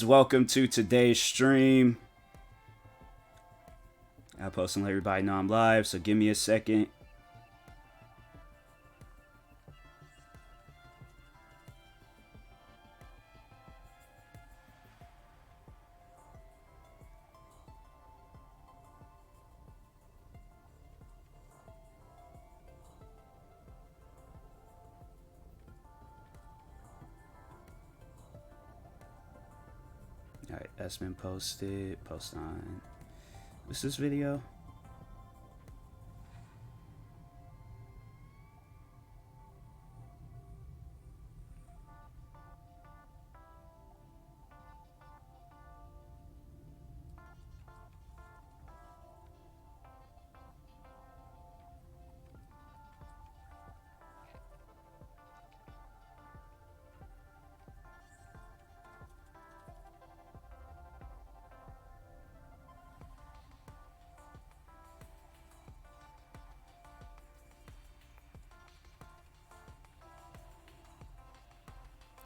Welcome to today's stream. I'll post and let everybody know I'm live, so give me a second. Alright, that's been posted. Post on. What's this video?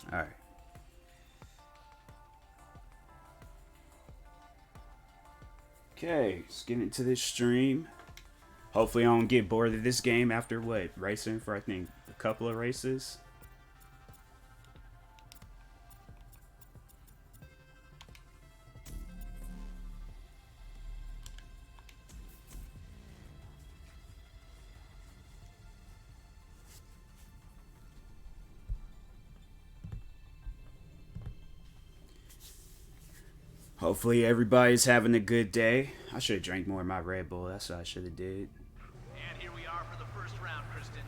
Alright. Okay, let's get into this stream. Hopefully I don't get bored of this game after what? Racing for I think a couple of races. Hopefully everybody's having a good day. I should have drank more of my Red Bull. That's what I should have did. And here we are for the first round, Kristen.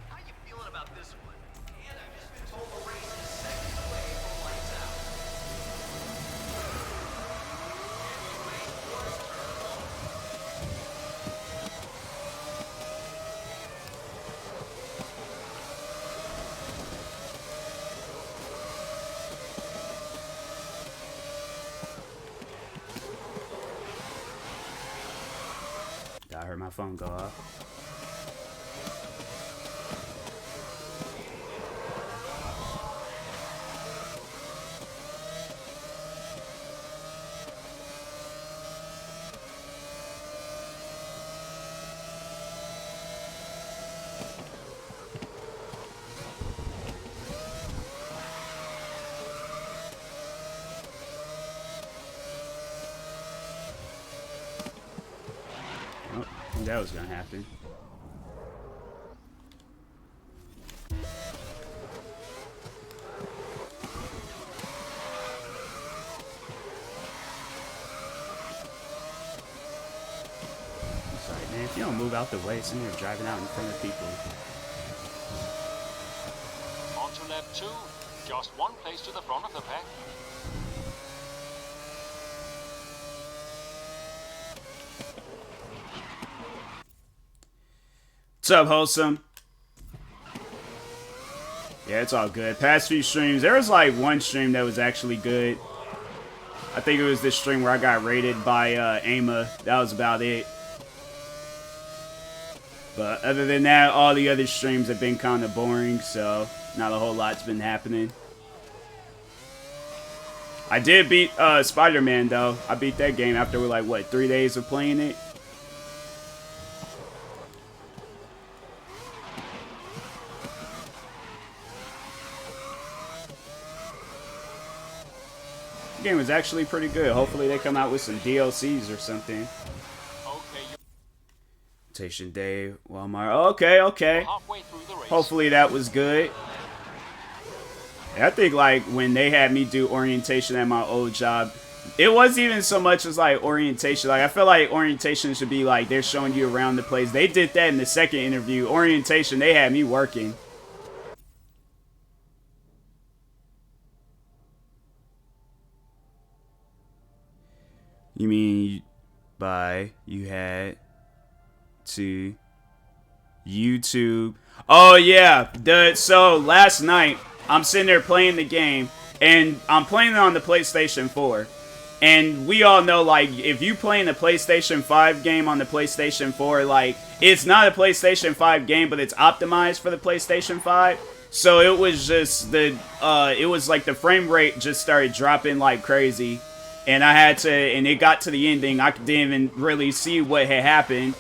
How you feeling about this one? And I've just been told the race is seconds away from lights out. Anyway, fourth turn. I heard my phone go off. That was gonna happen. Sorry, man. If you don't move out the way, it's in here driving out in front of people. On to lap 2. Just one place to the front of the pack. What's up, Wholesome? Yeah, it's all good. Past few streams, there was like one stream that was actually good. I think it was this stream where I got raided by Ama. That was about it. But other than that, all the other streams have been kind of boring, so not a whole lot's been happening. I did beat Spider-Man, though. I beat that game after, like, what, 3 days of playing it? Game was actually pretty good. Hopefully they come out with some DLCs or something. Orientation day, Walmart. Okay. Hopefully that was good. I think like when they had me do orientation at my old job, it wasn't even so much as like orientation. Like I feel like orientation should be like they're showing you around the place. They did that in the second interview. Orientation, they had me working. You mean by you had to YouTube? Oh yeah, so last night I'm sitting there playing the game, and I'm playing it on the PlayStation 4. And we all know, like, if you playing the PlayStation 5 game on the PlayStation 4, like, it's not a PlayStation 5 game, but it's optimized for the PlayStation 5. So it was just it was like the frame rate just started dropping like crazy. And I had to, and it got to the ending. I didn't even really see what had happened.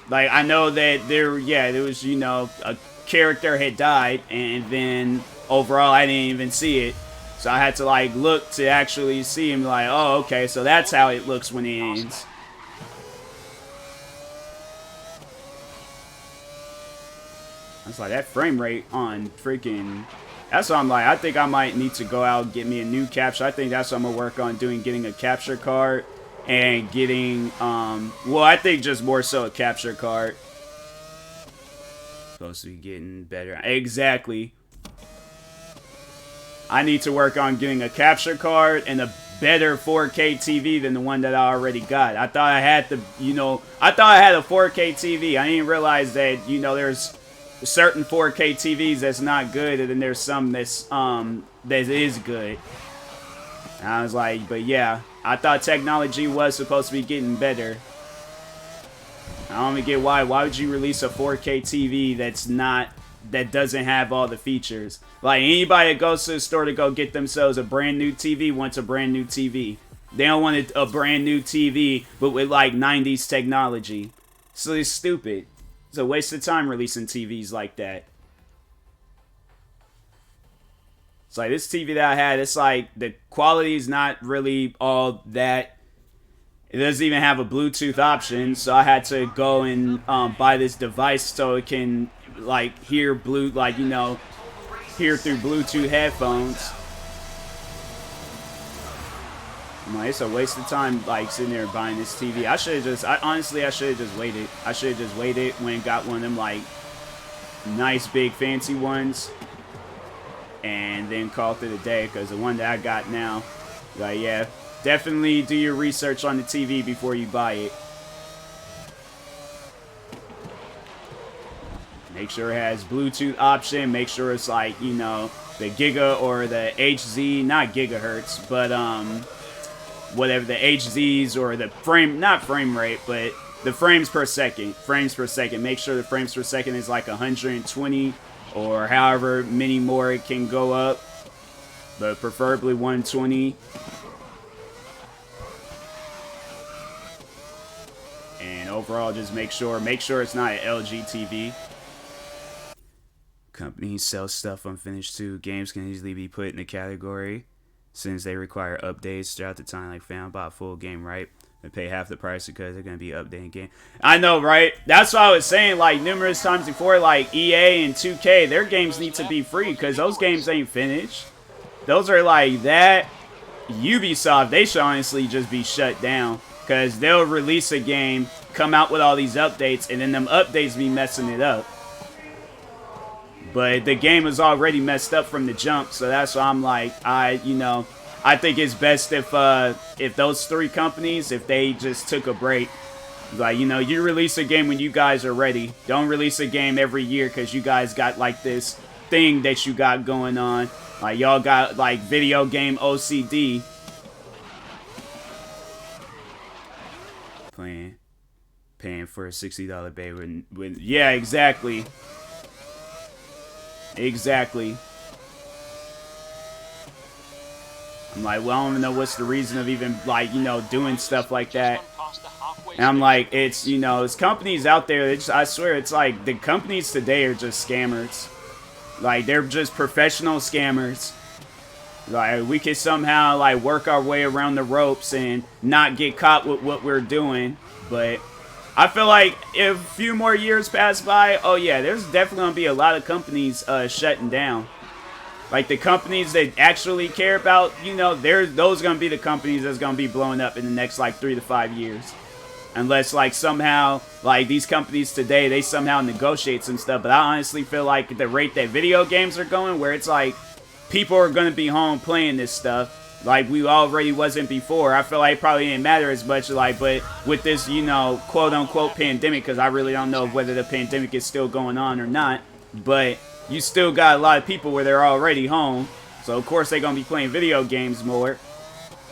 Like, I know that there was, you know, a character had died, and then overall I didn't even see it. So I had to, like, look to actually see him, like, oh, okay, so that's how it looks when it ends. It's like that frame rate on freaking... That's what I'm like. I think I might need to go out and get me a new capture. I think that's what I'm going to work on doing, getting a capture card and getting, well, I think just more so a capture card. Supposed to be getting better. Exactly. I need to work on getting a capture card and a better 4K TV than the one that I already got. I thought I had the, you know, I thought I had a 4K TV. I didn't realize that, you know, there's certain 4K TVs that's not good, and then there's some that's that is good. And I was like, but yeah, I thought technology was supposed to be getting better. I don't even get why. Why would you release a 4K TV that doesn't have all the features? Like, anybody that goes to the store to go get themselves a brand new TV wants a brand new TV. They don't want a brand new TV, but with like 90s technology. So it's stupid. It's a waste of time releasing TVs like that. It's like this TV that I had, it's like the quality is not really all that. It doesn't even have a Bluetooth option, so I had to go and buy this device so it can like hear hear through Bluetooth headphones. I'm like, it's a waste of time, like, sitting there buying this TV. I should have honestly, I should have just waited. I should have just waited when got one of them, like, nice, big, fancy ones. And then called it a day, because the one that I got now, like, yeah, definitely do your research on the TV before you buy it. Make sure it has Bluetooth option. Make sure it's, like, you know, the Giga or the HZ, not gigahertz, but, whatever the HZs or the not frame rate, but the frames per second. Make sure the frames per second is like 120 or however many more it can go up, but preferably 120. And overall, just make sure it's not an LG TV. Companies sell stuff unfinished too. Games can easily be put in the category since they require updates throughout the time. Like, fan bought full game, right? They pay half the price because they're going to be updating game. I know, right? That's what I was saying, like, numerous times before, like, EA and 2K, their games need to be free because those games ain't finished. Those are like that. Ubisoft, they should honestly just be shut down because they'll release a game, come out with all these updates, and then them updates be messing it up. But the game was already messed up from the jump, so that's why I'm like, I think it's best if those three companies, if they just took a break. Like, you know, you release a game when you guys are ready. Don't release a game every year because you guys got, like, this thing that you got going on. Like, y'all got, like, video game OCD. Paying for a $60 bay when yeah, exactly. Exactly. I'm like, well, I don't even know what's the reason of even, like, you know, doing stuff like that. And I'm like, it's, you know, it's companies out there, I swear, it's like, the companies today are just scammers. Like, they're just professional scammers. Like, we could somehow, like, work our way around the ropes and not get caught with what we're doing. But I feel like if a few more years pass by, oh yeah, there's definitely going to be a lot of companies shutting down. Like, the companies that actually care about, you know, those going to be the companies that's going to be blowing up in the next, like, 3 to 5 years. Unless, like, somehow, like, these companies today, they somehow negotiate some stuff. But I honestly feel like the rate that video games are going, where it's like, people are going to be home playing this stuff. Like, we already wasn't before. I feel like it probably didn't matter as much, like, but with this, you know, quote-unquote pandemic, because I really don't know whether the pandemic is still going on or not, but you still got a lot of people where they're already home, so of course they're going to be playing video games more.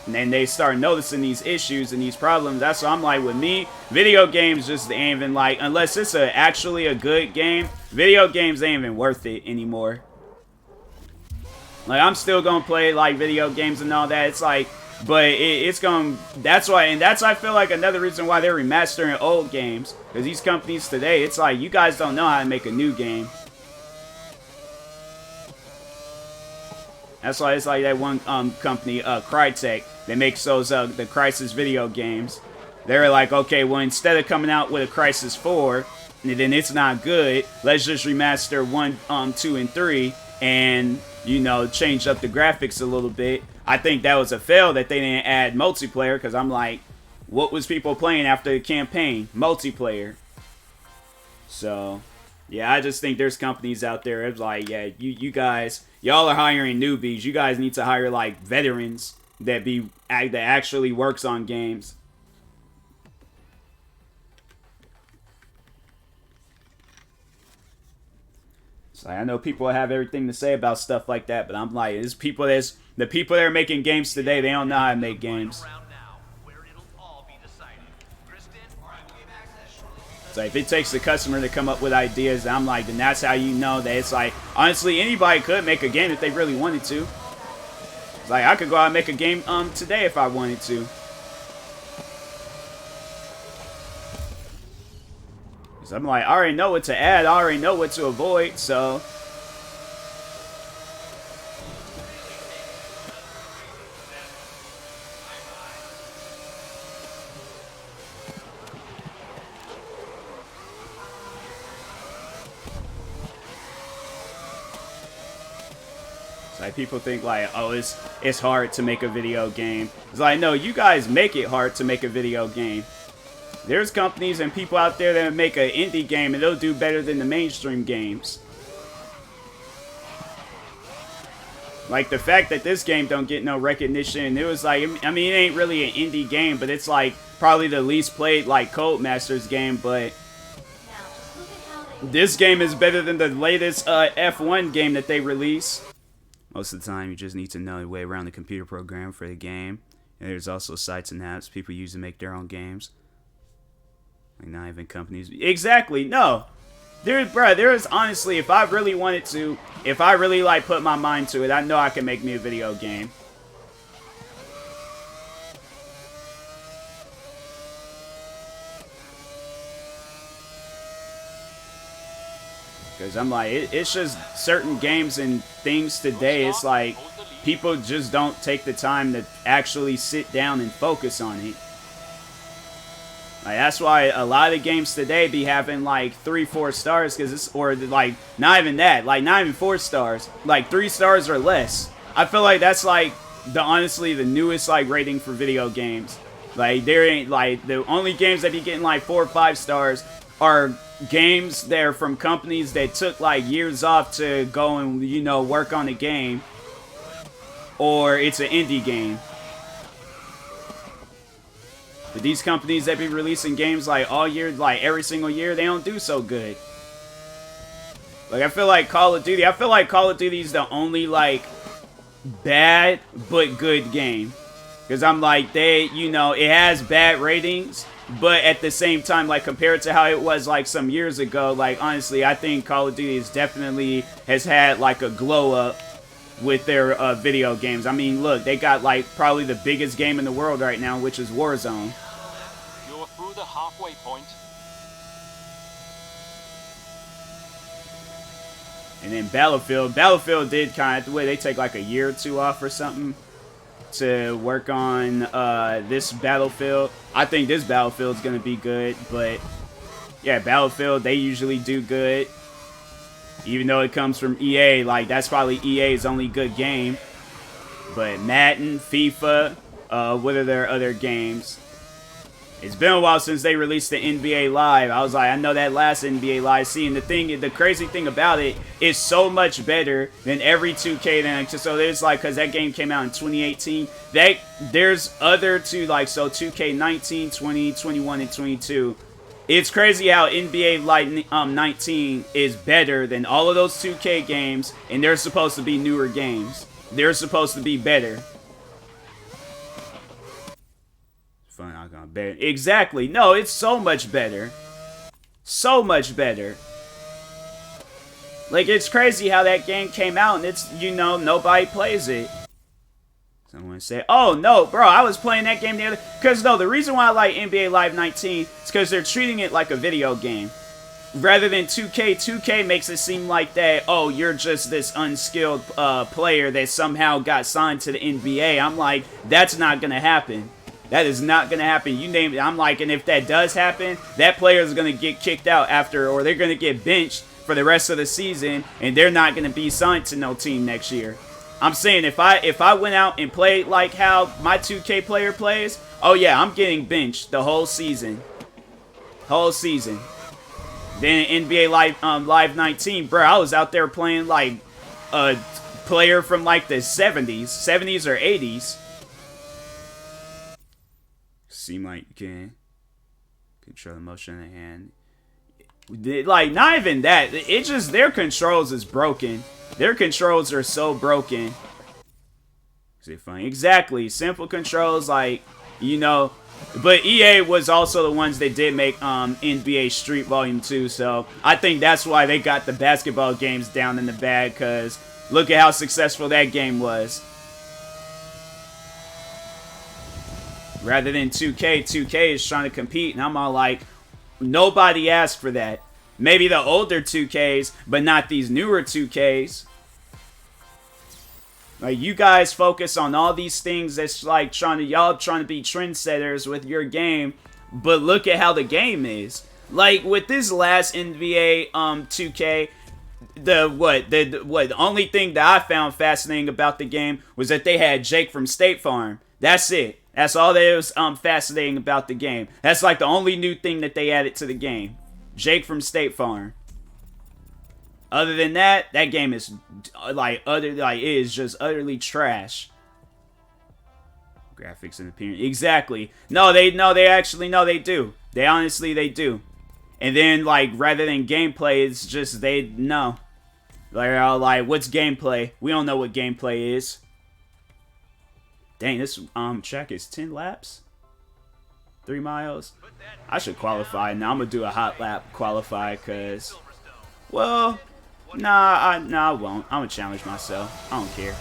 And then they start noticing these issues and these problems. That's why I'm like, with me, video games just ain't even like, unless it's actually a good game, video games ain't even worth it anymore. Like, I'm still gonna play like video games and all that. It's like, but it's gonna, that's why, and that's, I feel like, another reason why they're remastering old games. Because these companies today, it's like, you guys don't know how to make a new game. That's why it's like that one company, Crytek, that makes those the Crysis video games. They're like, okay, well, instead of coming out with a Crysis 4, and then it's not good, let's just remaster 1, 2, and 3, and, you know, change up the graphics a little bit. I think that was a fail that they didn't add multiplayer, because I'm like, what was people playing after the campaign? Multiplayer. So, yeah, I just think there's companies out there, it's like, yeah, you guys, y'all are hiring newbies. You guys need to hire, like, veterans that actually works on games. So I know people have everything to say about stuff like that, but I'm like, the people that are making games today, they don't know how to make games. So if it takes the customer to come up with ideas, I'm like, then that's how you know that it's like, honestly, anybody could make a game if they really wanted to. It's like, I could go out and make a game today if I wanted to. So I'm like, I already know what to add, I already know what to avoid, so. Like, people think like, oh, it's hard to make a video game. It's like, no, you guys make it hard to make a video game. There's companies and people out there that make an indie game and they'll do better than the mainstream games. Like, the fact that this game don't get no recognition, it was like, I mean, it ain't really an indie game, but it's like probably the least played like Codemasters game, but this game is better than the latest F1 game that they released. Most of the time, you just need to know your way around the computer program for the game. And there's also sites and apps people use to make their own games. Like, not even companies. Exactly, no. There's honestly, if I really wanted to, if I really, like, put my mind to it, I know I can make me a video game. Because I'm like, it's just certain games and things today, it's like, people just don't take the time to actually sit down and focus on it. Like, that's why a lot of games today be having like 3-4 stars, because it's, or like, not even that, like not even 4 stars, like 3 stars or less. I feel like that's like, honestly, the newest like rating for video games. Like, there ain't, like, the only games that be getting like 4 or 5 stars are games that are from companies that took like years off to go and, you know, work on the game, or it's an indie game. But these companies that be releasing games like all year, like every single year, they don't do so good. Like, I feel like Call of Duty is the only like bad but good game. Because I'm like, they, you know, it has bad ratings, but at the same time, like, compared to how it was like some years ago, like, honestly, I think Call of Duty has had like a glow up with their video games. I mean, look, they got like probably the biggest game in the world right now, which is Warzone. You're through the halfway point. And then Battlefield did kind of, the way they take like a year or 2 off or something to work on this Battlefield. I think this Battlefield is going to be good, but yeah, Battlefield, they usually do good. Even though it comes from EA, like, that's probably EA's only good game. But Madden, FIFA, what are their other games? It's been a while since they released the NBA Live. I was like, I know that last NBA Live. See, and the crazy thing about it is so much better than every 2K. So there's like, because that game came out in 2018. There's other two, like, so 2K19, 20, 21, and 22. It's crazy how NBA Live 19 is better than all of those 2K games, and they're supposed to be newer games. They're supposed to be better. not gonna better. Exactly. No, it's so much better. So much better. Like, it's crazy how that game came out and it's, you know, nobody plays it. Someone say, oh, no, bro, I was playing that game the other... Because, no, the reason why I like NBA Live 19 is because they're treating it like a video game. Rather than 2K, 2K makes it seem like that, oh, you're just this unskilled player that somehow got signed to the NBA. I'm like, that's not going to happen. That is not going to happen. You name it. I'm like, and if that does happen, that player is going to get kicked out after, or they're going to get benched for the rest of the season, and they're not going to be signed to no team next year. I'm saying if I went out and played like how my 2K player plays, oh yeah, I'm getting benched the whole season. Whole season. Then NBA Live 19, bro, I was out there playing like a player from like the 70s or 80s. Seem like you can control the motion in the hand. Like, not even that. It's just their controls is broken. Their controls are so broken. Is it funny? Exactly. Simple controls, like, you know. But EA was also the ones that did make NBA Street Volume 2, so I think that's why they got the basketball games down in the bag, because look at how successful that game was. Rather than 2K, 2K is trying to compete, and I'm all like, nobody asked for that. Maybe the older 2Ks, but not these newer 2Ks. Like, you guys focus on all these things that's like y'all trying to be trendsetters with your game, but look at how the game is. Like, with this last NBA 2K, the only thing that I found fascinating about the game was that they had Jake from State Farm. That's it. That's all that was fascinating about the game. That's like the only new thing that they added to the game. Jake from State Farm. Other than that, that game is it is just utterly trash. Graphics and appearance. Exactly. No, they do. They do. And then, like, rather than gameplay, it's just no. Like, what's gameplay? We don't know what gameplay is. Dang, this track is 10 laps? 3 miles? I should qualify. Now I'm gonna do a hot lap qualify, cause, well, I won't. I'm gonna challenge myself. I don't care.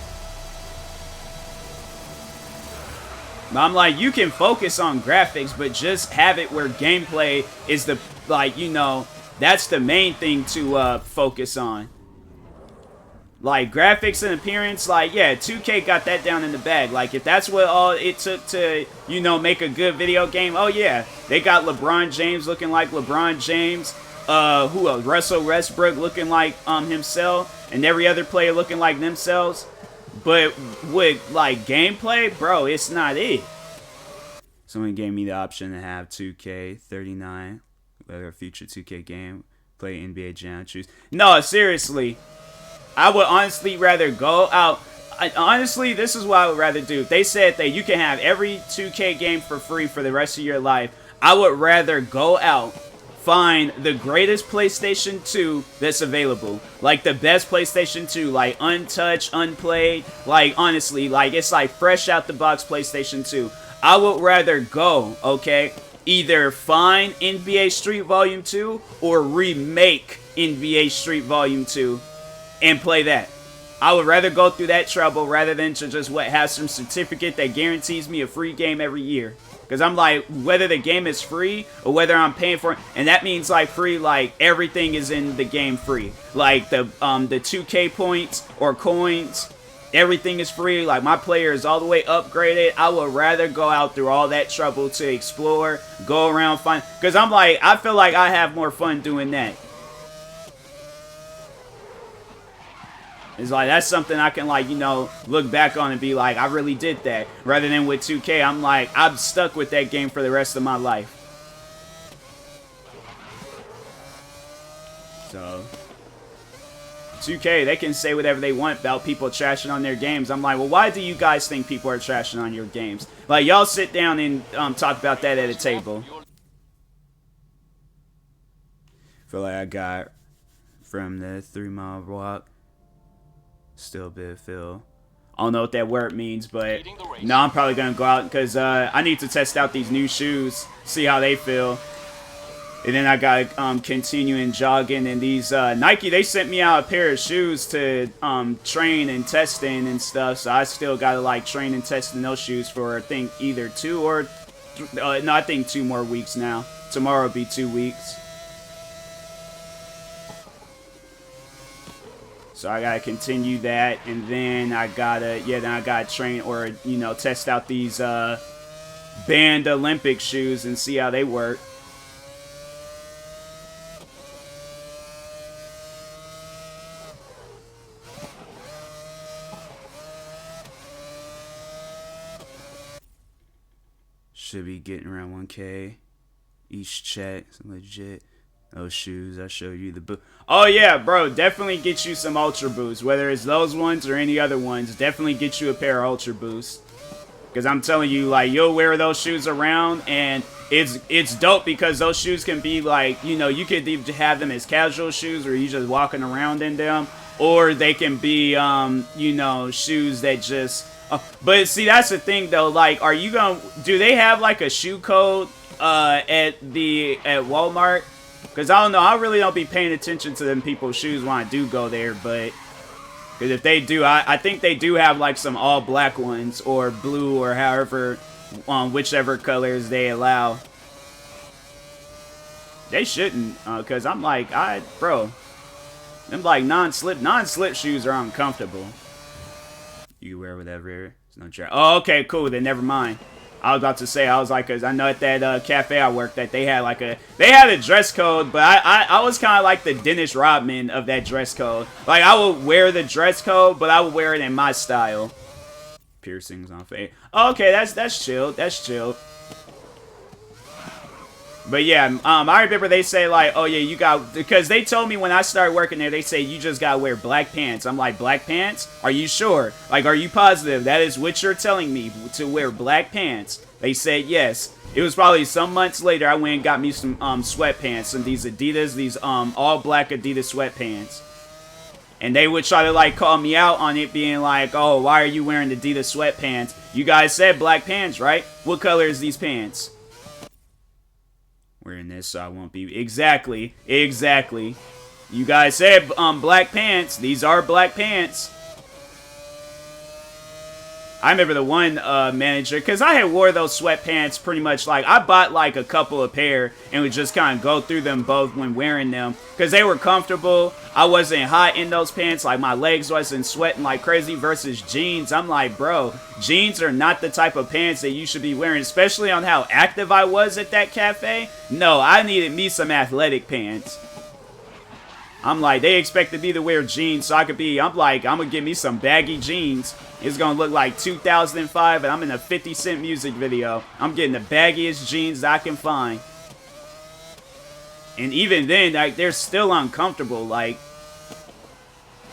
But I'm like, you can focus on graphics, but just have it where gameplay is the, like, you know, that's the main thing to focus on. Like, graphics and appearance, like, yeah, 2K got that down in the bag. Like, if that's what all it took to, you know, make a good video game, oh, yeah. They got LeBron James looking like LeBron James. Who else? Russell Westbrook looking like himself. And every other player looking like themselves. But with, like, gameplay, bro, it's not it. Someone gave me the option to have 2K39. Whether a future 2K game. Play NBA Jam. Choose. No, seriously. I would honestly rather go out. Honestly, this is what I would rather do. If they said that you can have every 2K game for free for the rest of your life, I would rather go out, find the greatest PlayStation 2 that's available. Like, the best PlayStation 2, like, untouched, unplayed. Like, honestly, like, it's like fresh out the box PlayStation 2. I would rather go, okay, either find NBA Street Volume 2 or remake NBA Street Volume 2. And play that. I would rather go through that trouble rather than to just have some certificate that guarantees me a free game every year. Because I'm like, whether the game is free or whether I'm paying for it, and that means like free, like everything is in the game free. Like the 2K points or coins, everything is free. Like, my player is all the way upgraded. I would rather go out through all that trouble to explore, go around, find. Because I'm like, I feel like I have more fun doing that. It's like, that's something I can, like, you know, look back on and be like, I really did that. Rather than with 2K, I'm like, I'm stuck with that game for the rest of my life. So, 2K, they can say whatever they want about people trashing on their games. I'm like, well, why do you guys think people are trashing on your games? Like, y'all sit down and talk about that at a table. Feel like I got from the 3 mile walk. Still a bit of feel. I don't know what that word means, but no, I'm probably gonna go out because I need to test out these new shoes, see how they feel. And then I gotta continuing jogging, and these Nike, they sent me out a pair of shoes to train and testing and stuff. So I still gotta like train and test in those shoes for I think either 2 or no, I think 2 more weeks now. Tomorrow will be 2 weeks. So I gotta continue that, and then I gotta train or test out these band Olympic shoes and see how they work. Should be getting around 1K each check. It's legit. Those shoes, I showed you the boot. Oh yeah, bro, definitely get you some Ultra Boosts. Whether it's those ones or any other ones, definitely get you a pair of Ultra Boosts. Because I'm telling you, like, you'll wear those shoes around, and it's dope because those shoes can be like, you could either have them as casual shoes or you just walking around in them, or they can be, shoes that just. But see, that's the thing though. Like, do they have like a shoe code at Walmart? Because I don't know, I really don't be paying attention to them people's shoes when I do go there, but because if they do, I think they do have like some all black ones or blue or however, whichever colors they allow. They shouldn't, because I'm like, bro, them like non-slip shoes are uncomfortable. You wear whatever. It's no joke. Oh, okay, cool. Then never mind. I was about to say, I was like, cause I know at that cafe I worked at, they had a dress code, but I was kind of like the Dennis Rodman of that dress code. Like, I would wear the dress code, but I would wear it in my style. Piercings on face. Oh, okay, that's chill. That's chill. But yeah, I remember they say like, oh yeah, because they told me when I started working there, they say you just gotta wear black pants. I'm like, black pants? Are you sure? Like, are you positive that is what you're telling me, to wear black pants? They said yes. It was probably some months later I went and got me some sweatpants, and these Adidas, these all black Adidas sweatpants. And they would try to like call me out on it, being like, oh, why are you wearing Adidas sweatpants? You guys said black pants, right? What color is these pants? Wearing this so I won't be. Exactly. You guys said black pants. These are black pants. I remember the one manager, because I had wore those sweatpants pretty much like, I bought like a couple of pair and would just kind of go through them both when wearing them because they were comfortable. I wasn't hot in those pants, like my legs wasn't sweating like crazy, versus jeans. I'm like, bro, jeans are not the type of pants that you should be wearing, especially on how active I was at that cafe. No, I needed me some athletic pants. I'm like, they expected me to wear jeans so I could be, I'm like, I'm gonna get me some baggy jeans. It's gonna look like 2005 and I'm in a 50 Cent music video. I'm getting the baggiest jeans I can find. And even then, like, they're still uncomfortable. Like,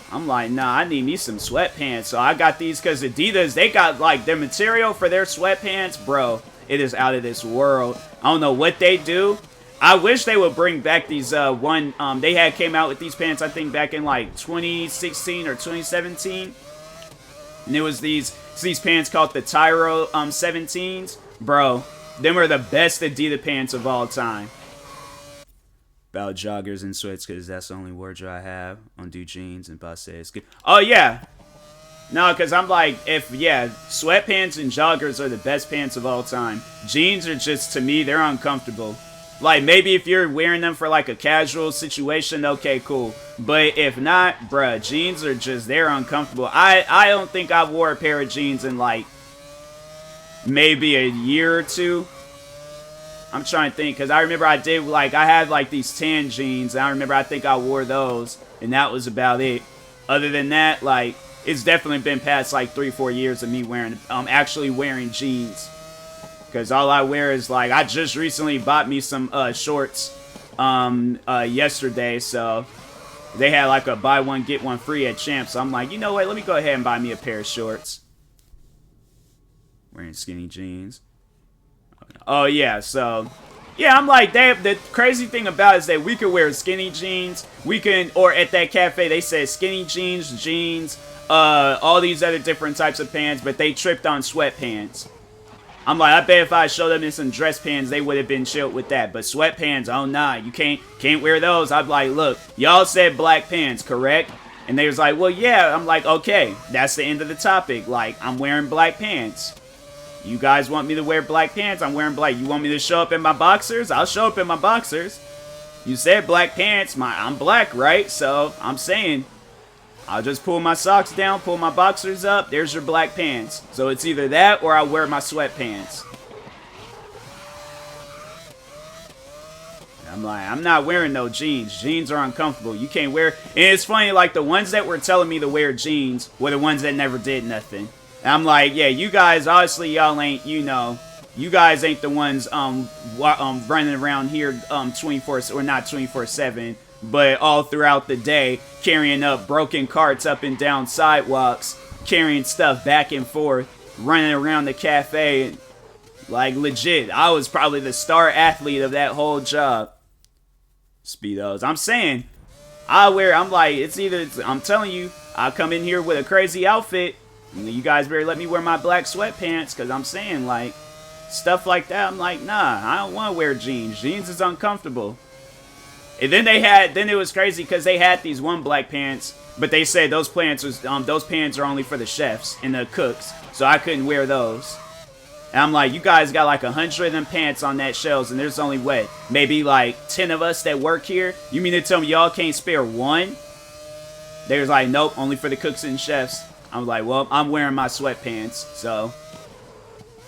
I'm like, nah, I need me some sweatpants. So I got these because Adidas, they got, like, their material for their sweatpants. Bro, it is out of this world. I don't know what they do. I wish they would bring back these, they had came out with these pants, I think, back in, like, 2016 or 2017. And it was these pants called the Tyro 17s. Bro, them are the best Adidas pants of all time. About joggers and sweats, because that's the only wardrobe I have. I don't do jeans and passe. Oh, yeah. No, because I'm like, sweatpants and joggers are the best pants of all time. Jeans are just, to me, they're uncomfortable. Like, maybe if you're wearing them for, like, a casual situation, okay, cool. But if not, bruh, jeans are just, they're uncomfortable. I don't think I wore a pair of jeans in, like, maybe a year or two. I'm trying to think, because I remember I did, like, I had, like, these tan jeans, and I remember I think I wore those, and that was about it. Other than that, like, it's definitely been past, like, 3-4 years of me wearing, actually wearing jeans. Because all I wear is, like, I just recently bought me some shorts yesterday, so they had, like, a buy one, get one free at Champs, so I'm like, you know what, let me go ahead and buy me a pair of shorts. Wearing skinny jeans. Oh, yeah, so, yeah, I'm like, the crazy thing about it is that we could wear skinny jeans, or at that cafe, they said skinny jeans, all these other different types of pants, but they tripped on sweatpants. I'm like, I bet if I showed them in some dress pants, they would have been chilled with that. But sweatpants, oh nah, you can't wear those. I'm like, look, y'all said black pants, correct? And they was like, well, yeah. I'm like, okay, that's the end of the topic. Like, I'm wearing black pants. You guys want me to wear black pants? I'm wearing black. You want me to show up in my boxers? I'll show up in my boxers. You said black pants. I'm black, right? So I'm saying I'll just pull my socks down, pull my boxers up. There's your black pants. So it's either that or I wear my sweatpants. I'm like, I'm not wearing no jeans. Jeans are uncomfortable. You can't wear. And it's funny, like the ones that were telling me to wear jeans were the ones that never did nothing. And I'm like, yeah, you guys, obviously y'all ain't, you know, you guys ain't the ones running around here 24, or not 24/7, but all throughout the day, carrying up broken carts up and down sidewalks, carrying stuff back and forth, running around the cafe. Like, legit, I was probably the star athlete of that whole job. Speedos. I'm saying, I'm like, I'm telling you, I'll come in here with a crazy outfit. You guys better let me wear my black sweatpants, because I'm saying, like, stuff like that. I'm like, nah, I don't want to wear jeans. Jeans is uncomfortable. And then then it was crazy because they had these one black pants, but they said those pants are only for the chefs and the cooks, so I couldn't wear those. And I'm like, you guys got like 100 of them pants on that shelves, and there's only what, maybe like 10 of us that work here. You mean to tell me y'all can't spare one? They was like, nope, only for the cooks and chefs. I was like, well, I'm wearing my sweatpants, so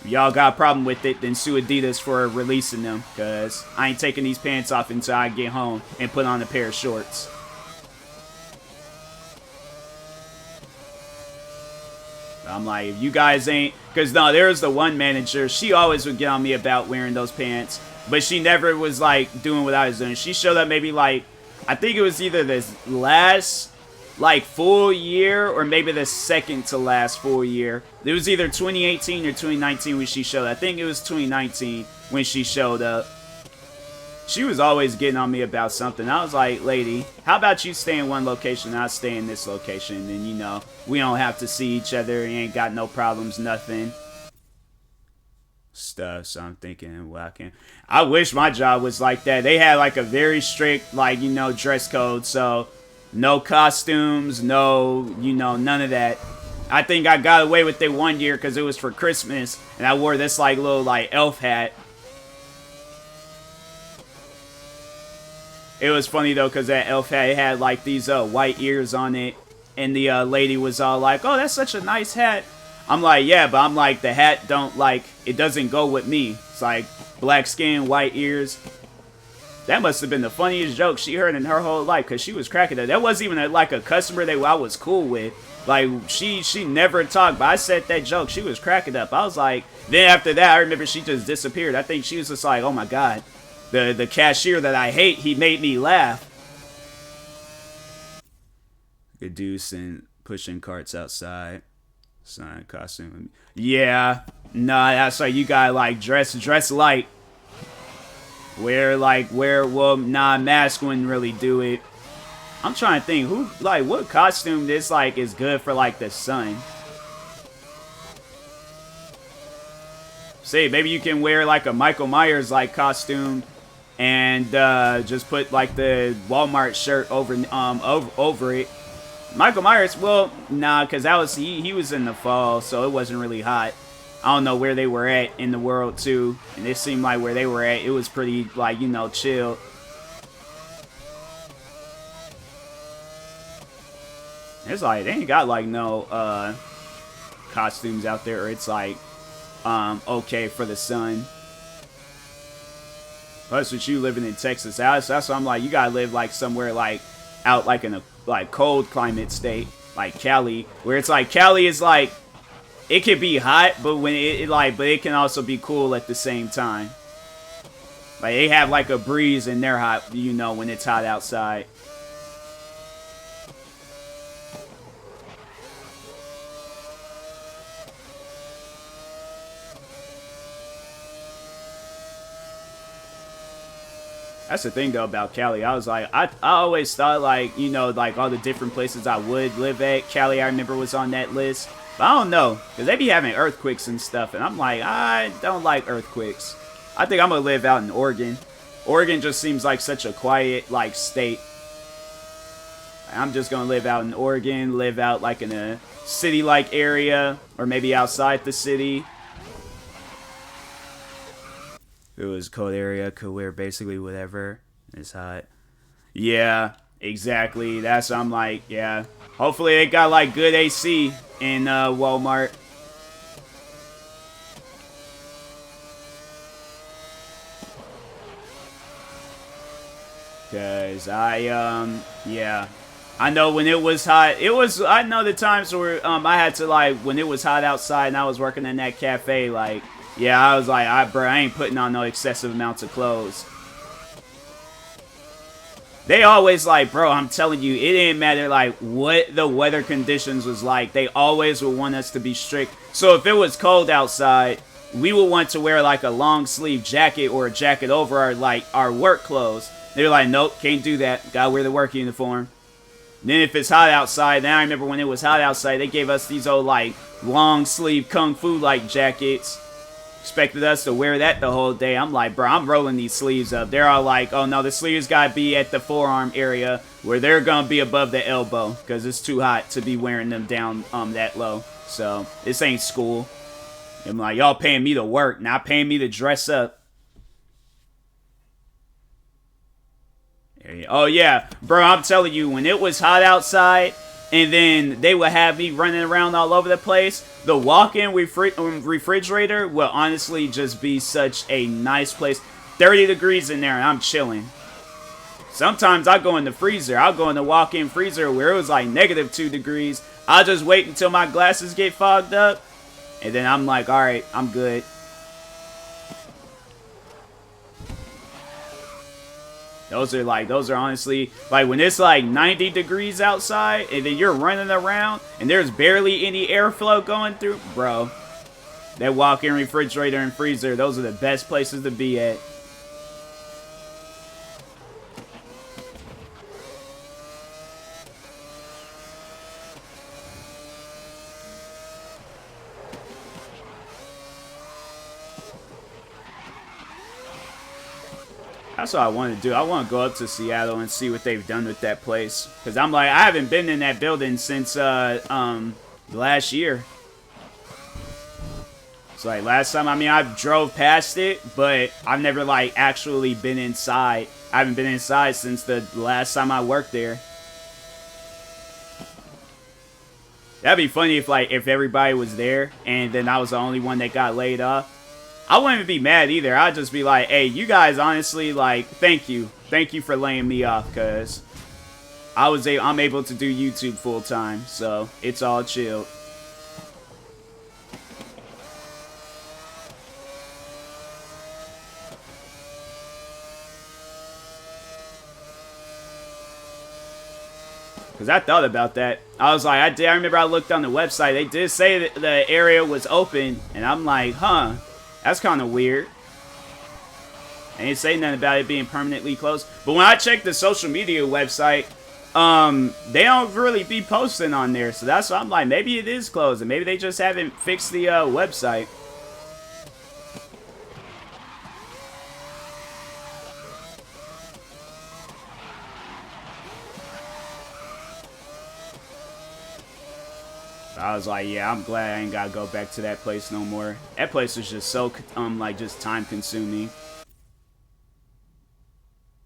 if y'all got a problem with it, then sue Adidas for releasing them, because I ain't taking these pants off until I get home and put on a pair of shorts. I'm like, if you guys ain't, because no, there was the one manager, she always would get on me about wearing those pants, but she never was like doing what I was doing. She showed up maybe like, I think it was either this last like full year or maybe the second to last full year. It was either 2018 or 2019 when she showed up. I think it was 2019 when she showed up. She was always getting on me about something. I was like, lady, how about you stay in one location and I stay in this location? And, you know, we don't have to see each other. You ain't got no problems, nothing. Stuff. So I'm thinking, well, I wish my job was like that. They had like a very strict, like, you know, dress code. So no costumes, no, you know, none of that. I think I got away with it one year because it was for Christmas. And I wore this like little like elf hat. It was funny though, because that elf hat had like these white ears on it, and the lady was all like, "Oh, that's such a nice hat." I'm like, "Yeah," but I'm like, the hat it doesn't go with me. It's like black skin, white ears. That must have been the funniest joke she heard in her whole life, because she was cracking it. That wasn't even like a customer that I was cool with. Like she never talked, but I said that joke. She was cracking up. I was like, then after that, I remember she just disappeared. I think she was just like, "Oh my god." The cashier that I hate, he made me laugh. Good dude and pushing carts outside. Sign costume. Yeah. Nah, that's like you gotta like dress light. Well, nah, mask wouldn't really do it. I'm trying to think what costume this like is good for like the sun. Say maybe you can wear like a Michael Myers like costume and just put like the Walmart shirt over it. Michael Myers, well, nah, because that was he was in the fall, so it wasn't really hot. I don't know where they were at in the world too, and it seemed like where they were at, it was pretty like, you know, chill. It's like they ain't got like no costumes out there, or it's like okay for the sun. Plus, with you living in Texas, that's what I'm like. You gotta live like somewhere like out like in a like cold climate state, like Cali, where it's like Cali is like it can be hot, but when but it can also be cool at the same time. Like they have like a breeze and they're hot, you know, when it's hot outside. That's the thing though about Cali. I was like, I always thought like, you know, like all the different places I would live at. Cali, I remember, was on that list. But I don't know, because they be having earthquakes and stuff. And I'm like, I don't like earthquakes. I think I'm going to live out in Oregon. Oregon just seems like such a quiet, like, state. I'm just going to live out in Oregon, live out like in a city-like area, or maybe outside the city. If it was a cold area, could wear basically whatever. It's hot. Yeah, exactly. That's what I'm like, yeah. Hopefully they got like good AC in Walmart. Cause yeah. I know when it was hot, I know the times where I had to like, when it was hot outside and I was working in that cafe, like, yeah, I was like, bro, I ain't putting on no excessive amounts of clothes. They always like, bro, I'm telling you, it didn't matter like what the weather conditions was like. They always would want us to be strict. So if it was cold outside, we would want to wear like a long sleeve jacket or a jacket over our work clothes. They're like, nope, can't do that. Gotta wear the work uniform. Then if it's hot outside, then I remember when it was hot outside, they gave us these old like long sleeve kung fu like jackets. Expected us to wear that the whole day. I'm like, bro, I'm rolling these sleeves up. They're all like, oh no, the sleeves gotta be at the forearm area where they're gonna be above the elbow because it's too hot to be wearing them down that low. So this ain't school. I'm like, y'all paying me to work, not paying me to dress up. Oh yeah, bro, I'm telling you, when it was hot outside and then they would have me running around all over the place, the walk-in refrigerator will honestly just be such a nice place. 30 degrees in there and I'm chilling. Sometimes I go in the freezer. I'll go in the walk-in freezer where it was like -2 degrees. I'll just wait until my glasses get fogged up. And then I'm like, alright, I'm good. Those are honestly, like when it's like 90 degrees outside and then you're running around and there's barely any airflow going through. Bro, that walk-in refrigerator and freezer, those are the best places to be at. That's what I want to do. I want to go up to Seattle and see what they've done with that place. Because I'm like, I haven't been in that building since last year. It's like last time, I mean, I drove past it, but I've never like actually been inside. I haven't been inside since the last time I worked there. That'd be funny if everybody was there and then I was the only one that got laid off. I wouldn't be mad either. I'd just be like, hey, you guys honestly, like, thank you. Thank you for laying me off, because I'm able to do YouTube full time, so it's all chill. Because I thought about that. I was like, I remember I looked on the website. They did say that the area was open, and I'm like, huh. That's kind of weird. They didn't say nothing about it being permanently closed. But when I checked the social media website, they don't really be posting on there. So that's why I'm like, maybe it is closed. And maybe they just haven't fixed the website. I was like, yeah, I'm glad I ain't gotta go back to that place no more. That place was just so, like, just time consuming.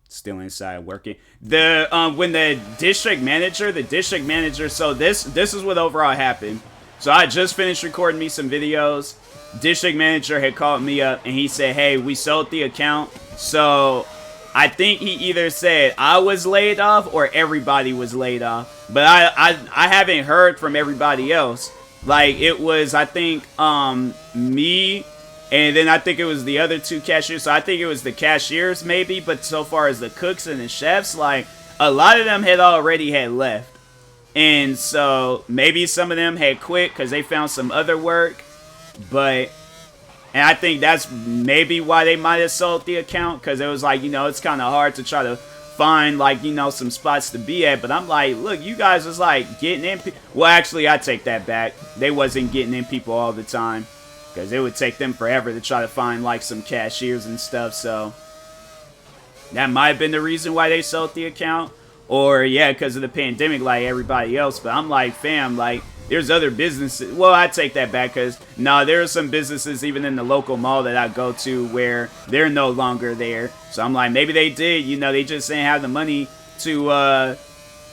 Still inside working. When the district manager, so this is what overall happened. So I just finished recording me some videos. District manager had called me up and he said, hey, we sold the account. So I think he either said I was laid off or everybody was laid off. But I haven't heard from everybody else. Like, it was, I think, me, and then I think it was the other 2 cashiers. So I think it was the cashiers, maybe. But so far as the cooks and the chefs, like, a lot of them had already left. And so maybe some of them had quit because they found some other work. But And I think that's maybe why they might have sold the account, because it was like, you know, it's kind of hard to try to find, like, you know, some spots to be at. But I'm like, look, you guys was like getting in. Well, actually, I take that back. They wasn't getting in people all the time, because it would take them forever to try to find like some cashiers and stuff. So that might have been the reason why they sold the account. Or yeah, because of the pandemic, like everybody else. But I'm like, fam, like, there's other businesses. Well, I take that back, because no, there are some businesses even in the local mall that I go to where they're no longer there. So I'm like, maybe they did, you know, they just didn't have the money to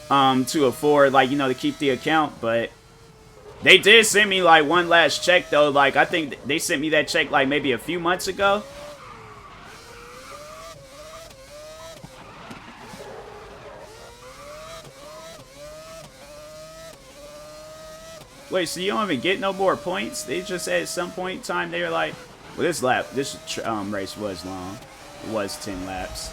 afford, like, you know, to keep the account. But they did send me like one last check though. Like, I think they sent me that check like maybe a few months ago. Wait, so you don't even get no more points? They just said at some point in time they were like, well, this race was long. It was 10 laps.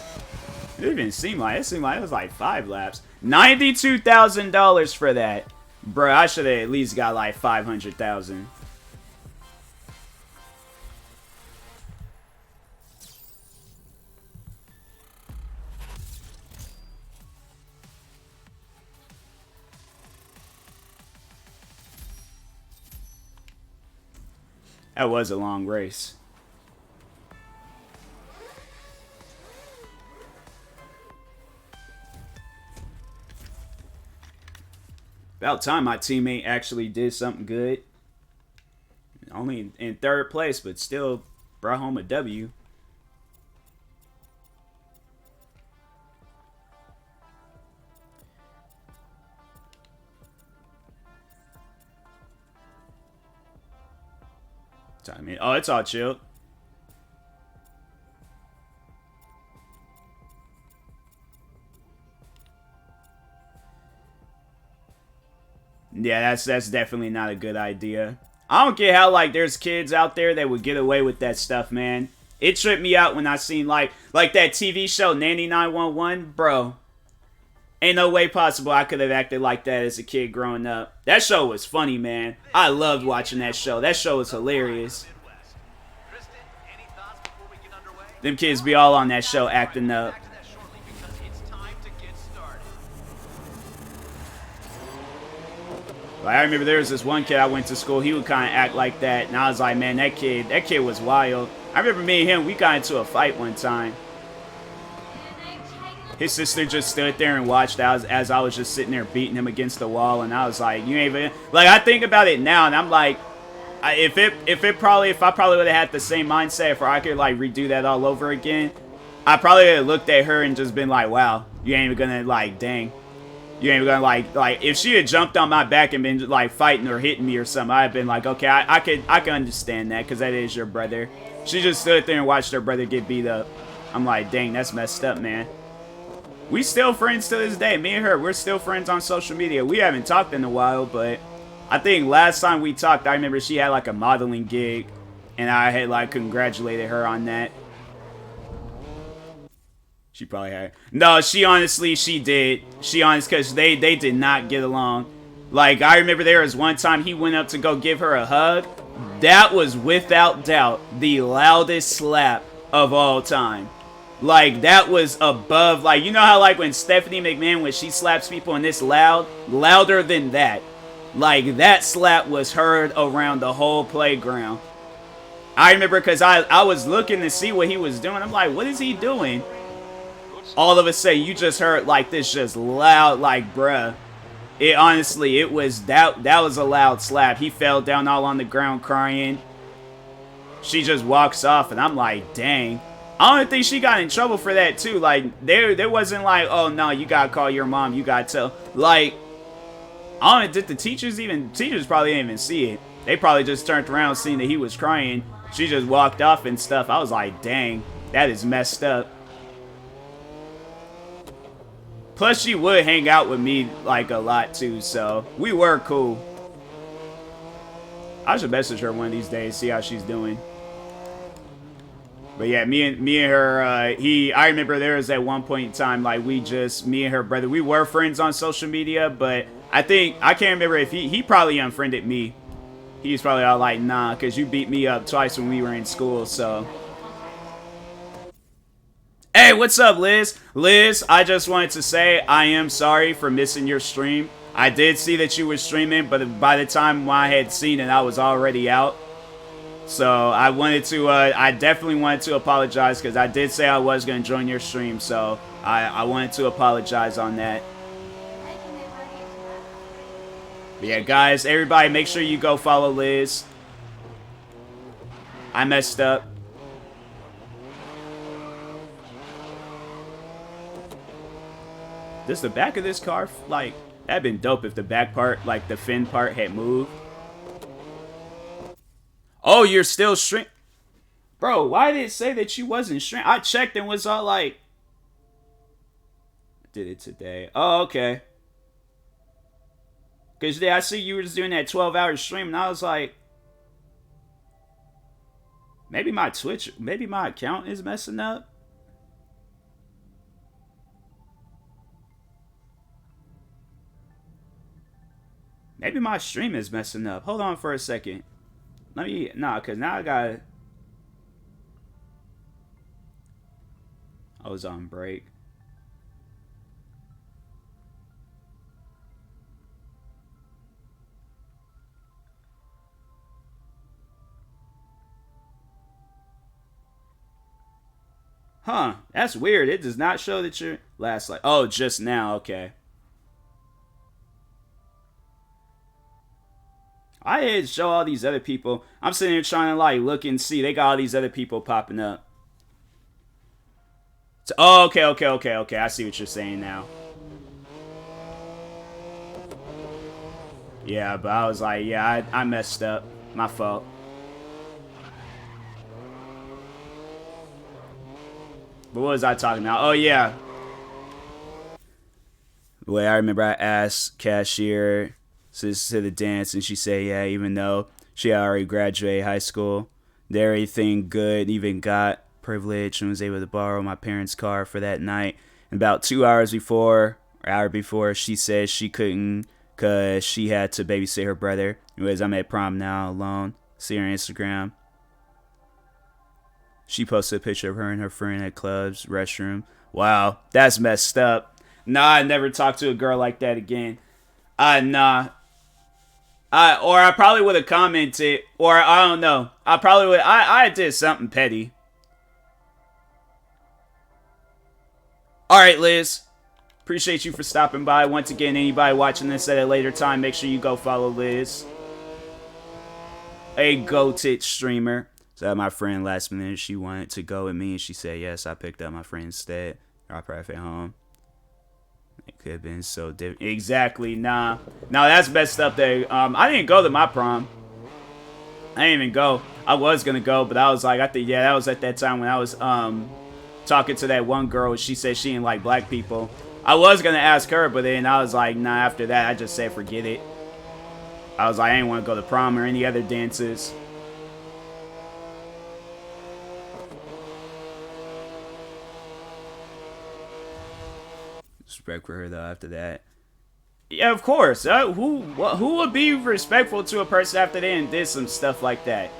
It didn't even seem like it was like 5 laps. $92,000 for that, bro. I should have at least got like 500,000. That was a long race. About time my teammate actually did something good. Only in 3rd place, but still brought home a W. I mean, oh, it's all chill. Yeah, that's definitely not a good idea. I don't get how, like, there's kids out there that would get away with that stuff, man. It tripped me out when I seen, like that TV show, Nanny 911, bro. Ain't no way possible I could have acted like that as a kid growing up. That show was funny, man. I loved watching that show. That show was hilarious. Them kids be all on that show acting up. Like, I remember there was this one kid I went to school. He would kind of act like that, and I was like, man, that kid was wild. I remember me and him, we got into a fight one time. His sister just stood there and watched as I was just sitting there beating him against the wall, and I was like, you ain't even, like, I think about it now, and I'm like, if I probably would have had the same mindset, if I could like redo that all over again, I probably would have looked at her and just been like, wow, you ain't even gonna, like, dang, you ain't even gonna, like if she had jumped on my back and been like fighting or hitting me or something, I'd been like, okay, I can understand that, because that is your brother. She just stood there and watched her brother get beat up. I'm like, dang, that's messed up, man. We still friends to this day. Me and her, we're still friends on social media. We haven't talked in a while, but I think last time we talked, I remember she had like a modeling gig, and I had like congratulated her on that. She probably had. No, she did. Because they did not get along. Like, I remember there was one time he went up to go give her a hug. That was without doubt the loudest slap of all time. Like, that was above, like, you know how, like, when Stephanie McMahon, when she slaps people and it's loud? Louder than that. Like, that slap was heard around the whole playground. I remember because I was looking to see what he was doing. I'm like, what is he doing? All of a sudden, you just heard, like, this just loud, like, bruh. It honestly, it was, that was a loud slap. He fell down all on the ground crying. She just walks off, and I'm like, dang. I don't think she got in trouble for that, too. Like, there wasn't like, oh, no, you gotta call your mom, you gotta tell. Like, I don't know, did the teachers probably didn't even see it. They probably just turned around seeing that he was crying. She just walked off and stuff. I was like, dang, that is messed up. Plus, she would hang out with me, like, a lot, too, so we were cool. I should message her one of these days, see how she's doing. But yeah, me and her, I remember there was at one point in time, like, me and her brother, we were friends on social media, but I can't remember if he probably unfriended me. He's probably all like, nah, because you beat me up twice when we were in school, so. Hey, what's up, Liz? Liz, I just wanted to say I am sorry for missing your stream. I did see that you were streaming, but by the time I had seen it, I was already out. So I wanted to, I definitely wanted to apologize because I did say I was going to join your stream. So I wanted to apologize on that. But yeah, guys, everybody make sure you go follow Liz. I messed up. Does the back of this car, like, that'd been dope if the back part, like the fin part had moved. Oh, you're still stream. Bro, why did it say that you wasn't stream? I checked and was all like, did it today. Oh, okay. Because I see you were just doing that 12-hour stream, and I was like, maybe my Twitch, maybe my account is messing up. Maybe my stream is messing up. Hold on for a second. Let me, nah, because now I got, I was on break. Huh, that's weird. It does not show that you're last like, oh, just now, okay. I had to show all these other people. I'm sitting here trying to like look and see. They got all these other people popping up. So, oh, okay. I see what you're saying now. Yeah, but I was like, yeah, I messed up. My fault. But what was I talking about? Oh, yeah. Wait, I remember I asked cashier to the dance, and she said, yeah, even though she already graduated high school, did everything good, even got privilege and was able to borrow my parents' car for that night. And about 2 hours before, or hour before, she said she couldn't because she had to babysit her brother. Anyways, I'm at prom now alone. See her on Instagram. She posted a picture of her and her friend at club's restroom. Wow, that's messed up. Nah, I never talked to a girl like that again. Nah. Or I probably would have commented, or I don't know. I probably would. I did something petty. All right, Liz. Appreciate you for stopping by. Once again, anybody watching this at a later time, make sure you go follow Liz. A goated streamer. So my friend last minute, she wanted to go with me, and she said yes. I picked up my friend instead. Drop her off at home. It could have been so different. Exactly, nah. No, that's messed up there. I didn't go to my prom. I didn't even go. I was gonna go, but I was like, I think, yeah, that was at that time when I was talking to that one girl. She said she didn't like black people. I was gonna ask her, but then I was like, nah, after that, I just said forget it. I was like, I didn't want to go to prom or any other dances. Respect for her though after that. Yeah, of course. Who would be respectful to a person after they did some stuff like that?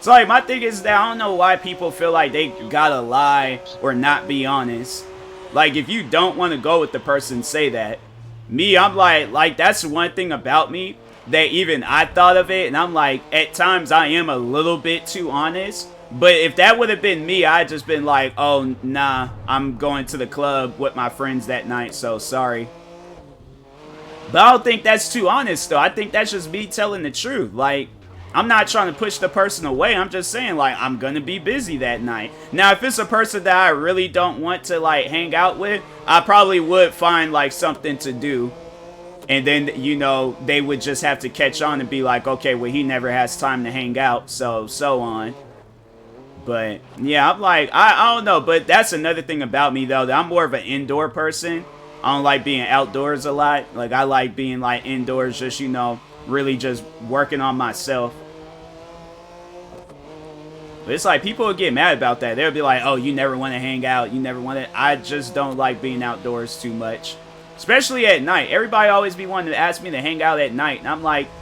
So like my thing is that I don't know why people feel like they gotta lie or not be honest. Like if you don't want to go with the person, say that. Me, I'm like that's one thing about me that even I thought of it, and I'm like at times I am a little bit too honest. But if that would have been me, I'd just been like, oh, nah, I'm going to the club with my friends that night, so sorry. But I don't think that's too honest, though. I think that's just me telling the truth. Like, I'm not trying to push the person away. I'm just saying, like, I'm going to be busy that night. Now, if it's a person that I really don't want to, like, hang out with, I probably would find, like, something to do. And then, you know, they would just have to catch on and be like, okay, well, he never has time to hang out, so on. But, yeah, I'm like, I don't know. But that's another thing about me, though, that I'm more of an indoor person. I don't like being outdoors a lot. Like, I like being, like, indoors, just, you know, really just working on myself. But it's like, people will get mad about that. They'll be like, oh, you never want to hang out. You never want to. I just don't like being outdoors too much. Especially at night. Everybody always be wanting to ask me to hang out at night. And I'm like,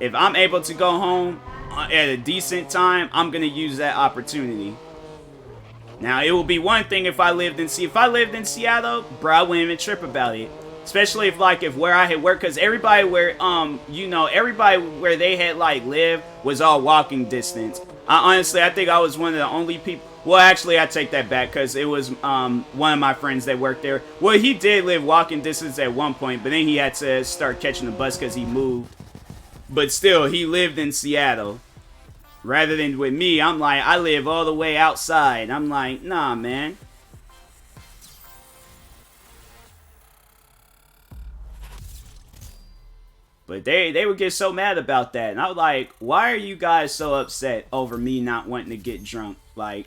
If I'm able to go home at a decent time, I'm gonna use that opportunity. Now, it would be one thing if I lived in Seattle, bro, I wouldn't even trip about it. Especially if where I had worked, because everybody where, everybody where they had, like, lived was all walking distance. Honestly, I think I was one of the only people. Well, actually, I take that back, because it was, one of my friends that worked there. Well, he did live walking distance at one point, but then he had to start catching the bus because he moved. But still, he lived in Seattle. Rather than with me, I'm like, I live all the way outside. I'm like, nah, man. But they would get so mad about that. And I was like, why are you guys so upset over me not wanting to get drunk? Like,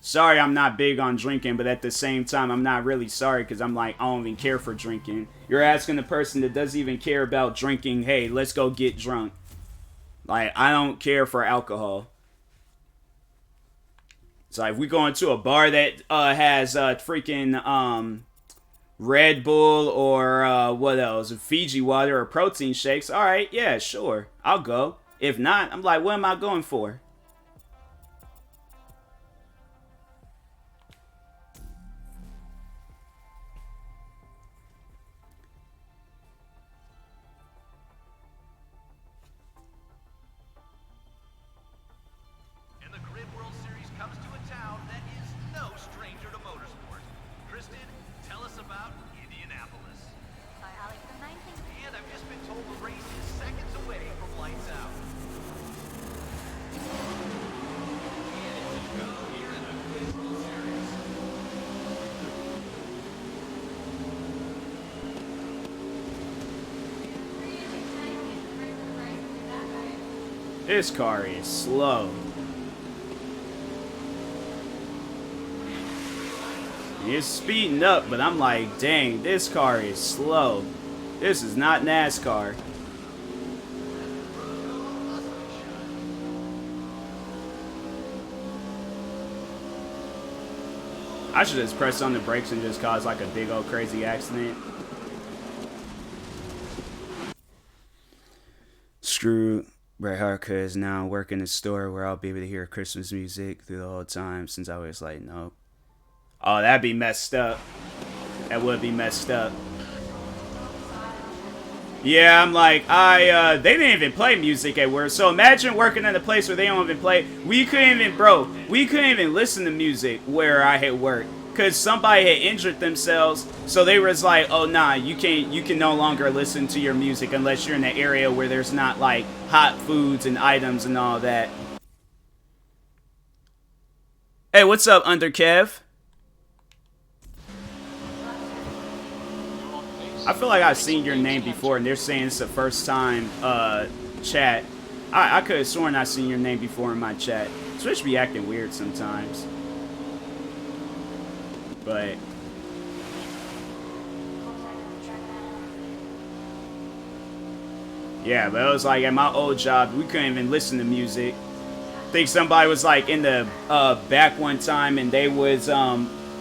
sorry I'm not big on drinking, but at the same time, I'm not really sorry because I'm like, I don't even care for drinking. You're asking the person that doesn't even care about drinking, hey, let's go get drunk. Like, I don't care for alcohol. So if we go into a bar that has freaking Red Bull or what else? Fiji water or protein shakes. All right, yeah, sure. I'll go. If not, I'm like, what am I going for? And the Grid World Series comes to a town that is no stranger to motorsport. Kristen, tell us about Indianapolis. And I've just been told the race is seconds away from lights out. This car is slow. It's speeding up, but I'm like, dang, this car is slow. This is not NASCAR. I should just press on the brakes and just cause like a big old crazy accident. Screw Bret Hart, cause now I work in a store where I'll be able to hear Christmas music through the whole time since I was like, nope. Oh, that'd be messed up. That would be messed up. Yeah, I'm like, they didn't even play music at work. So imagine working in a place where they don't even play. We couldn't even listen to music where I had worked. Because somebody had injured themselves. So they was like, oh, nah, you can no longer listen to your music unless you're in an area where there's not, like, hot foods and items and all that. Hey, what's up, Underkev? I feel like I've seen your name before, and they're saying it's the first time chat. I could have sworn I've seen your name before in my chat. Switch be acting weird sometimes. But yeah, but it was like at my old job, we couldn't even listen to music. I think somebody was like in the back one time, and they was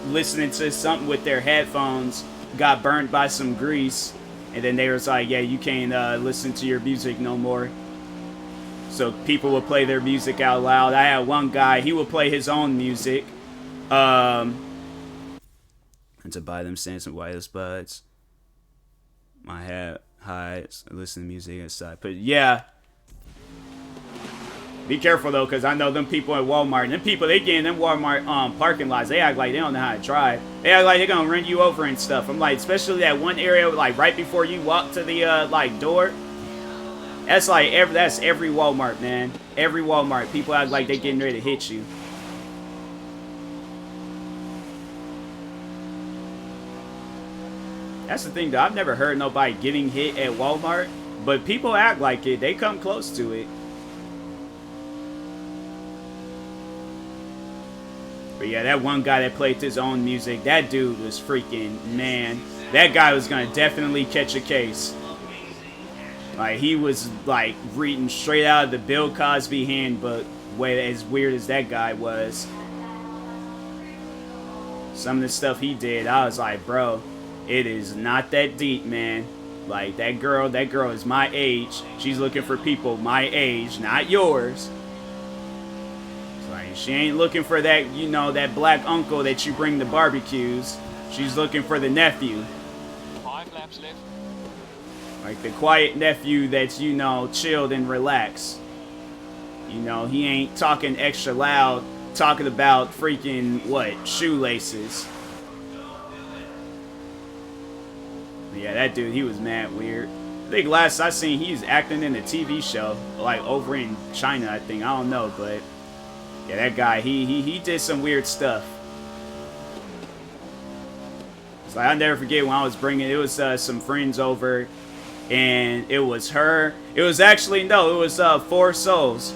listening to something with their headphones. Got burnt by some grease, and then they was like, yeah, you can't listen to your music no more. So people would play their music out loud. I had one guy, he would play his own music and to buy them some wireless buds. My hat hides, listen to music inside. But yeah, be careful though, because I know them people at Walmart. Them people, they get in them Walmart parking lots. They act like they don't know how to drive. They act like they're gonna run you over and stuff. I'm like, especially that one area, like right before you walk to the like door. That's like that's every Walmart, man. Every Walmart, people act like they getting ready to hit you. That's the thing though. I've never heard nobody getting hit at Walmart, but people act like it. They come close to it. But yeah, that one guy that played his own music, that dude was freaking, man. That guy was going to definitely catch a case. Like, he was, like, reading straight out of the Bill Cosby handbook, way as weird as that guy was. Some of the stuff he did, I was like, bro, it is not that deep, man. Like, that girl is my age. She's looking for people my age, not yours. It's like, she ain't looking for that, you know, that black uncle that you bring to barbecues. She's looking for the nephew. 5 laps left. Like the quiet nephew that's, you know, chilled and relaxed. You know, he ain't talking extra loud, talking about freaking, what, shoelaces. Yeah, that dude, he was mad weird. I think last I seen, he was acting in a TV show, like over in China, I think. I don't know, but yeah, that guy, he did some weird stuff. It's like, I'll never forget when I was bringing, it was some friends over, and it was her. It was actually, no, it was 4 Souls.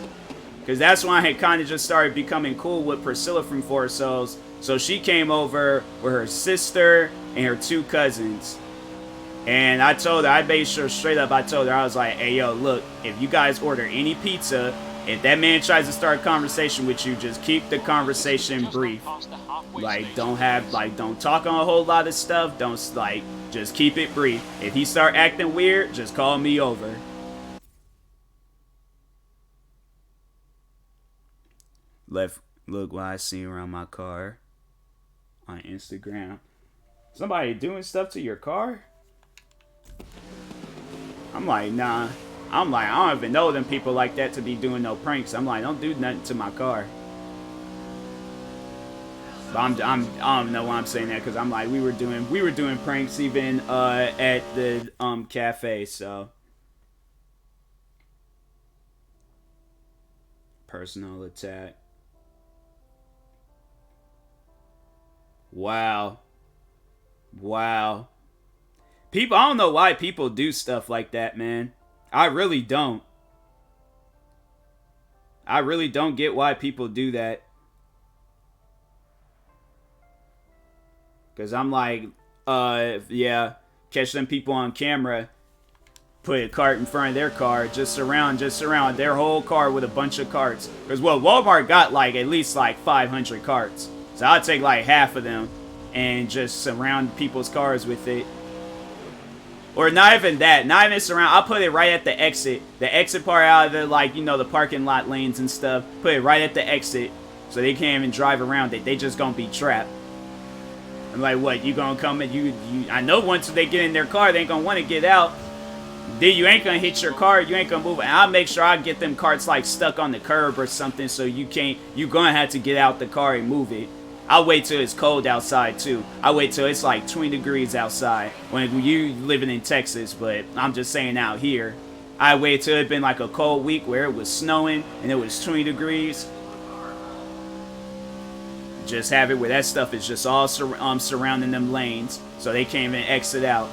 Because that's when I had kind of just started becoming cool with Priscilla from 4 Souls. So she came over with her sister and her 2 cousins. And I told her, I made sure straight up, I told her, I was like, hey, yo, look, if you guys order any pizza, if that man tries to start a conversation with you, just keep the conversation brief. Like, don't talk on a whole lot of stuff. Don't, like, just keep it brief. If he start acting weird, just call me over. Look what I see around my car on Instagram. Somebody doing stuff to your car? I'm like, nah. I'm like, I don't even know them people like that to be doing no pranks. I'm like, don't do nothing to my car. But I don't know why I'm saying that, because I'm like, we were doing pranks even at the cafe. So personal attack. Wow. People, I don't know why people do stuff like that, man. I really don't. I really don't get why people do that. Because I'm like, yeah, catch them people on camera, put a cart in front of their car, just surround their whole car with a bunch of carts. Because, well, Walmart got like at least like 500 carts. So I'll take like half of them and just surround people's cars with it. Or not even that, not even surround. I'll put it right at the exit part out of the, like, you know, the parking lot lanes and stuff. Put it right at the exit so they can't even drive around it. They just gonna be trapped. I'm like, what, you gonna come and I know once they get in their car, they ain't gonna want to get out. Then you ain't gonna hit your car, you ain't gonna move it. And I'll make sure I get them carts like stuck on the curb or something so you gonna have to get out the car and move it. I'll wait till it's cold outside too. I'll wait till it's like 20 degrees outside when you living in Texas, but I'm just saying out here. I wait till it been like a cold week where it was snowing and it was 20 degrees. Just have it where that stuff is just all surrounding them lanes so they can't even exit out.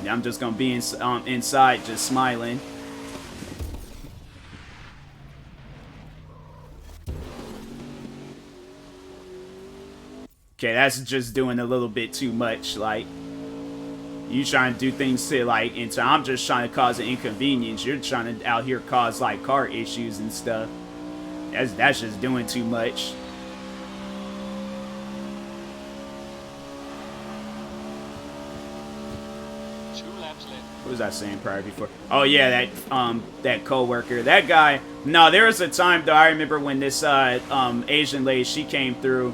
Yeah, I'm just gonna be inside just smiling. Okay, that's just doing a little bit too much. Like, you trying to do things to, like, I'm just trying to cause an inconvenience. You're trying to out here cause, like, car issues and stuff. That's just doing too much. What was I saying prior before? Oh yeah, that coworker, that guy. No, there was a time though. I remember when this Asian lady, she came through.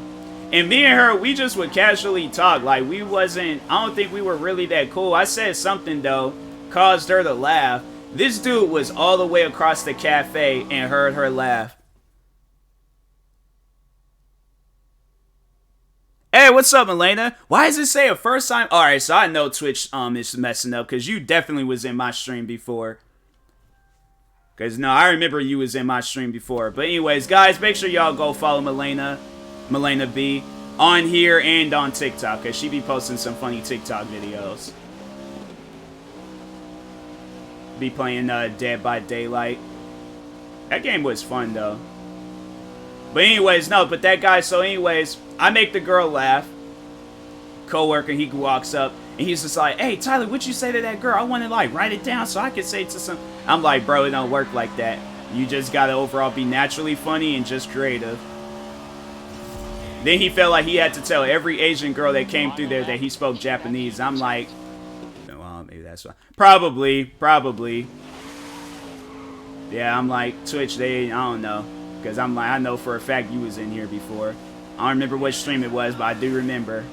And me and her, we just would casually talk. Like, I don't think we were really that cool. I said something, though, caused her to laugh. This dude was all the way across the cafe and heard her laugh. Hey, what's up, Elena? Why does it say a first time? Alright, so I know Twitch is messing up, because you definitely was in my stream before. Because, no, I remember you was in my stream before. But anyways, guys, make sure y'all go follow Milena B, on here and on TikTok, because she be posting some funny TikTok videos. Be playing Dead by Daylight. That game was fun, though. But anyways, no, but that guy, so anyways, I make the girl laugh. Coworker, he walks up, and he's just like, hey, Tyler, what'd you say to that girl? I want to, like, write it down so I can say it to some... I'm like, bro, it don't work like that. You just gotta overall be naturally funny and just creative. Then he felt like he had to tell every Asian girl that came through there that he spoke Japanese. I'm like, well, maybe that's why. Probably. Yeah, I'm like, Twitch, I don't know. Because I'm like, I know for a fact you was in here before. I don't remember which stream it was, but I do remember.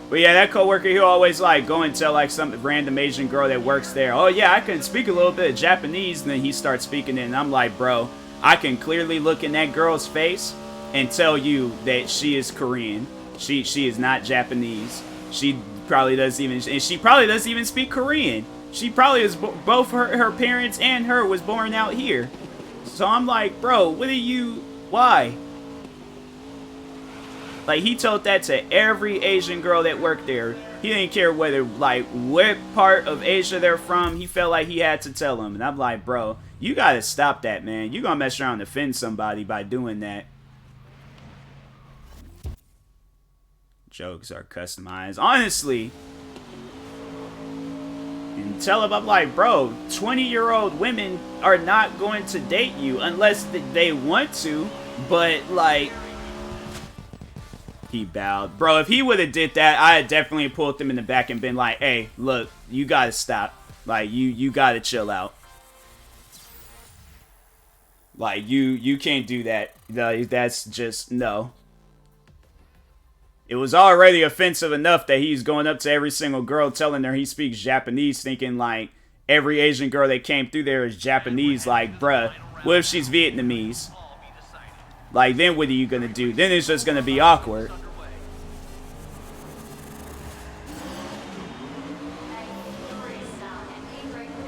But yeah, that coworker, he'll always like go and tell like some random Asian girl that works there, oh yeah, I can speak a little bit of Japanese, and then he starts speaking it, and I'm like, bro, I can clearly look in that girl's face and tell you that she is Korean. She is not Japanese. She probably doesn't even speak Korean. She probably is both her parents and her was born out here. So I'm like, bro, why? Like, he told that to every Asian girl that worked there. He didn't care whether, like, what part of Asia they're from. He felt like he had to tell them. And I'm like, bro, you gotta stop that, man. You gonna mess around and offend somebody by doing that. Jokes are customized. Honestly. And tell him, I'm like, bro, 20-year-old women are not going to date you unless they want to. But, like... He bowed. Bro, if he would have did that, I had definitely pulled them in the back and been like, hey, look, you gotta stop. Like, you gotta chill out. Like, you can't do that. That's just, no. It was already offensive enough that he's going up to every single girl telling her he speaks Japanese, thinking like every Asian girl that came through there is Japanese. Like, bruh, what if she's Vietnamese? Like, then what are you gonna do? Then it's just gonna be awkward.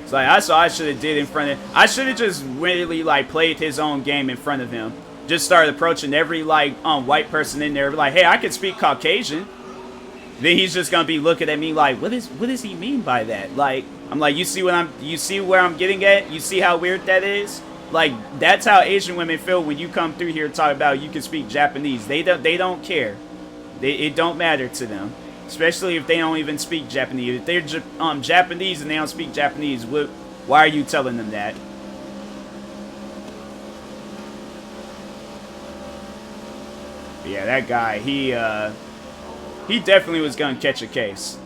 It's like, that's all I should have did in front of... I should have just really, like, played his own game in front of him. Just started approaching every, like, white person in there. Like, hey, I can speak Caucasian. Then he's just gonna be looking at me like, what does he mean by that? Like, I'm like, you see where I'm getting at? You see how weird that is? Like, that's how Asian women feel when you come through here and talk about you can speak Japanese. They don't care. It don't matter to them. Especially if they don't even speak Japanese. If they're Japanese and they don't speak Japanese, why are you telling them that? But yeah, that guy, he definitely was gonna catch a case.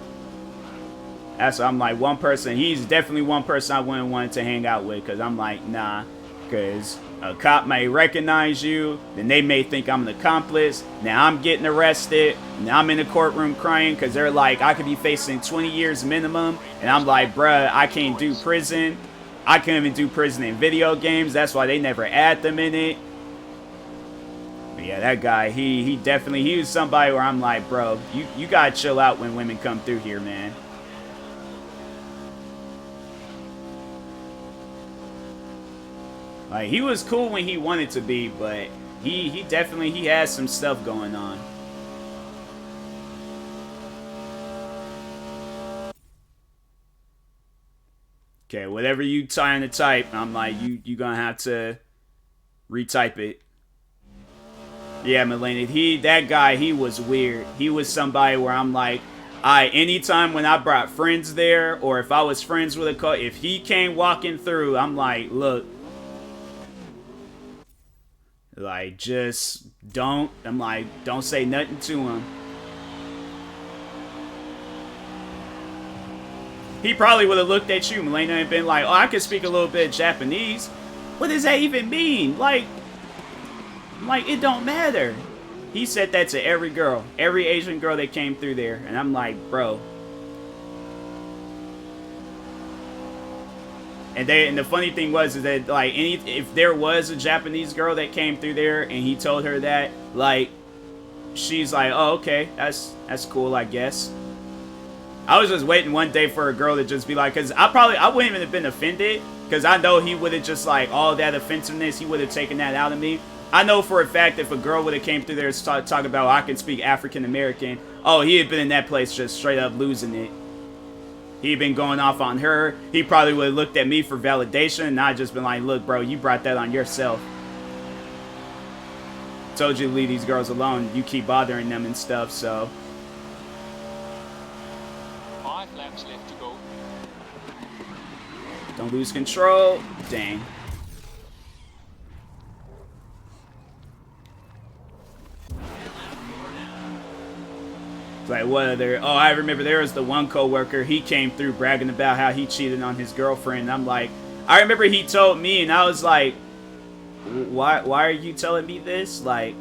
That's why I'm like, one person, he's definitely one person I wouldn't want to hang out with, because I'm like, nah. Because a cop may recognize you, then they may think I'm an accomplice. Now I'm getting arrested. Now I'm in the courtroom crying because they're like, I could be facing 20 years minimum. And I'm like, bruh, I can't do prison. I can't even do prison in video games. That's why they never add them in it. But yeah, that guy, he was somebody where I'm like, bro, you gotta chill out when women come through here, man. Like, he was cool when he wanted to be, but he definitely has some stuff going on. Okay, whatever you trying to type, I'm like, you gonna have to retype it. Yeah, Melena, that guy, he was weird. He was somebody where I'm like, anytime when I brought friends there, or if I was friends with if he came walking through, I'm like, look. Like, just don't say nothing to him. He probably would have looked at you, Melena, and been like, oh, I can speak a little bit of Japanese. What does that even mean? Like, it don't matter. He said that to every girl, every Asian girl that came through there. And I'm like, bro. And the funny thing was is that, like, if there was a Japanese girl that came through there and he told her that, like, she's like, oh, okay, that's cool, I guess. I was just waiting one day for a girl to just be like, because I wouldn't even have been offended, because I know he would have just, like, all that offensiveness, he would have taken that out of me. I know for a fact if a girl would have came through there and talk about, oh, I can speak African American, oh, he had been in that place just straight up losing it. He'd been going off on her. He probably would have looked at me for validation, and I'd just been like, look, bro, you brought that on yourself. Told you to leave these girls alone. You keep bothering them and stuff, so. 5 laps left to go. Don't lose control. Dang. Like, what other? Oh, I remember there was the one coworker. He came through bragging about how he cheated on his girlfriend. And I'm like, I remember he told me, and I was like, why are you telling me this? Like,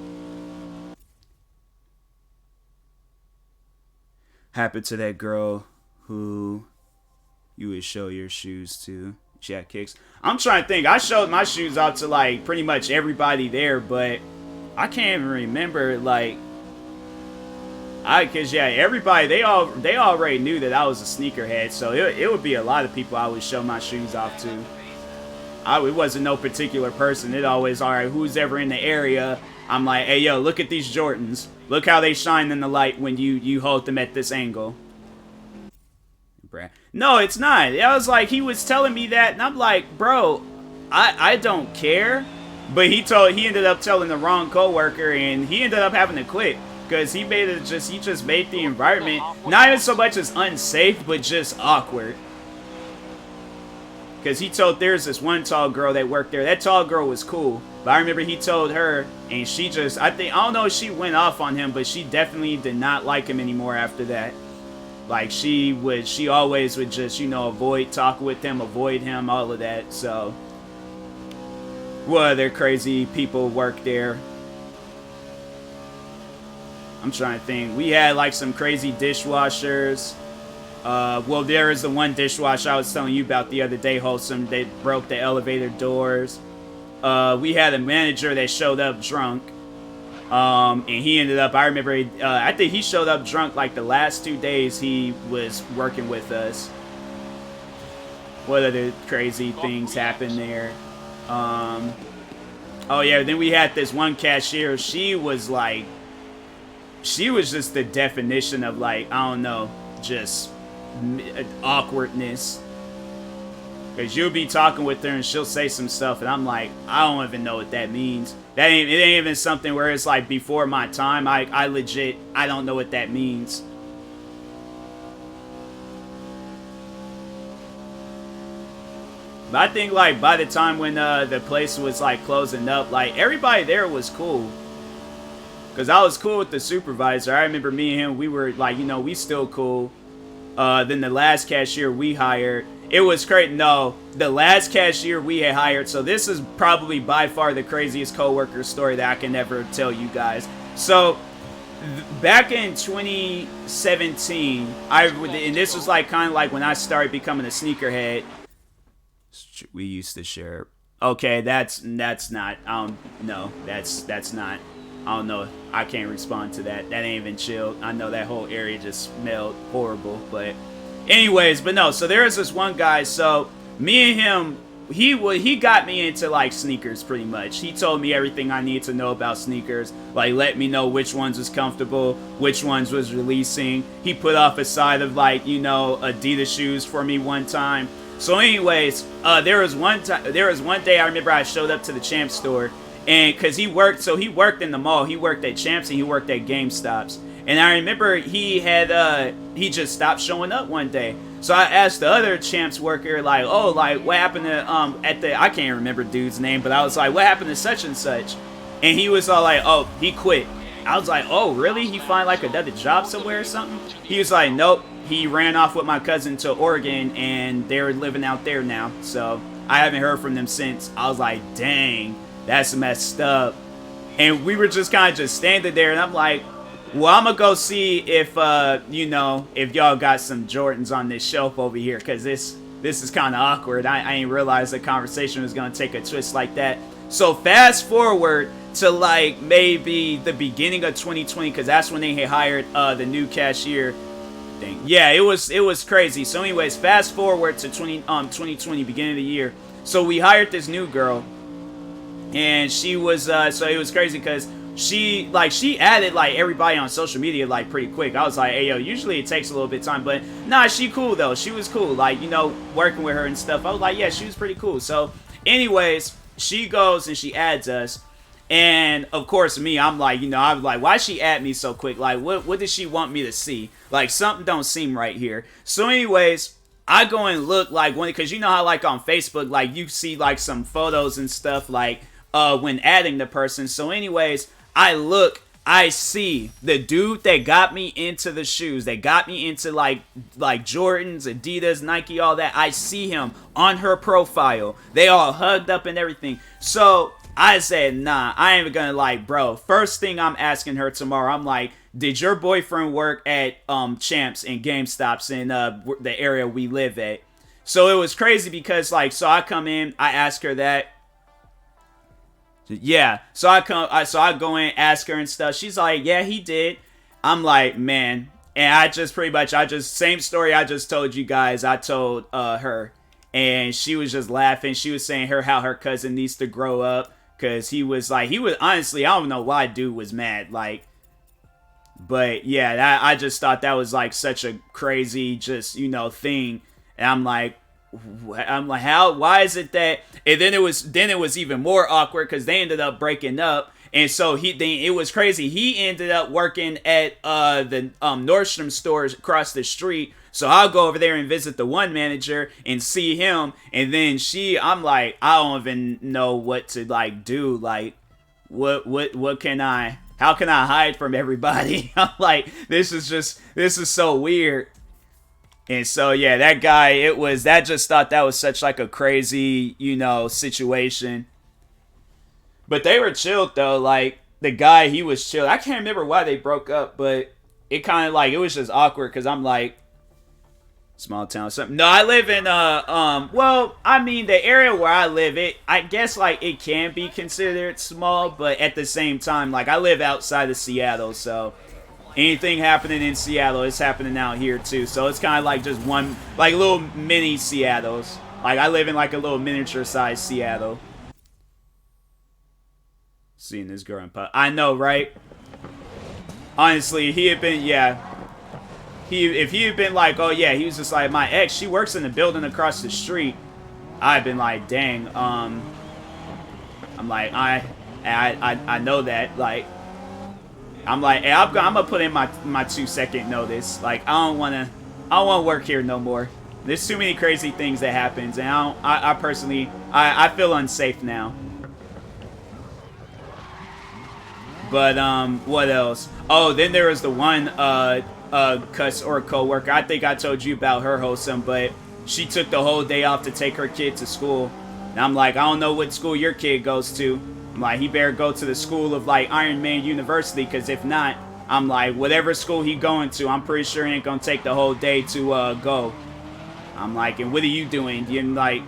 happened to that girl who you would show your shoes to. She had kicks. I'm trying to think. I showed my shoes out to like pretty much everybody there, but I can't even remember like. Cause yeah, everybody they already knew that I was a sneakerhead, so it would be a lot of people I would show my shoes off to. It wasn't no particular person. It always, all right, who's ever in the area, I'm like, hey yo, look at these Jordans. Look how they shine in the light when you hold them at this angle. No, it's not. I was like, he was telling me that, and I'm like, bro, I don't care. But he ended up telling the wrong coworker, and he ended up having to quit. Because he just made the environment not even so much as unsafe, but just awkward. Because he told there's this one tall girl that worked there. That tall girl was cool, but I remember he told her, and she just I don't know if she went off on him, but she definitely did not like him anymore after that. Like she always would just avoid talking with him, avoid him, all of that. So, what other crazy people work there? I'm trying to think. We had like some crazy dishwashers. Well, there is the one dishwasher I was telling you about the other day, Wholesome. They broke the elevator doors. We had a manager that showed up drunk. And he ended up, I remember, I think he showed up drunk like the last 2 days he was working with us. What other crazy things happened there? Oh yeah, then we had this one cashier. She was just the definition of like, I don't know, just awkwardness. Because you'll be talking with her and she'll say some stuff and I'm like, I don't even know what that means. It ain't even something where it's like before my time. I legit, I don't know what that means. But I think like by the time when the place was like closing up, like everybody there was cool. Because I was cool with the supervisor. I remember me and him, we were like, we still cool. Then the last cashier we hired, it was crazy. No, the last cashier we had hired, so this is probably by far the craziest coworker story that I can ever tell you guys. So, back in 2017, and this was like kind of like when I started becoming a sneakerhead. We used to share. Okay, that's not. No, that's not. I don't know. I can't respond to that. That ain't even chill. I know that whole area just smelled horrible. But anyways, but no. So there was this one guy. So me and him, he got me into like sneakers pretty much. He told me everything I needed to know about sneakers. Like let me know which ones was comfortable, which ones was releasing. He put off a side of like, Adidas shoes for me one time. So anyways, there was one day I remember I showed up to the Champ store. And because he worked in the mall. He worked at Champs and he worked at GameStops. And I remember he just stopped showing up one day. So I asked the other Champs worker, like, oh, like, what happened to, I can't remember dude's name, but I was like, what happened to such and such? And he was all like, oh, he quit. I was like, oh, really? He find like another job somewhere or something? He was like, nope. He ran off with my cousin to Oregon and they're living out there now. So I haven't heard from them since. I was like, dang. That's messed up. And we were just kind of just standing there, and I'm like, well, I'm going to go see if, if y'all got some Jordans on this shelf over here, because this is kind of awkward. I ain't realized the conversation was going to take a twist like that. So fast forward to, like, maybe the beginning of 2020, because that's when they had hired the new cashier thing. Yeah, it was crazy. So anyways, fast forward to 2020, beginning of the year. So we hired this new girl. And she was, so it was crazy because she added, like, everybody on social media, like, pretty quick. I was like, hey, yo, usually it takes a little bit of time. But, nah, she cool, though. She was cool. Like, working with her and stuff. I was like, yeah, she was pretty cool. So, anyways, she goes and she adds us. And, of course, me, I'm like, I was like, why she add me so quick? Like, what does she want me to see? Like, something don't seem right here. So, anyways, I go and look, like, because you know how, like, on Facebook, like, you see, like, some photos and stuff, like, when adding the person. So anyways, I look I see the dude that got me into the shoes, that got me into like Jordans, Adidas, Nike, all that. I see him on her profile. They all hugged up and everything. So I said, nah, I ain't gonna like, bro. First thing I'm asking her tomorrow, I'm like, did your boyfriend work at Champs and GameStops in the area we live at? So it was crazy because like, so I come in, I ask her that. Yeah, so I go in, ask her and stuff. She's like, yeah, he did. I'm like, man, and I just same story I just told you guys. I told her, and she was just laughing. She was saying how her cousin needs to grow up because he was honestly, I don't know why dude was mad, like, but yeah, I just thought that was like such a crazy just thing, and I'm like, why is it that? And then it was even more awkward because they ended up breaking up, and so it was crazy. He ended up working at the Nordstrom stores across the street. So I'll go over there and visit the one manager and see him, and then I'm like, I don't even know what to like do. Like, what can I? How can I hide from everybody? I'm like, this is so weird. And so, yeah, that guy, just thought that was such like a crazy, situation. But they were chilled though. Like the guy, he was chill. I can't remember why they broke up, but it kind of like, it was just awkward because I'm like, small town something. No, I live in, well, I mean, the area where I live, I guess like it can be considered small, but at the same time, like I live outside of Seattle, so anything happening in Seattle is happening out here too. So it's kind of like just one, like little mini Seattles. Like I live in like a little miniature size Seattle. Seeing this girl in pub. I know, right? Honestly, he had been, yeah. If he had been like, oh yeah, he was just like, my ex, she works in the building across the street. I'd been like, dang, I'm like, I know that, like, I'm like, hey, I'm gonna put in my 2-second notice. Like, I don't wanna work here no more. There's too many crazy things that happens, and I personally, I feel unsafe now. But what else? Oh, then there was the one cuss or coworker. I think I told you about her wholesome, but she took the whole day off to take her kid to school. And I'm like, I don't know what school your kid goes to. I'm like, he better go to the school of like Iron Man University, because if not, I'm like, whatever school he going to, I'm pretty sure he ain't gonna take the whole day to go. I'm like, and what are you doing? You're like,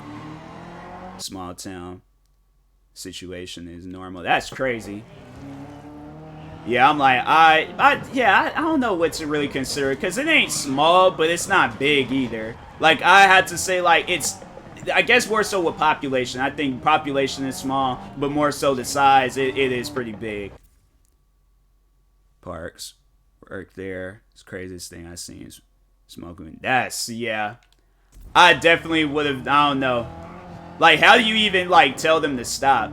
small town situation is normal. That's crazy. Yeah, I'm like, I don't know what to really consider, because it ain't small, but it's not big either. Like, I had to say, like, it's, I guess more so with population. I think population is small, but more so the size, it is pretty big. Parks, work there. It's the craziest thing I've seen is smoking. That's, yeah. I definitely would have, I don't know. Like, how do you even, like, tell them to stop?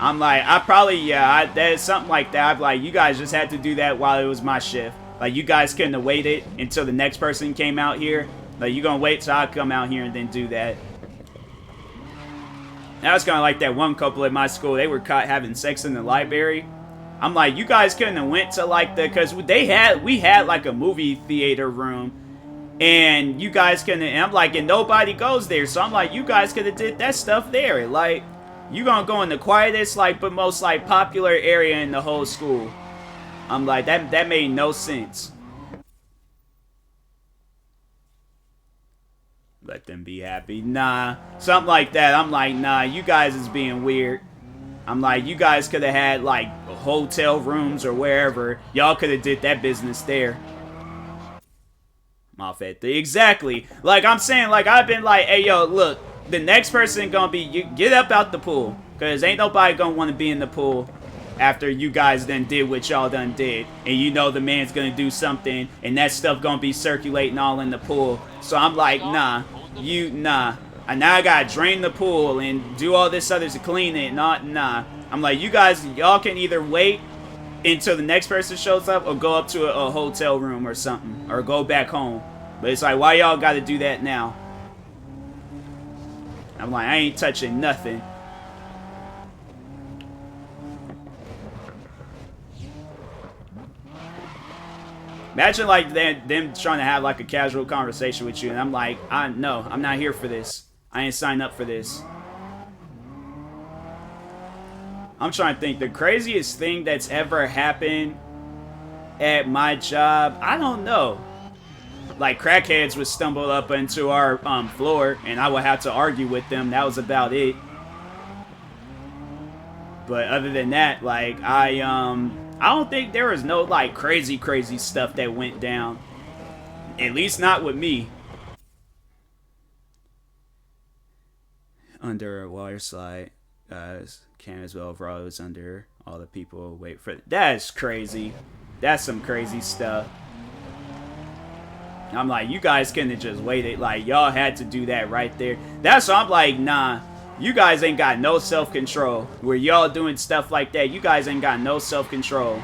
I'm like, I probably, yeah, there's something like that. I'm like, you guys just had to do that while it was my shift. Like, you guys couldn't have waited until the next person came out here. Like, you gonna wait till I come out here and then do that. That was kind of like that one couple at my school. They were caught having sex in the library. I'm like, you guys couldn't have went to, like, because we had, like, a movie theater room. And you guys couldn't, and I'm like, and nobody goes there. So I'm like, you guys could have did that stuff there. Like, you gonna go in the quietest, like, but most, like, popular area in the whole school. I'm like, that made no sense. Let them be happy. Nah, something like that. I'm like, nah, you guys is being weird. I'm like, you guys could have had, like, hotel rooms or wherever. Y'all could have did that business there. Off at the, exactly. Like, I'm saying, like, I've been like, hey, yo, look. The next person gonna be, you get up out the pool, because ain't nobody gonna want to be in the pool after you guys done did what y'all done did, and you know the man's gonna do something, and that stuff gonna be circulating all in the pool. So I'm like, nah, and now I gotta drain the pool and do all this other to clean it. Nah. I'm like, you guys, y'all can either wait until the next person shows up, or go up to a hotel room or something, or go back home. But it's like, why y'all gotta do that now? I'm like, I ain't touching nothing. Imagine like them trying to have like a casual conversation with you, and I'm like, no, I'm not here for this. I ain't signed up for this. I'm trying to think. The craziest thing that's ever happened at my job, I don't know. Like, crackheads would stumble up into our floor, and I would have to argue with them. That was about it. But other than that, like, I don't think there was no, like, crazy stuff that went down. At least not with me. Under a water slide. Can as well overall it was under all the people wait for. That's crazy. That's some crazy stuff. I'm like, you guys couldn't have just waited. Like, y'all had to do that right there. That's why I'm like, nah. You guys ain't got no self-control. Where y'all doing stuff like that, you guys ain't got no self-control.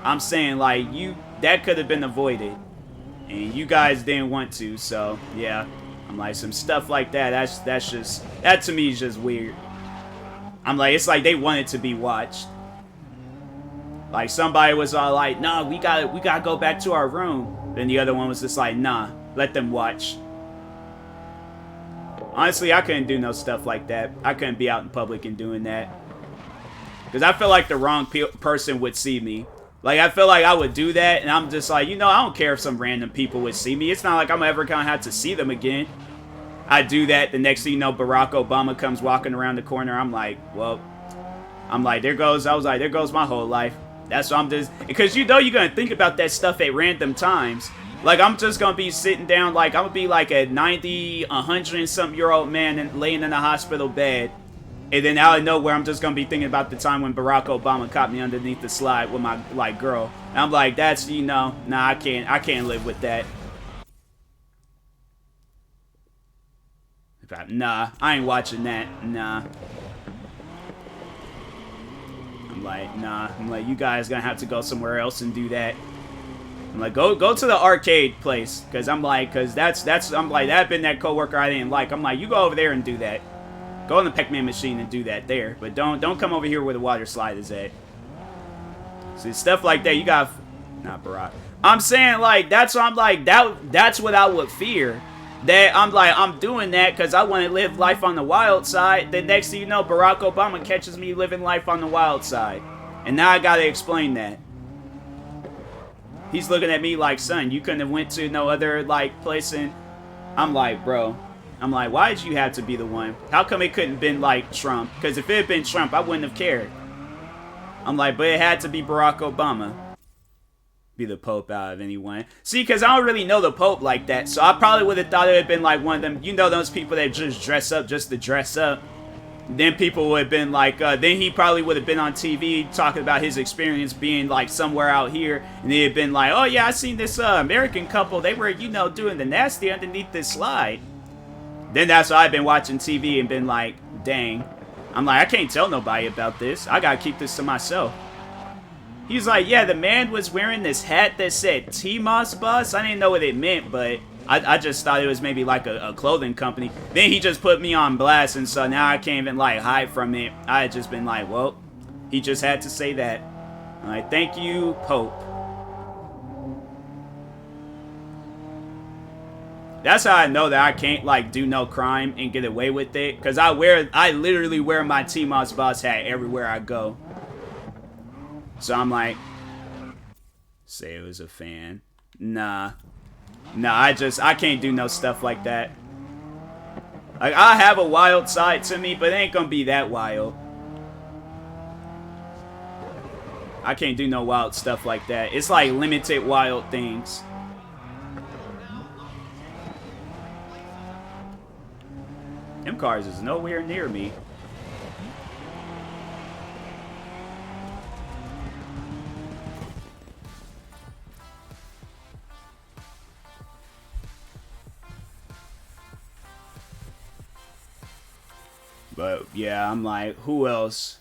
I'm saying, like, that could have been avoided. And you guys didn't want to, so, yeah. I'm like, some stuff like that, that to me is just weird. I'm like, it's like they wanted to be watched. Like, somebody was all like, nah, we gotta go back to our room. Then the other one was just like, nah, let them watch. Honestly, I couldn't do no stuff like that. I couldn't be out in public and doing that. Because I feel like the wrong person would see me. Like, I feel like I would do that, and I'm just like, you know, I don't care if some random people would see me. It's not like I'm ever gonna have to see them again. I do that, the next thing you know, Barack Obama comes walking around the corner. I'm like, well, there goes my whole life. That's what I'm just, because you know you're gonna think about that stuff at random times. Like, I'm just gonna be sitting down, like, I'm gonna be like a 90, 100-something-year-old man and laying in a hospital bed. And then out of nowhere, I'm just gonna be thinking about the time when Barack Obama caught me underneath the slide with my, like, girl. And I'm like, that's, you know, nah, I can't live with that. Nah, I ain't watching that. Nah. I'm like, nah. I'm like, you guys gonna have to go somewhere else and do that. I'm like, go to the arcade place, cause I'm like, I'm like, that been that coworker I didn't like. I'm like, you go over there and do that. Go on the Pac-Man machine and do that there, but don't come over here where the water slide is at. See, stuff like that, you got, not Barack. I'm saying, like, that's what I'm like, that's what I would fear. That I'm like, I'm doing that because I want to live life on the wild side. The next thing you know, Barack Obama catches me living life on the wild side. And now I gotta explain that. He's looking at me like, son, you couldn't have went to no other, like, place. And I'm like, bro. I'm like, why did you have to be the one? How come it couldn't have been, like, Trump? Because if it had been Trump, I wouldn't have cared. I'm like, but it had to be Barack Obama. Be the Pope out of anyone. See, because I don't really know the Pope like that, so I probably would have thought it would have been like one of them, you know, those people that just dress up just to dress up. Then people would have been like, then he probably would have been on TV talking about his experience being like somewhere out here, and he'd have been like, oh yeah, I seen this American couple, they were, you know, doing the nasty underneath this slide. Then that's why I've been watching TV and been like, dang. I'm like, I can't tell nobody about this. I gotta keep this to myself. He's like, yeah, the man was wearing this hat that said TMossBoss. I didn't know what it meant, but I just thought it was maybe like a clothing company. Then he just put me on blast, and so now I can't even, like, hide from it. I had just been like, well, he just had to say that. I'm like, thank you, Pope. That's how I know that I can't, like, do no crime and get away with it. Because I literally wear my TMossBoss hat everywhere I go. So I'm like, say it was a fan. Nah, I can't do no stuff like that. Like, I have a wild side to me, but it ain't gonna be that wild. I can't do no wild stuff like that. It's like limited wild things. Them cars is nowhere near me. But yeah, I'm like, who else?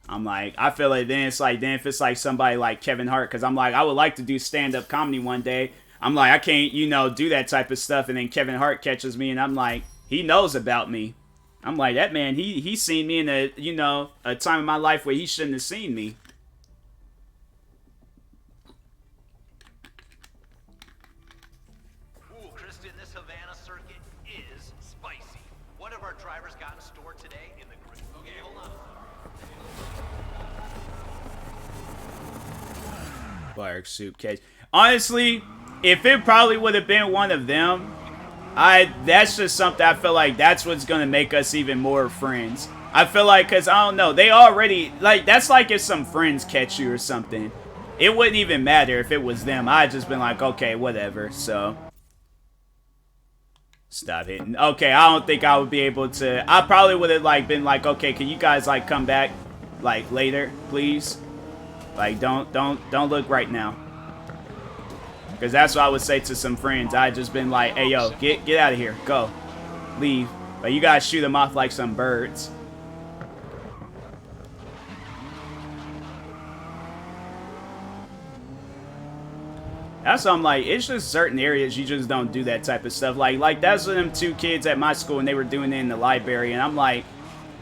I'm like, I feel like then if it's like somebody like Kevin Hart, because I'm like, I would like to do stand-up comedy one day. I'm like, I can't, you know, do that type of stuff. And then Kevin Hart catches me, and I'm like, he knows about me. I'm like, that man, he's seen me in a, you know, a time in my life where he shouldn't have seen me. Bark soup case. Honestly, if it probably would have been one of them, that's just something I feel like that's what's gonna make us even more friends. I feel like, cause I don't know, they already, like, that's like if some friends catch you or something. It wouldn't even matter if it was them. I'd just been like, okay, whatever. So stop hitting. Okay, I don't think I would be able to. I probably would have like been like, okay, can you guys like come back like later, please? Like, don't look right now. Because that's what I would say to some friends. I just been like, hey, yo, get out of here. Go. Leave. But you guys shoot them off like some birds. That's what I'm like, it's just certain areas you just don't do that type of stuff. Like that's what them two kids at my school and they were doing it in the library. And I'm like,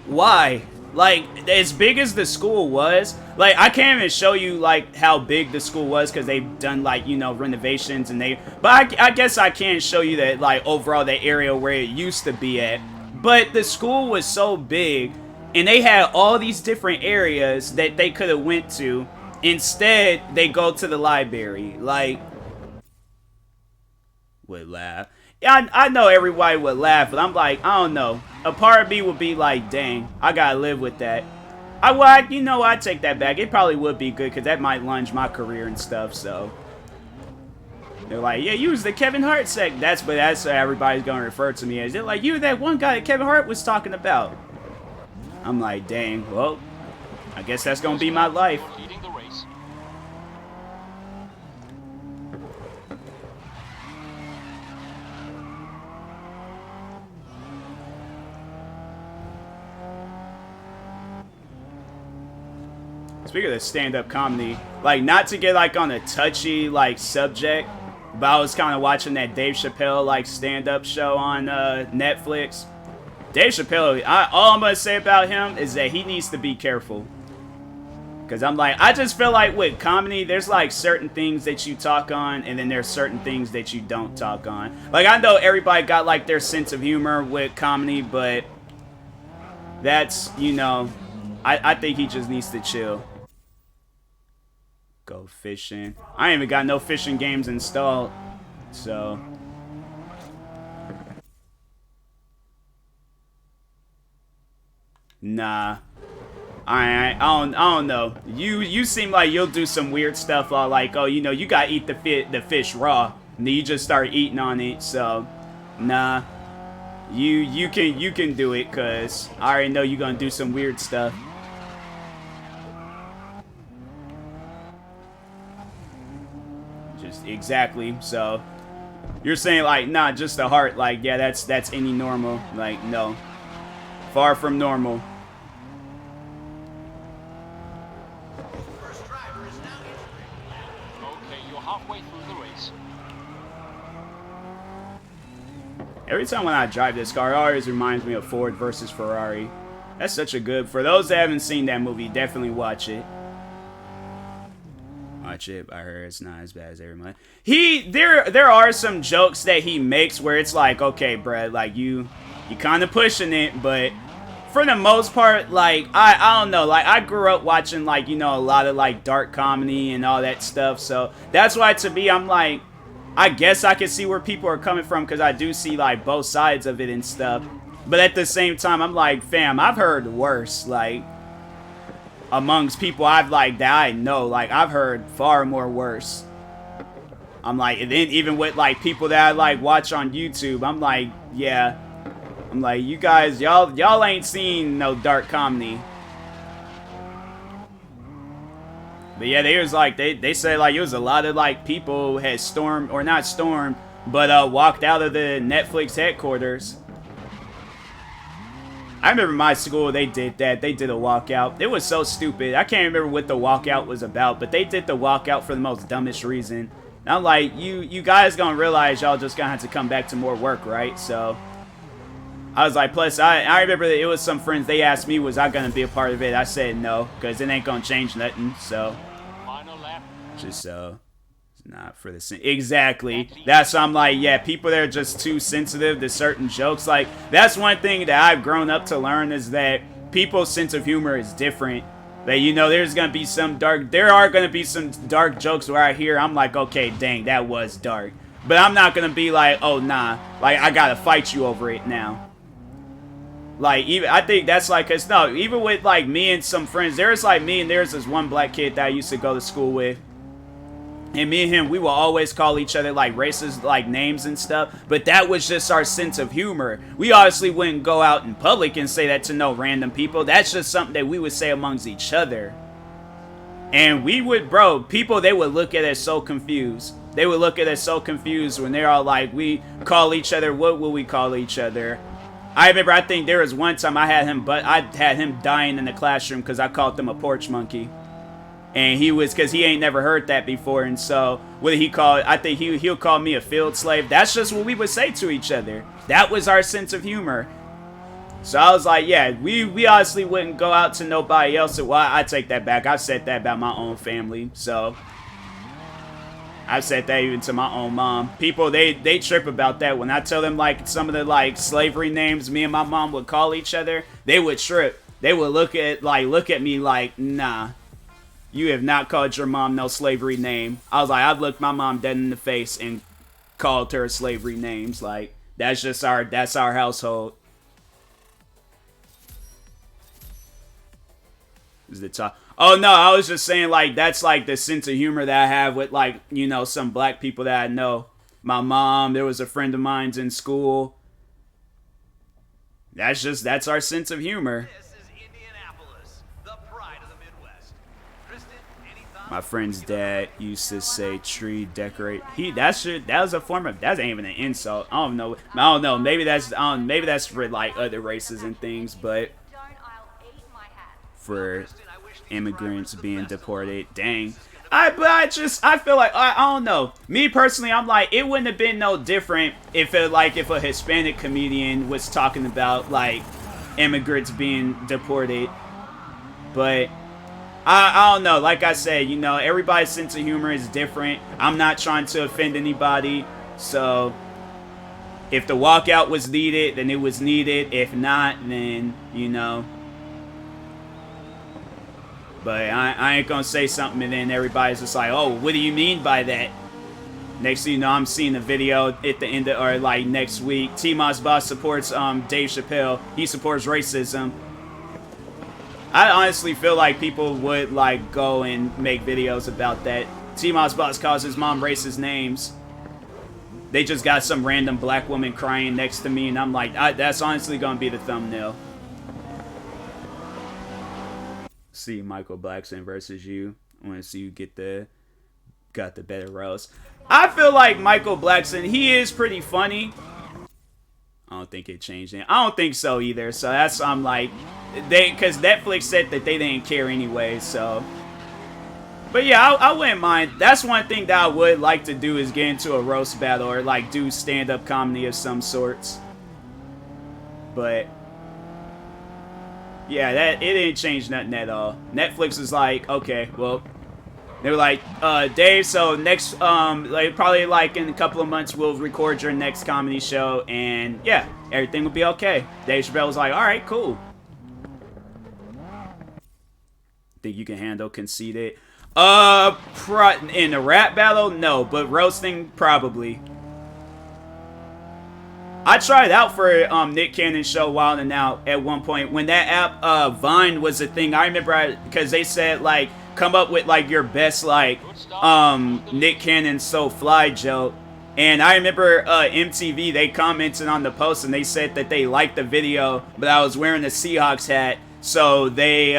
why? Like, as big as the school was, like, I can't even show you, like, how big the school was because they've done, like, you know, renovations and but I guess I can show you that, like, overall the area where it used to be at. But the school was so big and they had all these different areas that they could have went to. Instead, they go to the library. Like, would laugh. Yeah, I know everybody would laugh, but I'm like, I don't know. A part of me would be like, dang, I gotta live with that. You know, I'd take that back. It probably would be good, because that might lunge my career and stuff, so. They're like, yeah, you was the Kevin Hart sect. That's what everybody's gonna refer to me as. They're like, you were that one guy that Kevin Hart was talking about. I'm like, dang, well, I guess that's gonna be my life. Speaking of stand-up comedy, like, not to get, like, on a touchy, like, subject, but I was kind of watching that Dave Chappelle, like, stand-up show on Netflix. Dave Chappelle, all I'm going to say about him is that he needs to be careful. Because I'm like, I just feel like with comedy, there's, like, certain things that you talk on, and then there's certain things that you don't talk on. Like, I know everybody got, like, their sense of humor with comedy, but that's, you know, I think he just needs to chill. Go fishing. I ain't even got no fishing games installed, so. Nah. I don't know. You seem like you'll do some weird stuff, like, oh, you know, you gotta eat the fish raw, and then you just start eating on it. So, nah. You can do it, cause I already know you're gonna do some weird stuff. Exactly. So you're saying like, nah, just the heart, like, yeah, that's any normal. Like, no, far from normal. First driver is now entering. Okay, you're halfway through the race. Every time when I drive this car, it always reminds me of Ford versus Ferrari. That's such a good, for those that haven't seen that movie, definitely watch it. Watch it. I heard it's not as bad as everyone. There are some jokes that he makes where it's like, okay, bruh, like you kind of pushing it, but for the most part, like, I don't know, like, I grew up watching, like, you know, a lot of, like, dark comedy and all that stuff, so that's why, to me, I'm like, I guess I can see where people are coming from, because I do see, like, both sides of it and stuff, but at the same time, I'm like, fam, I've heard worse, like, amongst people I've, like, that I know, like, I've heard far more worse. I'm like, and then even with, like, people that I, like, watch on YouTube, I'm like, yeah. I'm like, you guys, y'all ain't seen no dark comedy. But yeah, they was like, they say, like, it was a lot of, like, people had stormed, or not stormed, but walked out of the Netflix headquarters. I remember my school, they did that. They did a walkout. It was so stupid. I can't remember what the walkout was about, but they did the walkout for the most dumbest reason. And I'm like, you guys gonna realize y'all just gonna have to come back to more work, right? So I was like, plus I remember that it was some friends, they asked me, was I gonna be a part of it? I said no, because it ain't gonna change nothing. So Final lap. just Not for the exactly. That's why I'm like, yeah, people that are just too sensitive to certain jokes. Like, that's one thing that I've grown up to learn is that people's sense of humor is different. That, you know, there are gonna be some dark jokes where I hear, I'm like, okay, dang, that was dark. But I'm not gonna be like, oh nah, like I gotta fight you over it now. Like, even I think that's like, cause no, even with like me and some friends, there's like me and there's this one black kid that I used to go to school with. And me and him, we will always call each other like racist like names and stuff. But that was just our sense of humor. We obviously wouldn't go out in public and say that to no random people. That's just something that we would say amongst each other. And we would, bro, people, they would look at us so confused. They would look at us so confused when they're all like, we call each other, what will we call each other? I remember, I think there was one time I had him dying in the classroom because I called him a porch monkey. And he was, because he ain't never heard that before, and so, what did he call it? I think he'll call me a field slave. That's just what we would say to each other. That was our sense of humor. So I was like, yeah, we honestly wouldn't go out to nobody else. Well, I take that back. I've said that about my own family, so. I've said that even to my own mom. People, they trip about that. When I tell them, like, some of the, like, slavery names me and my mom would call each other, they would trip. They would look at me like, nah. You have not called your mom no slavery name. I was like, I've looked my mom dead in the face and called her slavery names. Like, that's our household. Is the top? Oh no, I was just saying, like, that's like the sense of humor that I have with, like, you know, some black people that I know. My mom, there was a friend of mine's in school. That's our sense of humor. My friend's dad used to say tree decorate. That was a form of, that ain't even an insult. I don't know. Maybe that's for like other races and things, but for immigrants being deported, dang. I feel like I don't know. Me personally, I'm like, it wouldn't have been no different if a Hispanic comedian was talking about like immigrants being deported, but I don't know. Like I said, you know, everybody's sense of humor is different. I'm not trying to offend anybody. So, if the walkout was needed, then it was needed. If not, then, you know. But I ain't gonna say something and then everybody's just like, oh, what do you mean by that? Next thing you know, I'm seeing a video at the end of, or like next week. TMossBoss supports Dave Chappelle. He supports racism. I honestly feel like people would like go and make videos about that. TMossBoss calls his mom racist names. They just got some random black woman crying next to me, and I'm like, that's honestly gonna be the thumbnail. See Michael Blackson versus you. I want to see you got the better roast. I feel like Michael Blackson, he is pretty funny. I don't think it changed it. I don't think so either. So that's, I'm like, because Netflix said that they didn't care anyway, so. But yeah, I wouldn't mind. That's one thing that I would like to do is get into a roast battle or like do stand-up comedy of some sorts. But yeah, it didn't change nothing at all. Netflix is like, okay, well, they were like, Dave, so next, like probably like in a couple of months, we'll record your next comedy show, and yeah, everything will be okay. Dave Chappelle was like, all right, cool. Think you can handle conceited? In a rap battle, no, but roasting, probably. I tried out for Nick Cannon's show Wild 'N Out at one point when that app Vine was a thing. I remember because they said like come up with like your best like Nick Cannon so fly joke, and I remember MTV, they commented on the post and they said that they liked the video, but I was wearing a Seahawks hat, so they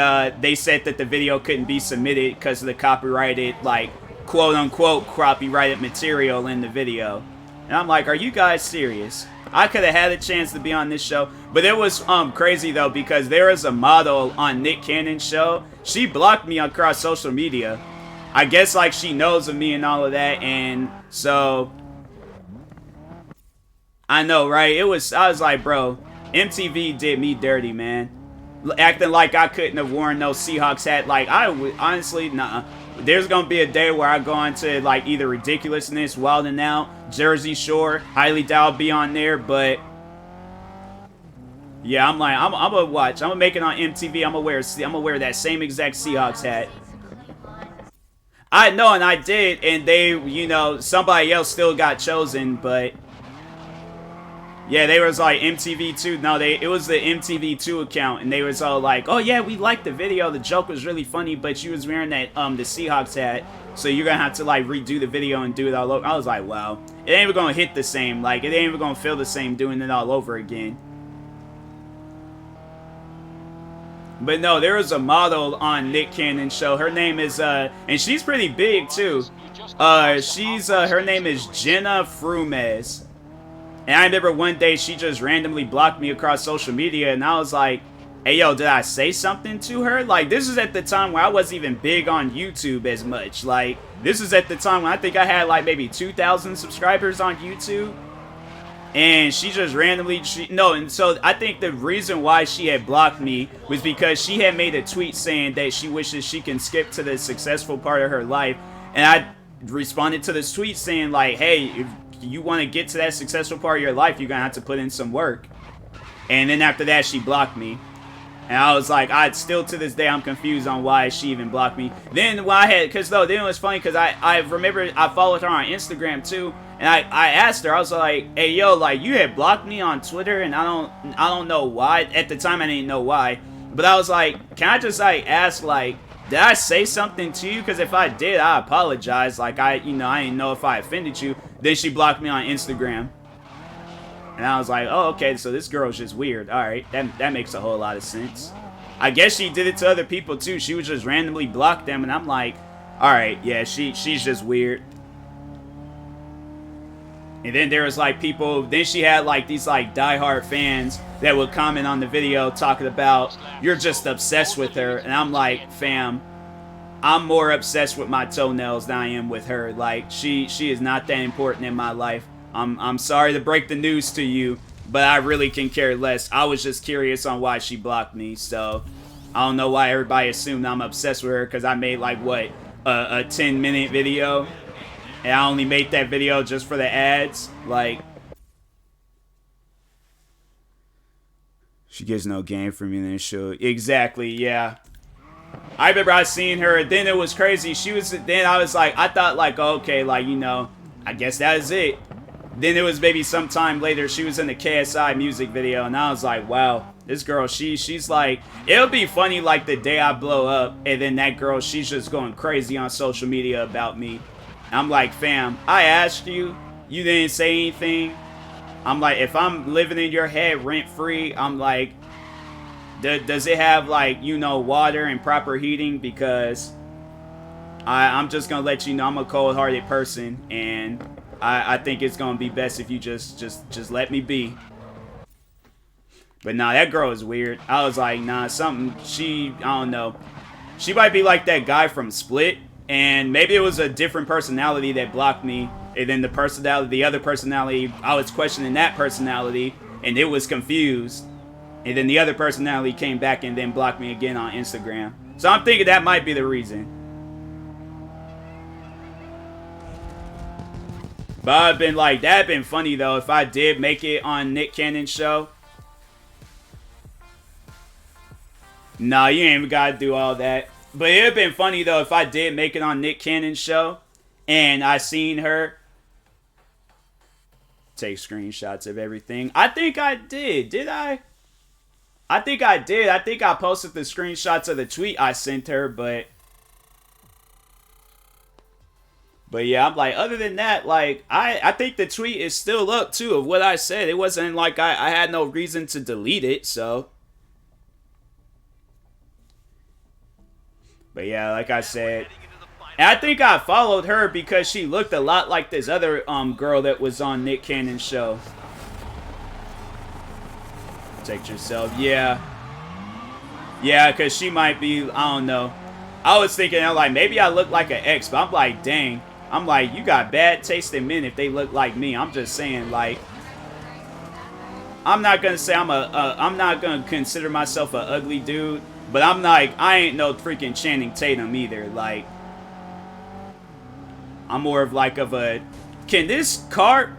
said that the video couldn't be submitted because of the copyrighted, like, quote unquote copyrighted material in the video. And I'm like, are you guys serious? I could have had a chance to be on this show. But it was crazy, though, because there is a model on Nick Cannon's show. She blocked me across social media. I guess, like, she knows of me and all of that. And so, I know, right? I was like, bro, MTV did me dirty, man. Acting like I couldn't have worn no Seahawks hat. Like, I would, honestly, nah. there's gonna be a day where I go into like either Ridiculousness, Wild and Out, Jersey Shore. Highly doubt I'll be on there, but yeah, I'm gonna watch. I'm gonna make it on MTV. I'm gonna wear that same exact Seahawks hat. I know, and I did, and they, you know, somebody else still got chosen, but yeah, they was like MTV2. No, it was the MTV2 account, and they was all like, "Oh yeah, we liked the video. The joke was really funny, but you was wearing that the Seahawks hat, so you're gonna have to like redo the video and do it all over." I was like, "Wow, it ain't even gonna hit the same. Like, it ain't even gonna feel the same doing it all over again." But no, there was a model on Nick Cannon's show. Her name is and she's pretty big too. Her name is Jenna Frumes. And I remember one day she just randomly blocked me across social media, and I was like, hey, yo, did I say something to her? Like, this is at the time where I wasn't even big on YouTube as much. Like, this is at the time when I think I had, like, maybe 2,000 subscribers on YouTube. And she just randomly, and so I think the reason why she had blocked me was because she had made a tweet saying that she wishes she can skip to the successful part of her life. And I responded to this tweet saying, like, hey, if you want to get to that successful part of your life, you're going to have to put in some work. And then after that, she blocked me. And I was like, still to this day, I'm confused on why she even blocked me. Then then it was funny because I remember I followed her on Instagram too. And I asked her, I was like, hey, yo, like, you had blocked me on Twitter, and I don't know why. At the time, I didn't know why. But I was like, can I just, like, ask, like, did I say something to you? Because if I did, I apologize. Like, I didn't know if I offended you. Then she blocked me on Instagram. And I was like, oh, okay, so this girl's just weird. All right, that makes a whole lot of sense. I guess she did it to other people, too. She would just randomly block them, and I'm like, all right, yeah, she's just weird. And then there was, like, people, then she had, like, these, like, diehard fans that would comment on the video talking about, you're just obsessed with her. And I'm like, fam, I'm more obsessed with my toenails than I am with her. Like, she is not that important in my life. I'm sorry to break the news to you, but I really can care less. I was just curious on why she blocked me, so I don't know why everybody assumed I'm obsessed with her, because I made, like, what, a 10-minute video? And I only made that video just for the ads. Like, she gets no game from me in this show. Exactly, yeah. I remember I seen her, then it was crazy. Then I was like, I thought, like, okay, like, you know, I guess that is it. Then it was maybe sometime later, she was in the KSI music video, and I was like, wow, this girl, she's like, it'll be funny, like, the day I blow up, and then that girl, she's just going crazy on social media about me. I'm like, fam, I asked you, you didn't say anything. I'm like, if I'm living in your head rent-free, I'm like, does it have, like, you know, water and proper heating? Because I'm just going to let you know I'm a cold-hearted person, and I think it's going to be best if you just let me be. But nah, that girl is weird. I was like, nah, I don't know. She might be like that guy from Split. And maybe it was a different personality that blocked me. And then the other personality, I was questioning that personality. And it was confused. And then the other personality came back and then blocked me again on Instagram. So I'm thinking that might be the reason. But I've been like, that'd been funny though if I did make it on Nick Cannon's show. Nah, you ain't even gotta do all that. But it would have been funny, though, if I did make it on Nick Cannon's show and I seen her take screenshots of everything. I think I did. Did I? I think I did. I think I posted the screenshots of the tweet I sent her, but yeah, I'm like, other than that, like, I think the tweet is still up, too, of what I said. It wasn't like I had no reason to delete it, so. But yeah, like I said, and I think I followed her because she looked a lot like this other girl that was on Nick Cannon's show. Protect yourself, yeah. Yeah, because she might be, I don't know. I was thinking, like, maybe I look like an ex, but I'm like, dang. I'm like, you got bad taste in men if they look like me. I'm just saying, like, I'm not going to say I'm not going to consider myself an ugly dude. But I'm like, I ain't no freaking Channing Tatum either. Like, I'm more of like of a, can this car,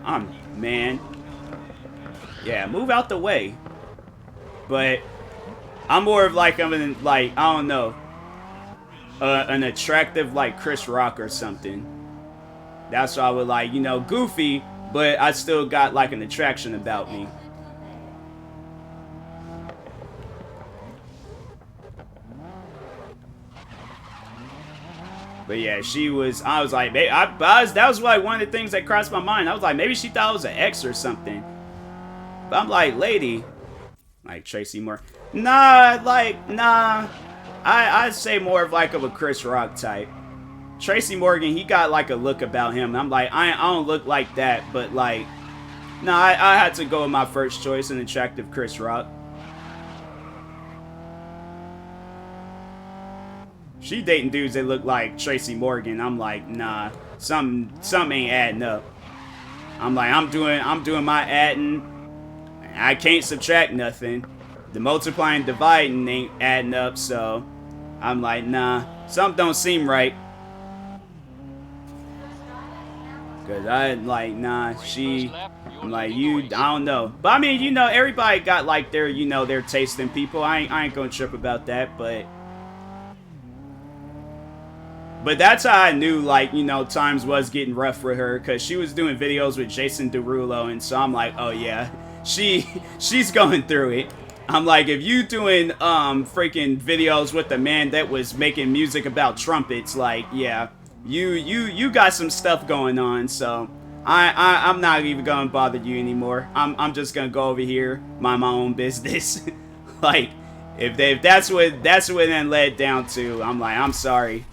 man, yeah, move out the way. But I'm more of like, I don't know, an attractive like Chris Rock or something. That's why I would like, you know, goofy, but I still got like an attraction about me. But yeah, I was like, that was like one of the things that crossed my mind. I was like, maybe she thought I was an ex or something. But I'm like, lady, like Tracy Moore. Nah. I'd say more of like of a Chris Rock type. Tracy Morgan, he got like a look about him. I'm like, I don't look like that, but like, nah, I had to go with my first choice, an attractive Chris Rock. She dating dudes that look like Tracy Morgan. I'm like, nah, something ain't adding up. I'm like, I'm doing my adding. I can't subtract nothing. The multiplying, dividing ain't adding up. So I'm like, nah, something don't seem right. Cause I like, nah, I'm like, I don't know. But I mean, you know, everybody got like their, you know, their taste in people. I ain't gonna trip about that, but that's how I knew, like, you know, times was getting rough for her, because she was doing videos with Jason Derulo, and so I'm like, oh yeah, she's going through it. I'm like, if you doing freaking videos with the man that was making music about trumpets, like, yeah, you got some stuff going on, so I'm not even gonna bother you anymore. I'm just gonna go over here, mind my own business. Like, if that's what that led down to, I'm like, I'm sorry.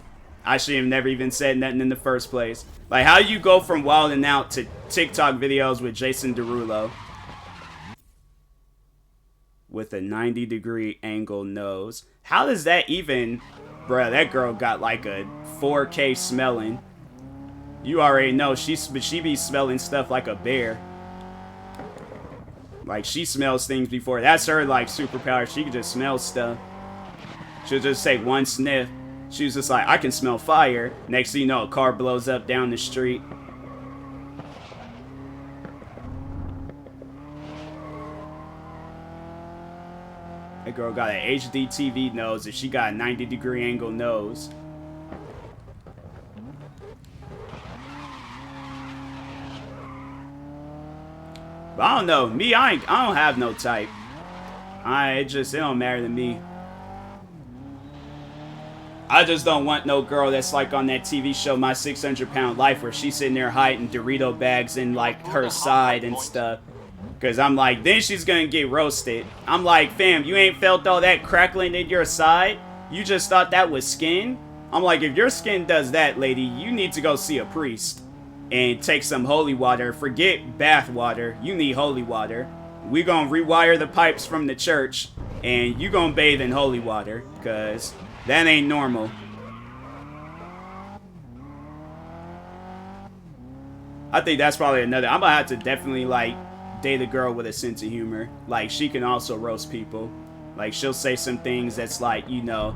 I should have never even said nothing in the first place. Like, how you go from wilding out to TikTok videos with Jason Derulo with a 90-degree angle nose? How does that even... Bruh, that girl got like a 4K smelling. You already know, she be smelling stuff like a bear. Like, she smells things before. That's her, like, superpower. She can just smell stuff. She'll just take one sniff. She was just like, I can smell fire. Next thing you know, a car blows up down the street. That girl got an HD TV nose and she got a 90-degree angle nose. But I don't know. Me, I don't have no type. It don't matter to me. I just don't want no girl that's like on that TV show, My 600-Pound Life, where she's sitting there hiding Dorito bags in like her side and stuff. Cause I'm like, then she's gonna get roasted. I'm like, fam, you ain't felt all that crackling in your side? You just thought that was skin? I'm like, if your skin does that, lady, you need to go see a priest. And take some holy water. Forget bath water. You need holy water. We gonna rewire the pipes from the church. And you gonna bathe in holy water. Cause... that ain't normal. I think that's probably another... I'm gonna have to definitely, like, date a girl with a sense of humor. Like, she can also roast people. Like, she'll say some things that's like, you know...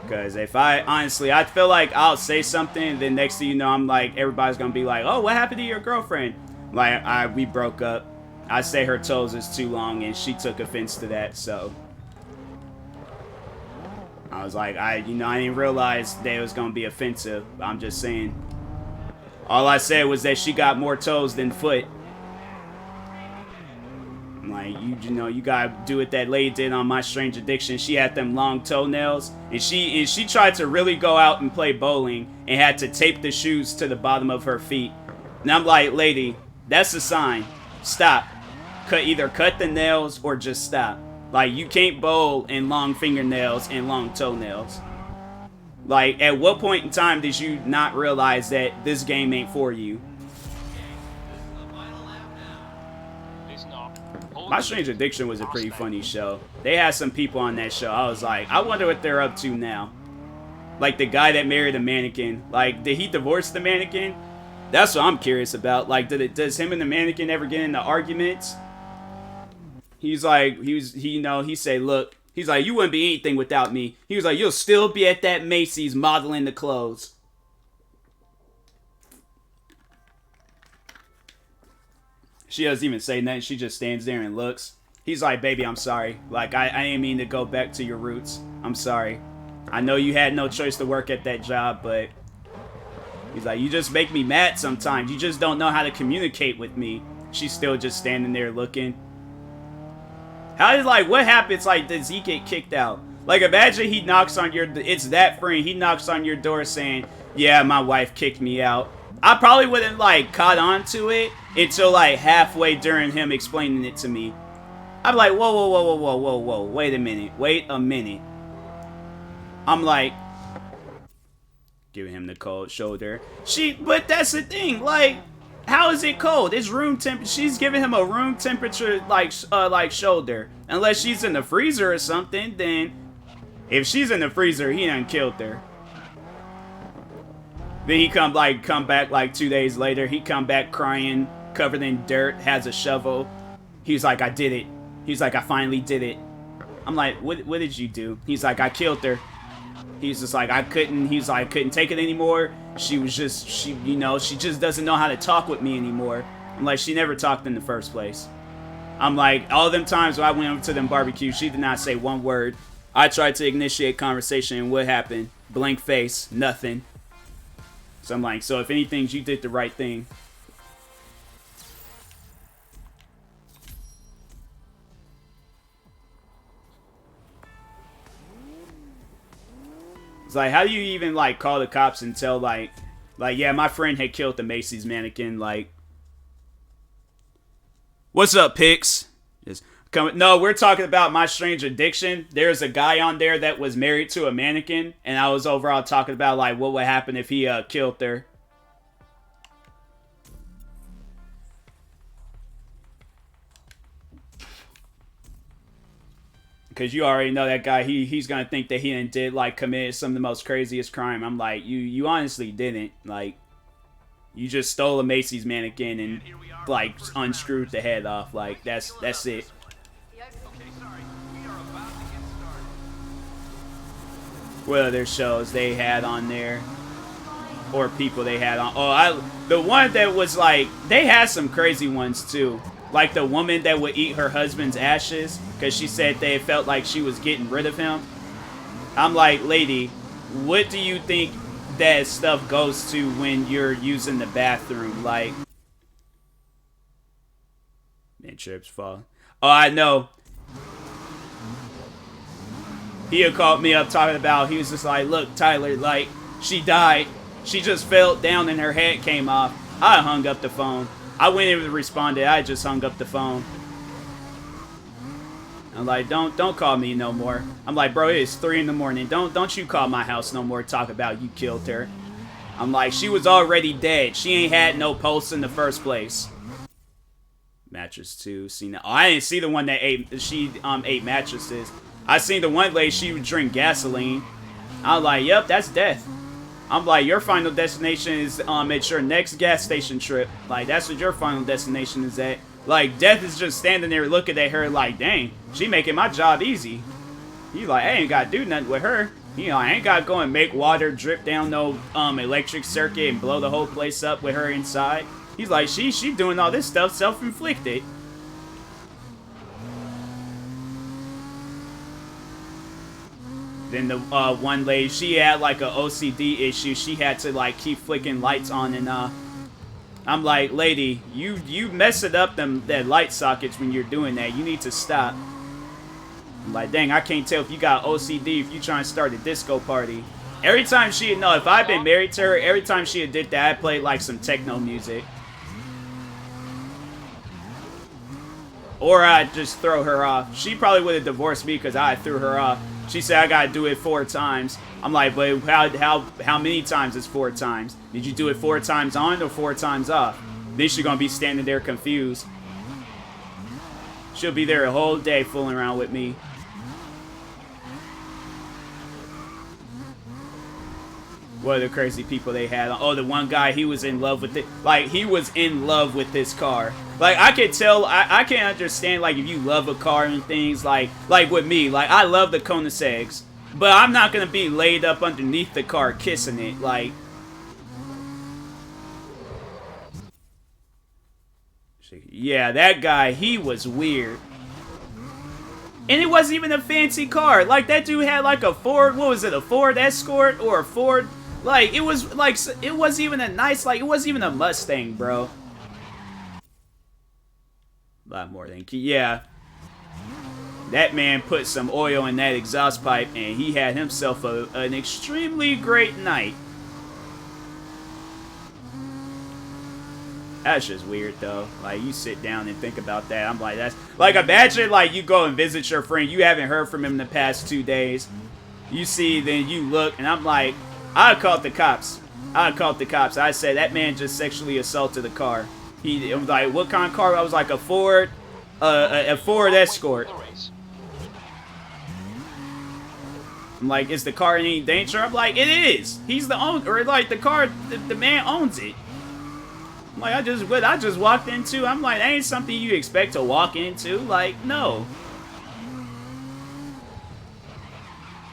Because if honestly, I feel like I'll say something, and then next thing you know, I'm like, everybody's gonna be like, oh, what happened to your girlfriend? Like, we broke up. I say her toes is too long, and she took offense to that, so... I was like, I didn't realize that it was going to be offensive. I'm just saying. All I said was that she got more toes than foot. I'm like, you know, you got to do what that lady did on My Strange Addiction. She had them long toenails. And she tried to really go out and play bowling and had to tape the shoes to the bottom of her feet. And I'm like, lady, that's a sign. Stop. Either cut the nails or just stop. Like, you can't bowl in long fingernails and long toenails. Like, at what point in time did you not realize that this game ain't for you? My Strange Addiction was a pretty funny show. They had some people on that show. I was like, I wonder what they're up to now. Like, the guy that married a mannequin. Like, did he divorce the mannequin? That's what I'm curious about. Like, does him and the mannequin ever get into arguments? He's like, he say, look, he's like, you wouldn't be anything without me. He was like, you'll still be at that Macy's modeling the clothes. She doesn't even say nothing. She just stands there and looks. He's like, baby, I'm sorry. Like, I didn't mean to go back to your roots. I'm sorry. I know you had no choice to work at that job, but... He's like, you just make me mad sometimes. You just don't know how to communicate with me. She's still just standing there looking. How is, like, what happens, like, does he get kicked out? Like, imagine he knocks on your... It's that friend. He knocks on your door saying, yeah, my wife kicked me out. I probably wouldn't, like, caught on to it until, like, halfway during him explaining it to me. I'm like, whoa, whoa, whoa, whoa, whoa, whoa, whoa. Wait a minute. Wait a minute. I'm like... Giving him the cold shoulder. But that's the thing. Like, how is it cold? It's room temperature. She's giving him a room temperature, like shoulder. Unless she's in the freezer or something, then... If she's in the freezer, he done killed her. Then he come back like 2 days later. He come back crying, covered in dirt, has a shovel. He's like, I did it. He's like, I finally did it. I'm like, what did you do? He's like, I killed her. He's just like, I couldn't take it anymore. She just doesn't know how to talk with me anymore. I'm like, she never talked in the first place. I'm like, all them times when I went over to them barbecues, she did not say one word. I tried to initiate conversation, and what happened? Blank face, nothing. So I'm like, so if anything, you did the right thing. It's like, how do you even, like, call the cops and tell, like, yeah, my friend had killed the Macy's mannequin, like, what's up, Pix? Just come. No, we're talking about My Strange Addiction. There's a guy on there that was married to a mannequin, and I was overall talking about, like, what would happen if he, killed her. Because you already know that guy, he's going to think that he did, like, commit some of the most craziest crime. I'm like, you honestly didn't. Like, you just stole a Macy's mannequin and, like, unscrewed the head off. Like, that's it. What other shows they had on there? Or people they had on? Oh, the one that was, like, they had some crazy ones, too. Like the woman that would eat her husband's ashes because she said they felt like she was getting rid of him. I'm like, lady, what do you think that stuff goes to when you're using the bathroom? Like, man, trips fall. Oh, I know. He had called me up talking about, he was just like, look, Tyler, like, she died. She just fell down and her head came off. I hung up the phone. I went in and responded. I just hung up the phone. I'm like, don't call me no more. I'm like, bro, it is 3 in the morning. Don't you call my house no more. Talk about you killed her. I'm like, she was already dead. She ain't had no pulse in the first place. Mattress 2. Seen that? Oh, I didn't see the one that ate mattresses. I seen the one lady, she would drink gasoline. I was like, yep, that's death. I'm like, your final destination is at your next gas station trip. Like, that's what your final destination is at. Like, death is just standing there looking at her like, dang, she making my job easy. He like, I ain't got to do nothing with her. You know, I ain't got to go and make water drip down no electric circuit and blow the whole place up with her inside. He's like, she doing all this stuff self-inflicted. Then the one lady, she had like a OCD issue. She had to like keep flicking lights on and I'm like, lady, you messing up that light sockets when you're doing that. You need to stop. I'm like, dang, I can't tell if you got OCD if you trying to start a disco party. Every time if I've been married to her, every time she did that, I played like some techno music. Or I'd just throw her off. She probably would have divorced me because I threw her off. She said I gotta do it 4 times. I'm like, but how many times is 4 times? Did you do it 4 times on or 4 times off? Then she's gonna be standing there confused. She'll be there a whole day fooling around with me. What other crazy people they had? Oh, the one guy, he was in love with it. Like, he was in love with this car. Like, I can tell, I can understand, like, if you love a car and things, like with me. Like, I love the Koenigseggs. But I'm not going to be laid up underneath the car kissing it. Like, Yeah, that guy, he was weird. And it wasn't even a fancy car. Like, that dude had like a Ford, what was it, a Ford Escort or a Ford? Like, it was like, it wasn't even a nice, like, it wasn't even a Mustang, bro. A lot more than, yeah. That man put some oil in that exhaust pipe and he had himself an extremely great night. That's just weird, though. Like, you sit down and think about that. I'm like, that's... Like, imagine, like, you go and visit your friend. You haven't heard from him in the past 2 days. You see, then you look, and I'm like, I called the cops. I called the cops. I said, that man just sexually assaulted a car. It was like, what kind of car? I was like, a Ford Escort. I'm like, is the car in any danger? I'm like, it is. He's the owner. Or, like, the car, the man owns it. Like, I just walked into, I'm like, that ain't something you expect to walk into. Like, no.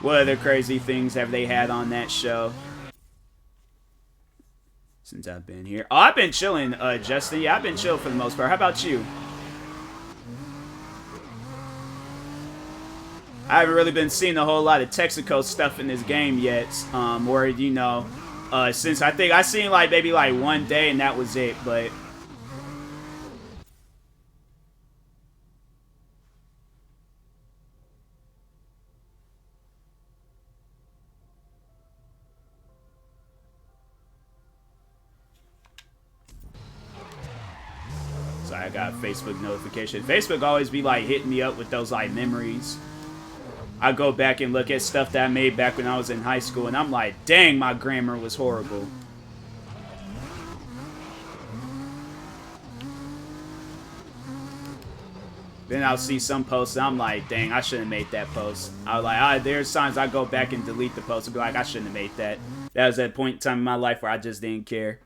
What other crazy things have they had on that show since I've been here? Oh, I've been chilling, Justin. Yeah, I've been chill for the most part. How about you? I haven't really been seeing a whole lot of Texaco stuff in this game yet. Where, you know... since I think I seen like maybe like 1 day and that was it, but so I got a Facebook notification. Facebook always be like hitting me up with those like memories. I go back and look at stuff that I made back when I was in high school and I'm like, dang, my grammar was horrible. Then I'll see some posts and I'm like, dang, I shouldn't have made that post. I was like, there's times I go back and delete the post and be like, I shouldn't have made that. That was that point in time in my life where I just didn't care.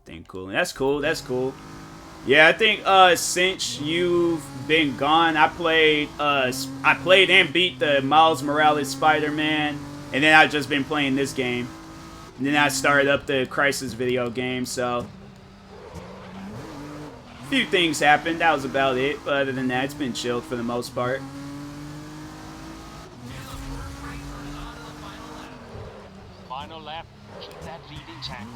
Think cool. That's cool. That's cool. Yeah, I think since you've been gone, I played and beat the Miles Morales Spider-Man, and then I've just been playing this game. And then I started up the Crisis video game, so a few things happened. That was about it. But other than that, it's been chilled for the most part. Final lap. Keep that lead intact.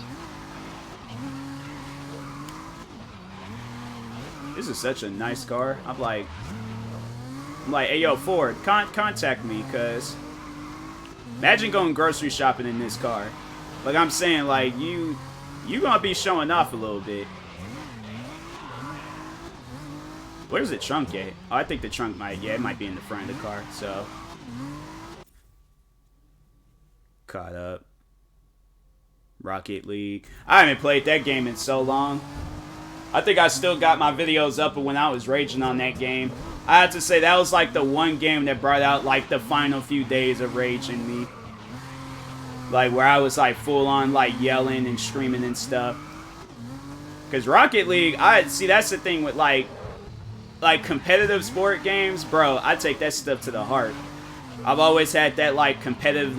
This is such a nice car. I'm like, hey, yo, Ford, contact me, cause imagine going grocery shopping in this car. Like I'm saying, like you gonna be showing off a little bit. Where's the trunk at? Oh, I think the trunk it might be in the front of the car. So caught up. Rocket League. I haven't played that game in so long. I think I still got my videos up when I was raging on that game. I have to say, that was like the one game that brought out like the final few days of rage in me. Like where I was like full on like yelling and screaming and stuff. Cause Rocket League, see that's the thing with like competitive sport games, bro. I take that stuff to the heart. I've always had that like competitive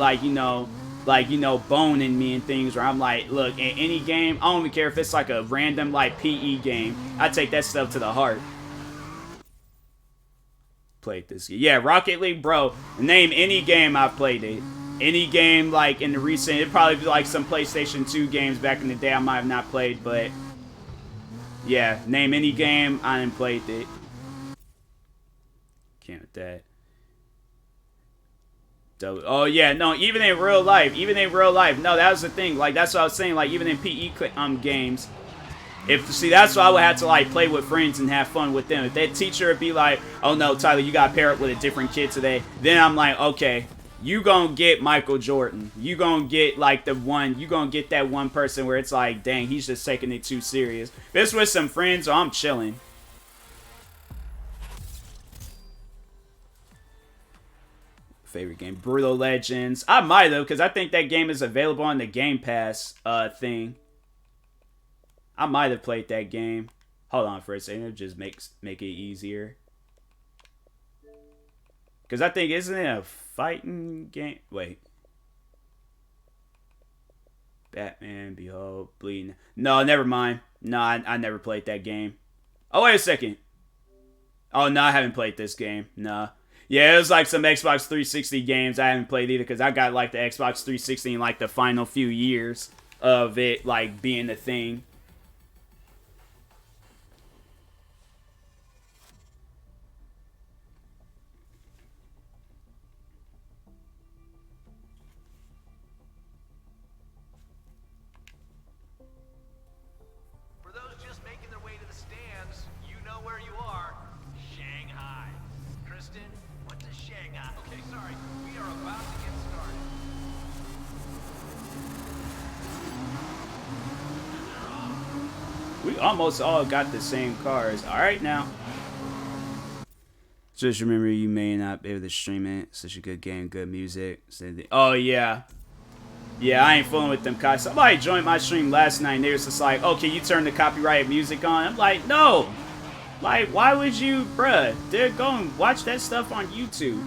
bone in me and things where I'm like, look, in any game, I don't even care if it's like a random like PE game. I take that stuff to the heart. Played this game. Yeah, Rocket League, bro. Name any game I've played it. Any game like in the recent, it'd probably be like some PlayStation 2 games back in the day I might have not played, but yeah, name any game, I didn't played it. Can't with that. Oh yeah, no, even in real life, no, that was the thing. Like that's what I was saying. Like even in PE games, that's why I would have to like play with friends and have fun with them. If that teacher would be like, "Oh no, Tyler, you got to pair up with a different kid today," then I'm like, okay, you gonna get Michael Jordan. You gonna get like you gonna get that one person where it's like, dang, he's just taking it too serious. If it's with some friends, so I'm chilling. Favorite game, Brutal Legends. I might have, because I think that game is available on the Game Pass thing. I might have played that game. Hold on for a second, it just make it easier. Because I think, isn't it a fighting game? Wait. Batman, Behold, Bleeding. No, never mind. No, I never played that game. Oh, wait a second. Oh, no, I haven't played this game. Nah. Yeah, it was like some Xbox 360 games I haven't played either because I got like the Xbox 360 in like the final few years of it like being a thing. For those just making their way to the stands, you know where you are. Shanghai. Kristen, what does Shanghai? Okay, sorry. We are about to get started. We almost all got the same cars. Alright now. Just remember you may not be able to stream it. Such a good game, good music. Oh yeah. Yeah, I ain't fooling with them guys. Somebody joined my stream last night and they was just like, oh, can you turn the copyrighted music on? I'm like, no. Like, why would you, bruh? They're going watch that stuff on YouTube.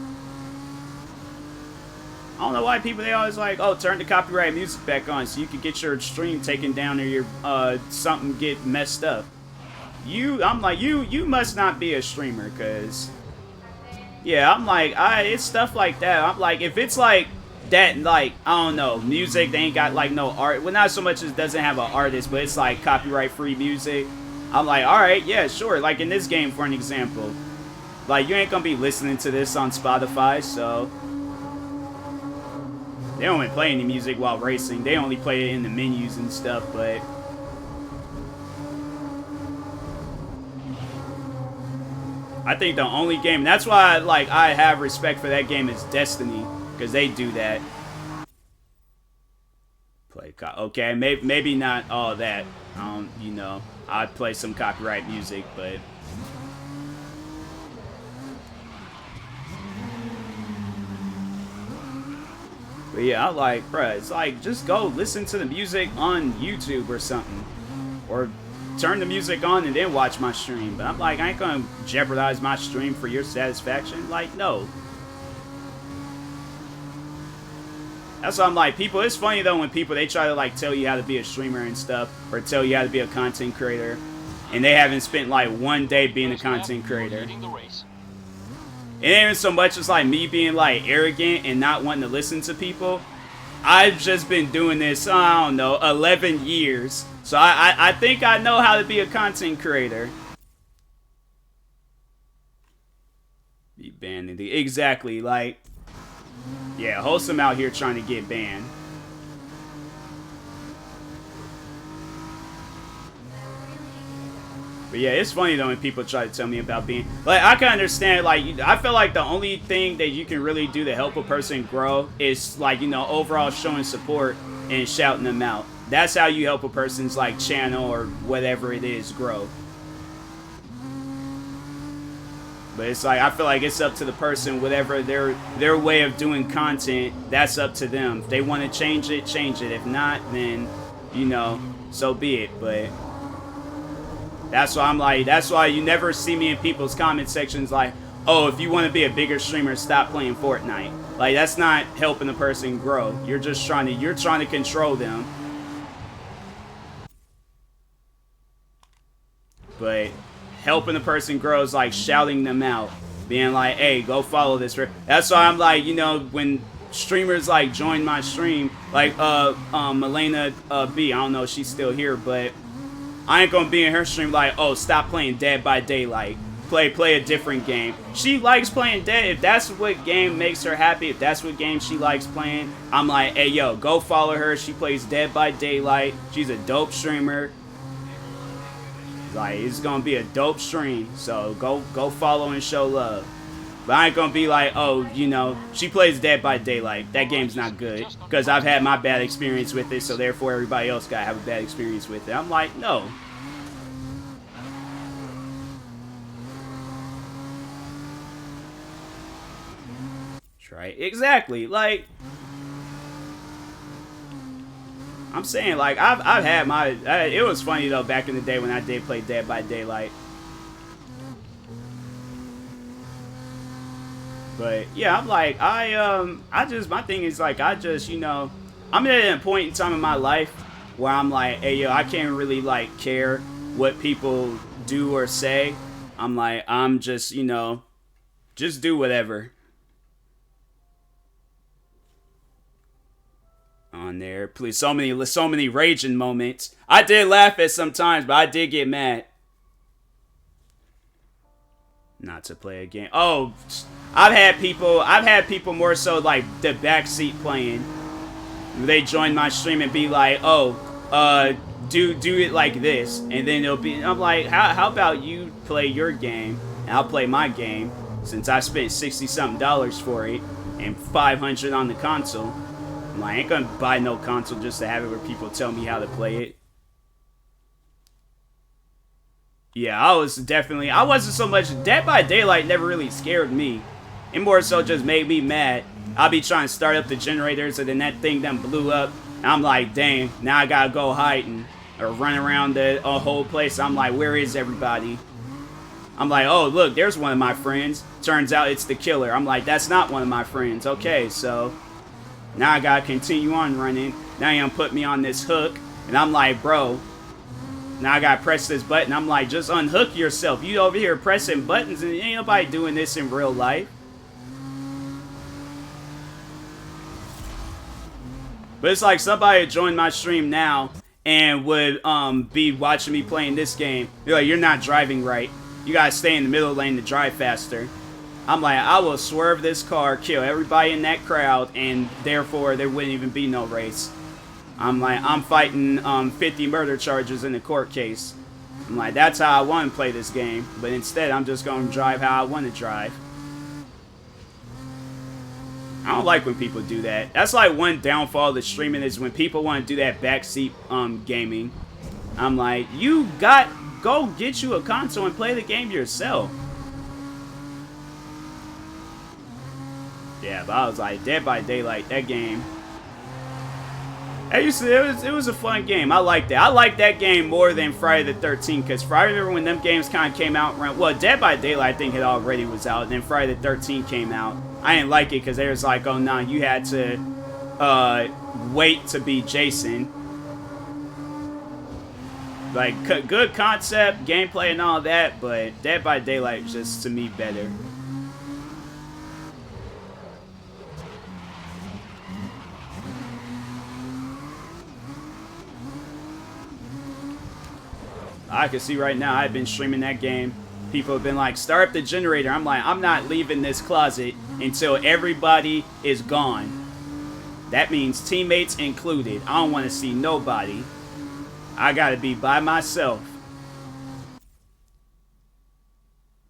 I don't know why people, they always like, oh, turn the copyrighted music back on so you can get your stream taken down or your, something get messed up. I'm like, you must not be a streamer, cause, yeah, I'm like, it's stuff like that. I'm like, if it's like, that, like, I don't know, music, they ain't got, like, no art. Well, not so much as it doesn't have an artist, but it's, like, copyright-free music. I'm like, alright, yeah, sure. Like, in this game, for an example. Like, you ain't gonna be listening to this on Spotify, so... They don't even play any music while racing. They only play it in the menus and stuff, but... I think the only game... That's why, like, I have respect for that game is Destiny. Because they do that. Okay, maybe not all that. You know, I'd play some copyright music, but... But yeah, I like, bruh, it's like, just go listen to the music on YouTube or something. Or turn the music on and then watch my stream. But I'm like, I ain't gonna jeopardize my stream for your satisfaction. Like, no. That's why I'm like, people, it's funny though when people, they try to like tell you how to be a streamer and stuff, or tell you how to be a content creator, and they haven't spent like one day being a content creator. It ain't even so much as like me being like arrogant and not wanting to listen to people. I've just been doing this, I don't know, 11 years. So I think I know how to be a content creator. Be banned in the, exactly, like... Yeah, Wholesome out here trying to get banned. But yeah, it's funny though when people try to tell me about being... Like, I can understand, like, I feel like the only thing that you can really do to help a person grow is, like, you know, overall showing support and shouting them out. That's how you help a person's, like, channel or whatever it is grow. But it's like, I feel like it's up to the person, whatever their way of doing content, that's up to them. If they want to change it, change it. If not, then, you know, so be it. But that's why I'm like, that's why you never see me in people's comment sections like, oh, if you want to be a bigger streamer, stop playing Fortnite. Like, that's not helping the person grow. You're just trying to control them. But helping the person grow is like shouting them out, being like, hey, go follow this. That's why I'm like, you know, when streamers like join my stream, like Milena B, I don't know if she's still here, but I ain't gonna be in her stream like, oh, stop playing Dead by Daylight, play a different game. She likes playing Dead. If that's what game makes her happy, if that's what game she likes playing, I'm like, hey, yo, go follow her. She plays Dead by Daylight. She's a dope streamer. Like, it's gonna be a dope stream, so go follow and show love. But I ain't gonna be like, oh, you know, she plays Dead by Daylight. That game's not good, because I've had my bad experience with it, so therefore everybody else gotta have a bad experience with it. I'm like, no. Right, exactly, like... I'm saying, like, I've had my... it was funny, though, back in the day when I did play Dead by Daylight. But, yeah, I'm like, my thing is, like, I just, you know... I'm at a point in time in my life where I'm like, hey, yo, I can't really, like, care what people do or say. I'm like, I'm just, you know, just do whatever. On there, please. So many raging moments. I did laugh at some times, but I did get mad. Not to play a game. Oh, I've had people more so like the backseat playing. They join my stream and be like, oh, do it like this, and then it'll be. I'm like, how about you play your game and I'll play my game, since I spent $60-something for it and $500 on the console. I'm like, I ain't gonna buy no console just to have it where people tell me how to play it. Yeah, I wasn't so much. Dead by Daylight never really scared me. It more so just made me mad. I'll be trying to start up the generators, and then that thing done blew up. And I'm like, dang, now I gotta go hiding or run around the whole place. I'm like, where is everybody? I'm like, oh, look, there's one of my friends. Turns out it's the killer. I'm like, that's not one of my friends. Okay, so now I gotta continue on running. Now you're gonna put me on this hook. And I'm like, bro, now I gotta press this button. I'm like, just unhook yourself. You over here pressing buttons, and ain't nobody doing this in real life. But it's like somebody joined my stream now and would be watching me playing this game. They're like, you're not driving right. You gotta stay in the middle lane to drive faster. I'm like, I will swerve this car, kill everybody in that crowd, and therefore there wouldn't even be no race. I'm like, I'm fighting 50 murder charges in a court case. I'm like, that's how I want to play this game. But instead, I'm just going to drive how I want to drive. I don't like when people do that. That's like one downfall of the streaming, is when people want to do that backseat gaming. I'm like, go get you a console and play the game yourself. Yeah, but I was like, Dead by Daylight, that game. It was a fun game. I liked that. I liked that game more than Friday the 13th, because I remember when them games kind of came out around, well, Dead by Daylight I think it already was out, and then Friday the 13th came out. I didn't like it because they was like, oh no, you had to wait to be Jason. Like, good concept, gameplay and all that, but Dead by Daylight was just, to me, better. I can see right now, I've been streaming that game. People have been like, start up the generator. I'm like, I'm not leaving this closet until everybody is gone. That means teammates included. I don't want to see nobody. I gotta be by myself.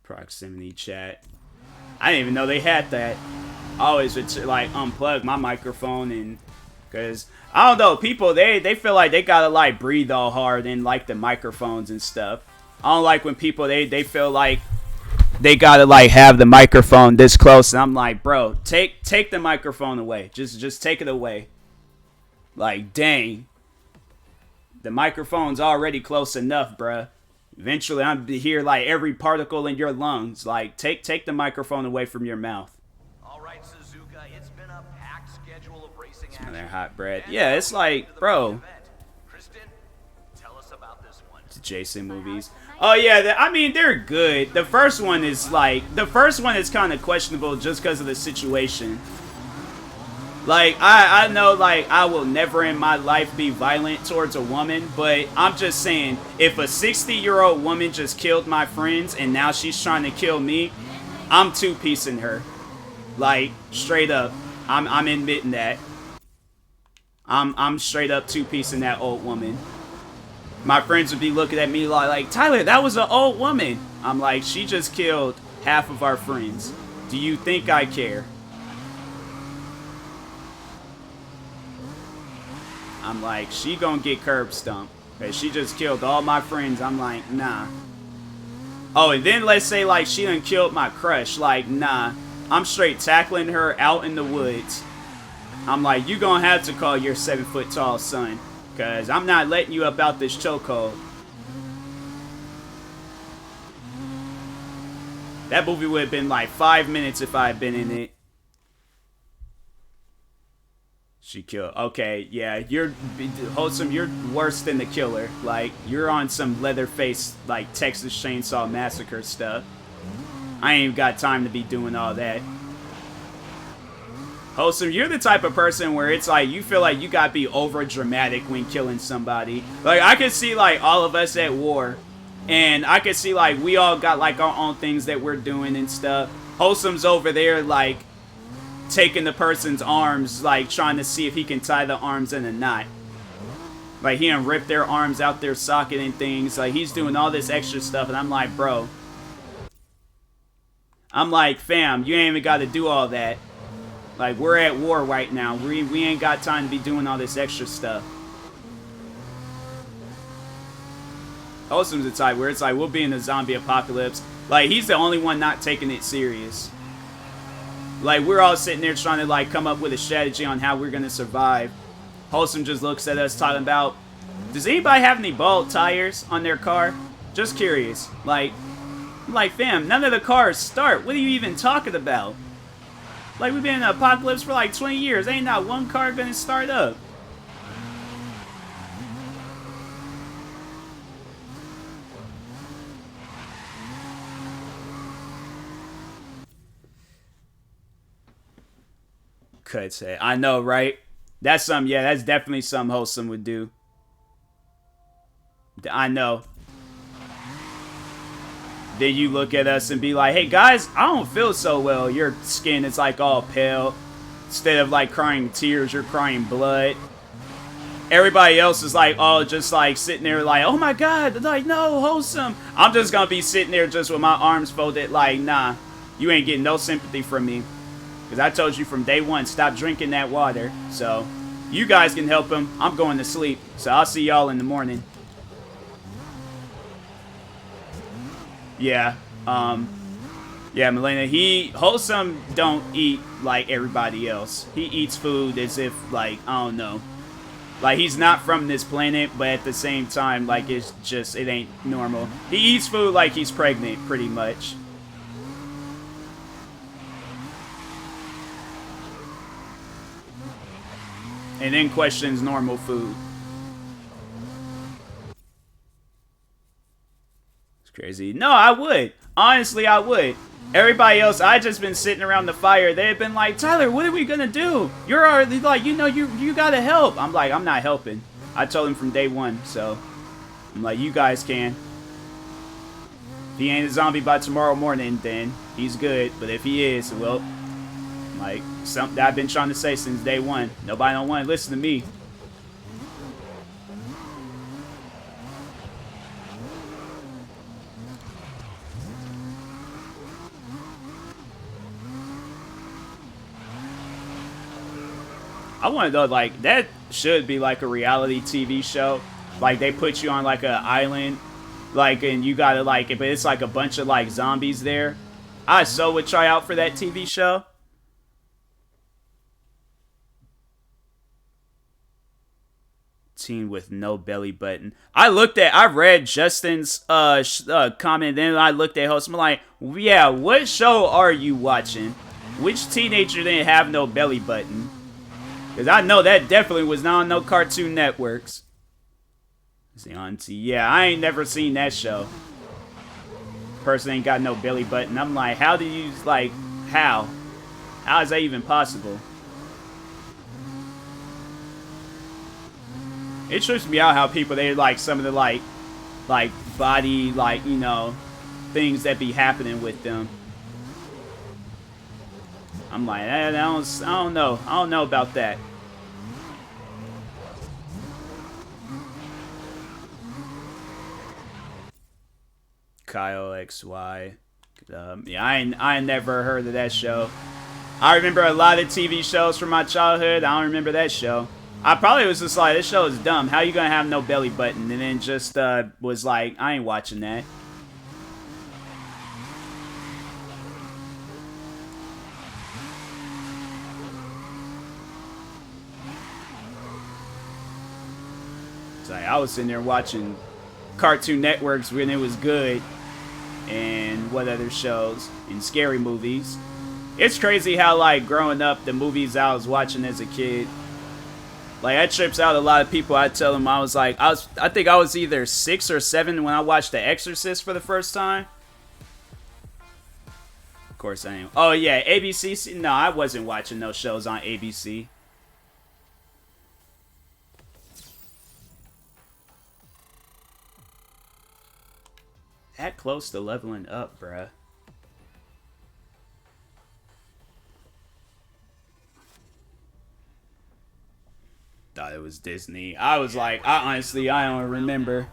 Proximity chat. I didn't even know they had that. I always would like unplug my microphone, and because I don't know, people they feel like they gotta like breathe all hard and like the microphones and stuff. I don't like when people they feel like they gotta like have the microphone this close, and I'm like, bro, take the microphone away. Just take it away. Like, dang. The microphone's already close enough, bruh. Eventually, I'm to hear like every particle in your lungs. Like, take the microphone away from your mouth. All right, Suzuka, it's been a packed schedule of racing action. They're hot bread. Yeah, it's like, bro. Kristen, tell us about this one. The Jason movies. Oh yeah, I mean they're good. The first one is kind of questionable just because of the situation. Like, I know, like, I will never in my life be violent towards a woman, but I'm just saying, if a 60-year-old woman just killed my friends and now she's trying to kill me, I'm two-piecing her. Like, straight up. I'm admitting that. I'm straight up two-piecing that old woman. My friends would be looking at me like, Tyler, that was an old woman. I'm like, she just killed half of our friends. Do you think I care? I'm like, she gonna get curb stomped. Because she just killed all my friends. I'm like, nah. Oh, and then let's say, like, she done killed my crush. Like, nah. I'm straight tackling her out in the woods. I'm like, you gonna have to call your 7-foot-tall son. Because I'm not letting you up out this chokehold. That movie would have been like 5 minutes if I had been in it. She killed. Okay, yeah, you're Wholesome. You're worse than the killer. Like, you're on some Leatherface, like, Texas Chainsaw Massacre stuff. I ain't got time to be doing all that. Wholesome, you're the type of person where it's like, you feel like you gotta be over dramatic when killing somebody. Like, I could see, like, all of us at war. And I could see, like, we all got, like, our own things that we're doing and stuff. Wholesome's over there, like, taking the person's arms, like, trying to see if he can tie the arms in a knot. Like, he done ripped their arms out their socket and things. Like, he's doing all this extra stuff, and I'm like, bro. I'm like, fam, you ain't even got to do all that. Like, we're at war right now. We ain't got time to be doing all this extra stuff. Wholesome's the type where it's like, we'll be in a zombie apocalypse. Like, he's the only one not taking it serious. Like, we're all sitting there trying to, like, come up with a strategy on how we're going to survive. Wholesome just looks at us talking about, does anybody have any bald tires on their car? Just curious. Like, I'm like, fam, none of the cars start. What are you even talking about? Like, we've been in an apocalypse for, like, 20 years. Ain't not one car going to start up. Could say. I know, right? That's something, yeah, that's definitely something Wholesome would do. I know. Then you look at us and be like, hey guys, I don't feel so well. Your skin is like all pale. Instead of like crying tears, you're crying blood. Everybody else is like, oh, just like sitting there like, oh my god, like, no, Wholesome. I'm just gonna be sitting there just with my arms folded like, nah, you ain't getting no sympathy from me. Because I told you from day one, stop drinking that water. So, you guys can help him. I'm going to sleep. So, I'll see y'all in the morning. Yeah. Yeah, Melena, Wholesome don't eat like everybody else. He eats food as if, like, I don't know. Like, he's not from this planet, but at the same time, like, it's just, it ain't normal. He eats food like he's pregnant, pretty much. And then questions normal food. It's crazy. No, I would. Honestly, I would. Everybody else, I just been sitting around the fire. They've been like, Tyler, what are we gonna do? You're already like, you know, you gotta help. I'm like, I'm not helping. I told him from day one, so I'm like, you guys can. If he ain't a zombie by tomorrow morning, then he's good. But if he is, well, like, something that I've been trying to say since day one. Nobody don't want to listen to me. I want to know, like, that should be like a reality TV show. Like, they put you on like an island, like, and you gotta like, but it's like a bunch of like zombies there. I so would try out for that TV show. Teen with no belly button. I read Justin's comment, then I looked at host. I'm like, yeah, what show are you watching? Which teenager didn't have no belly button? Because I know that definitely was not on no Cartoon Networks. See, auntie, yeah, I ain't never seen that show. Person ain't got no belly button. I'm like, how do you, like, how? How is that even possible? It trips me out how people, they like some of the like body, like, you know, things that be happening with them. I'm like, I don't know. I don't know about that. Kyle XY. Yeah, I ain't never heard of that show. I remember a lot of TV shows from my childhood. I don't remember that show. I probably was just like, this show is dumb. How you gonna have no belly button? And then just was like, I ain't watching that. It's like, I was sitting there watching Cartoon Networks when it was good. And what other shows? And scary movies. It's crazy how, like, growing up, the movies I was watching as a kid, Like, that trips out a lot of people. I tell them I think I was either 6 or 7 when I watched The Exorcist for the first time. Of course I am. Oh yeah, ABC. No, I wasn't watching those shows on ABC. That close to leveling up, bruh. Thought it was Disney. I was like, I don't remember.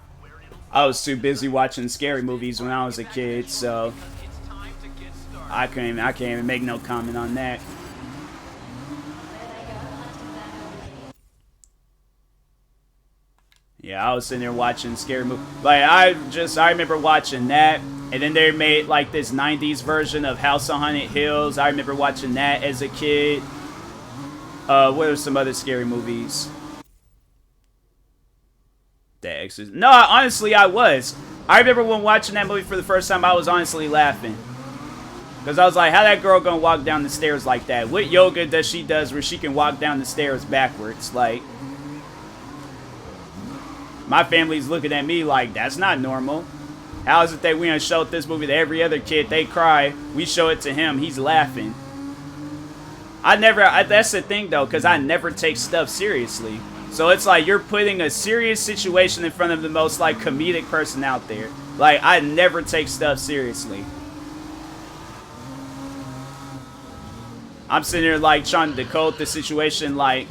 I was too busy watching scary movies when I was a kid, so I can't even make no comment on that. Yeah, I was sitting there watching scary movies. Like, I remember watching that, and then they made like this 90s version of House on Haunted Hills. I remember watching that as a kid. What are some other scary movies? The Exorcist. No, honestly, I was. I remember when watching that movie for the first time, I was honestly laughing. Because I was like, how that girl gonna walk down the stairs like that? What yoga does she does where she can walk down the stairs backwards? Like, my family's looking at me like, that's not normal. How is it that we don't show this movie to every other kid? They cry. We show it to him. He's laughing. That's the thing, though, because I never take stuff seriously. So it's like you're putting a serious situation in front of the most, like, comedic person out there. Like, I never take stuff seriously. I'm sitting here, like, trying to decode the situation, like,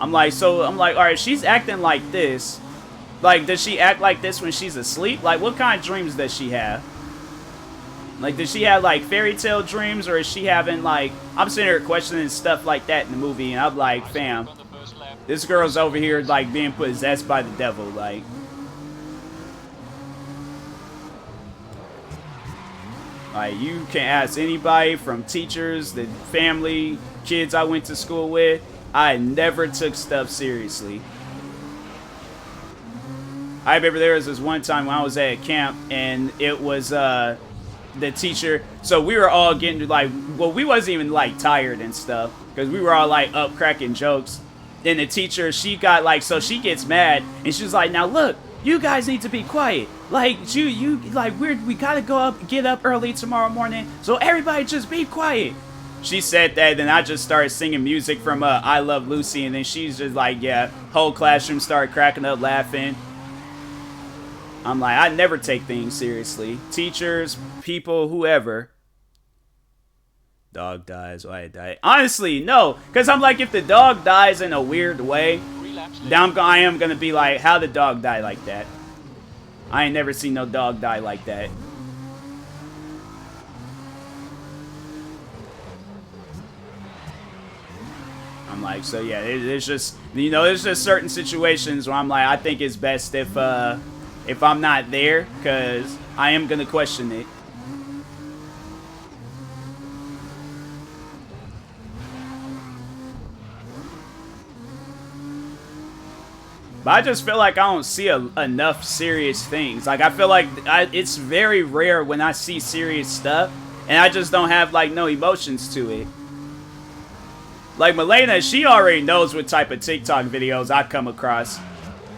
I'm like, alright, she's acting like this. Like, does she act like this when she's asleep? Like, what kind of dreams does she have? Like, does she have, like, fairy tale dreams? Or is she having, like... I'm sitting here questioning stuff like that in the movie. And I'm like, fam, this girl's over here, like, being possessed by the devil. Like... Like, you can ask anybody from teachers, the family, kids I went to school with. I never took stuff seriously. I remember there was this one time when I was at camp, and it was the teacher. So we were all getting like, well, we wasn't even like tired and stuff because we were all like up cracking jokes. Then the teacher, she got like, so she gets mad and she's like, now look, you guys need to be quiet. Like you like we gotta get up early tomorrow morning. So everybody just be quiet. She said that, then I just started singing music from I Love Lucy, and then she's just like, yeah, whole classroom started cracking up laughing. I'm like, I never take things seriously. Teachers, people, whoever. Dog dies, why it died? Honestly, no. Because I'm like, if the dog dies in a weird way, then I am going to be like, how the dog die like that? I ain't never seen no dog die like that. I'm like, so yeah, it's just, you know, there's just certain situations where I'm like, I think it's best if I'm not there, because I am going to question it. But I just feel like I don't see enough serious things. Like, I feel like it's very rare when I see serious stuff, and I just don't have, like, no emotions to it. Like, Milena, she already knows what type of TikTok videos I come across.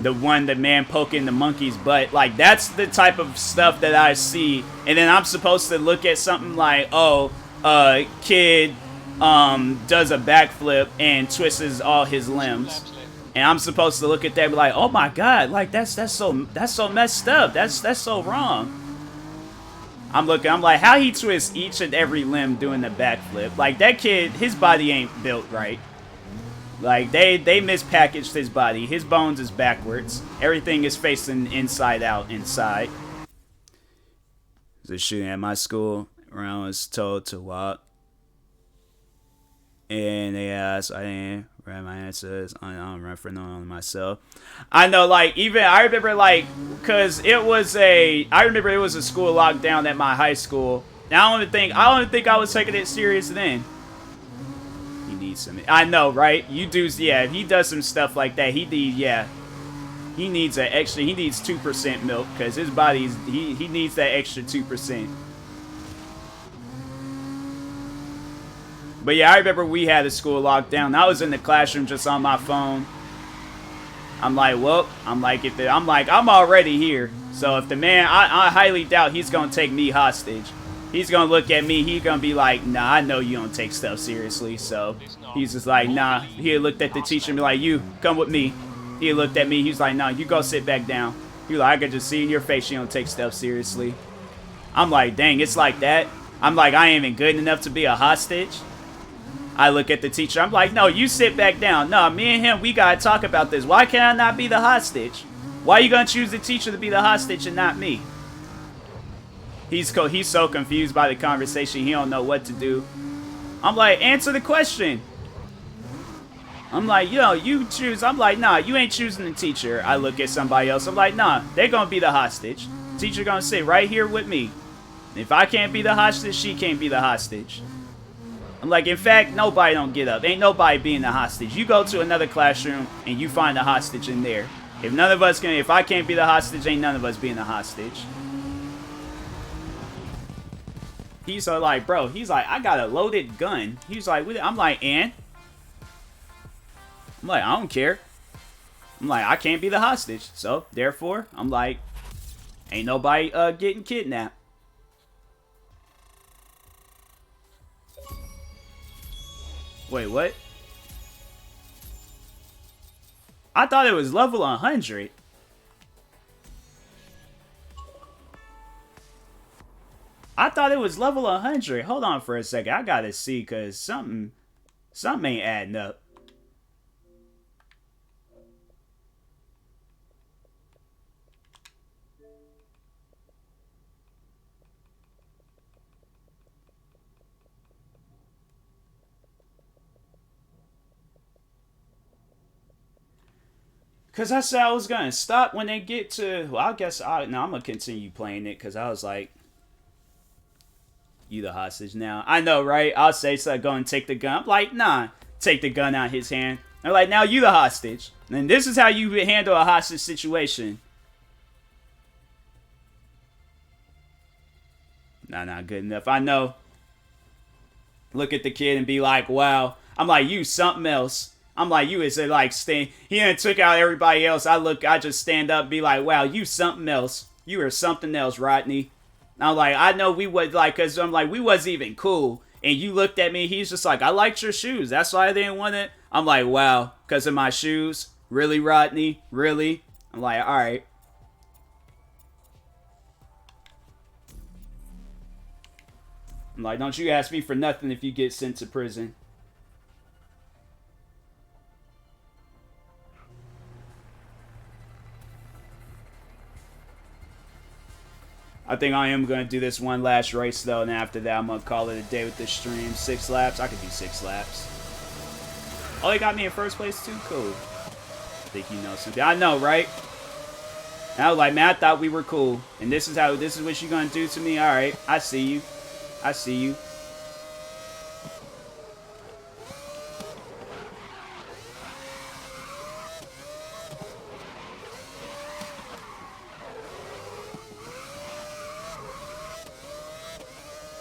The one, the man poking the monkey's butt. Like, that's the type of stuff that I see. And then I'm supposed to look at something like, oh, kid does a backflip and twists all his limbs. And I'm supposed to look at that and be like, oh my god, like that's so messed up. That's so wrong. I'm like, how he twists each and every limb doing the backflip. Like, that kid, his body ain't built right. Like, they mispackaged his body. His bones is backwards. Everything is facing inside out inside. There's a shooting at my school where I was told to walk. And they asked, I didn't write my answers. I don't run for no one myself. I know, like, even, I remember, like, because I remember it was a school lockdown at my high school. And I don't even think I was taking it serious then. He needs some, I know, right? You do, yeah, if he does some stuff like that, he needs 2% milk, because his body's, he needs that extra 2%. But yeah, I remember we had a school lockdown. I was in the classroom just on my phone. I'm like, well, I'm like, I'm already here. So if the man, I highly doubt he's gonna take me hostage. He's gonna look at me. He's gonna be like, nah, I know you don't take stuff seriously. So he's just like, nah. He looked at the teacher and be like, you come with me. He looked at me. He's like, nah, you go sit back down. He like, I could just see in your face you don't take stuff seriously. I'm like, dang, it's like that. I'm like, I ain't even good enough to be a hostage. I look at the teacher. I'm like, no, you sit back down. No, me and him, we gotta talk about this. Why can't I not be the hostage? Why you gonna choose the teacher to be the hostage and not me? He's so confused by the conversation. He don't know what to do. I'm like, answer the question. I'm like, yo, you choose. I'm like, nah, you ain't choosing the teacher. I look at somebody else. I'm like, nah, they're gonna be the hostage. Teacher gonna sit right here with me. If I can't be the hostage, she can't be the hostage. I'm like, in fact, nobody don't get up. Ain't nobody being the hostage. You go to another classroom and you find a hostage in there. If I can't be the hostage, ain't none of us being the hostage. He's like, bro, he's like, I got a loaded gun. He's like, I'm like, and? I'm like, I don't care. I'm like, I can't be the hostage. So, therefore, I'm like, ain't nobody getting kidnapped. Wait, what? I thought it was level 100. I thought it was level 100. Hold on for a second. I gotta see, because something ain't adding up. Because I said I was going to stop when they get to... Well, I guess... No, I'm going to continue playing it because I was like... You the hostage now. I know, right? I'll say, so go and take the gun. I'm like, nah. Take the gun out of his hand. They're like, now you the hostage. And this is how you handle a hostage situation. Nah, not good enough. I know. Look at the kid and be like, wow. I'm like, you something else. I'm like, you is like, he done took out everybody else. I just stand up and be like, wow, you something else. You are something else, Rodney. And I'm like, I know we would, like, because I'm like, we wasn't even cool. And you looked at me, he's just like, I liked your shoes. That's why I didn't want it. I'm like, wow, because of my shoes? Really, Rodney? Really? I'm like, all right. I'm like, don't you ask me for nothing if you get sent to prison. I think I am going to do this one last race, though, and after that, I'm going to call it a day with this stream. 6 laps. I could do 6 laps. Oh, they got me in first place, too? Cool. I think you know something. I know, right? And I was like, man, I thought we were cool. And this is what you're going to do to me? All right. I see you. I see you.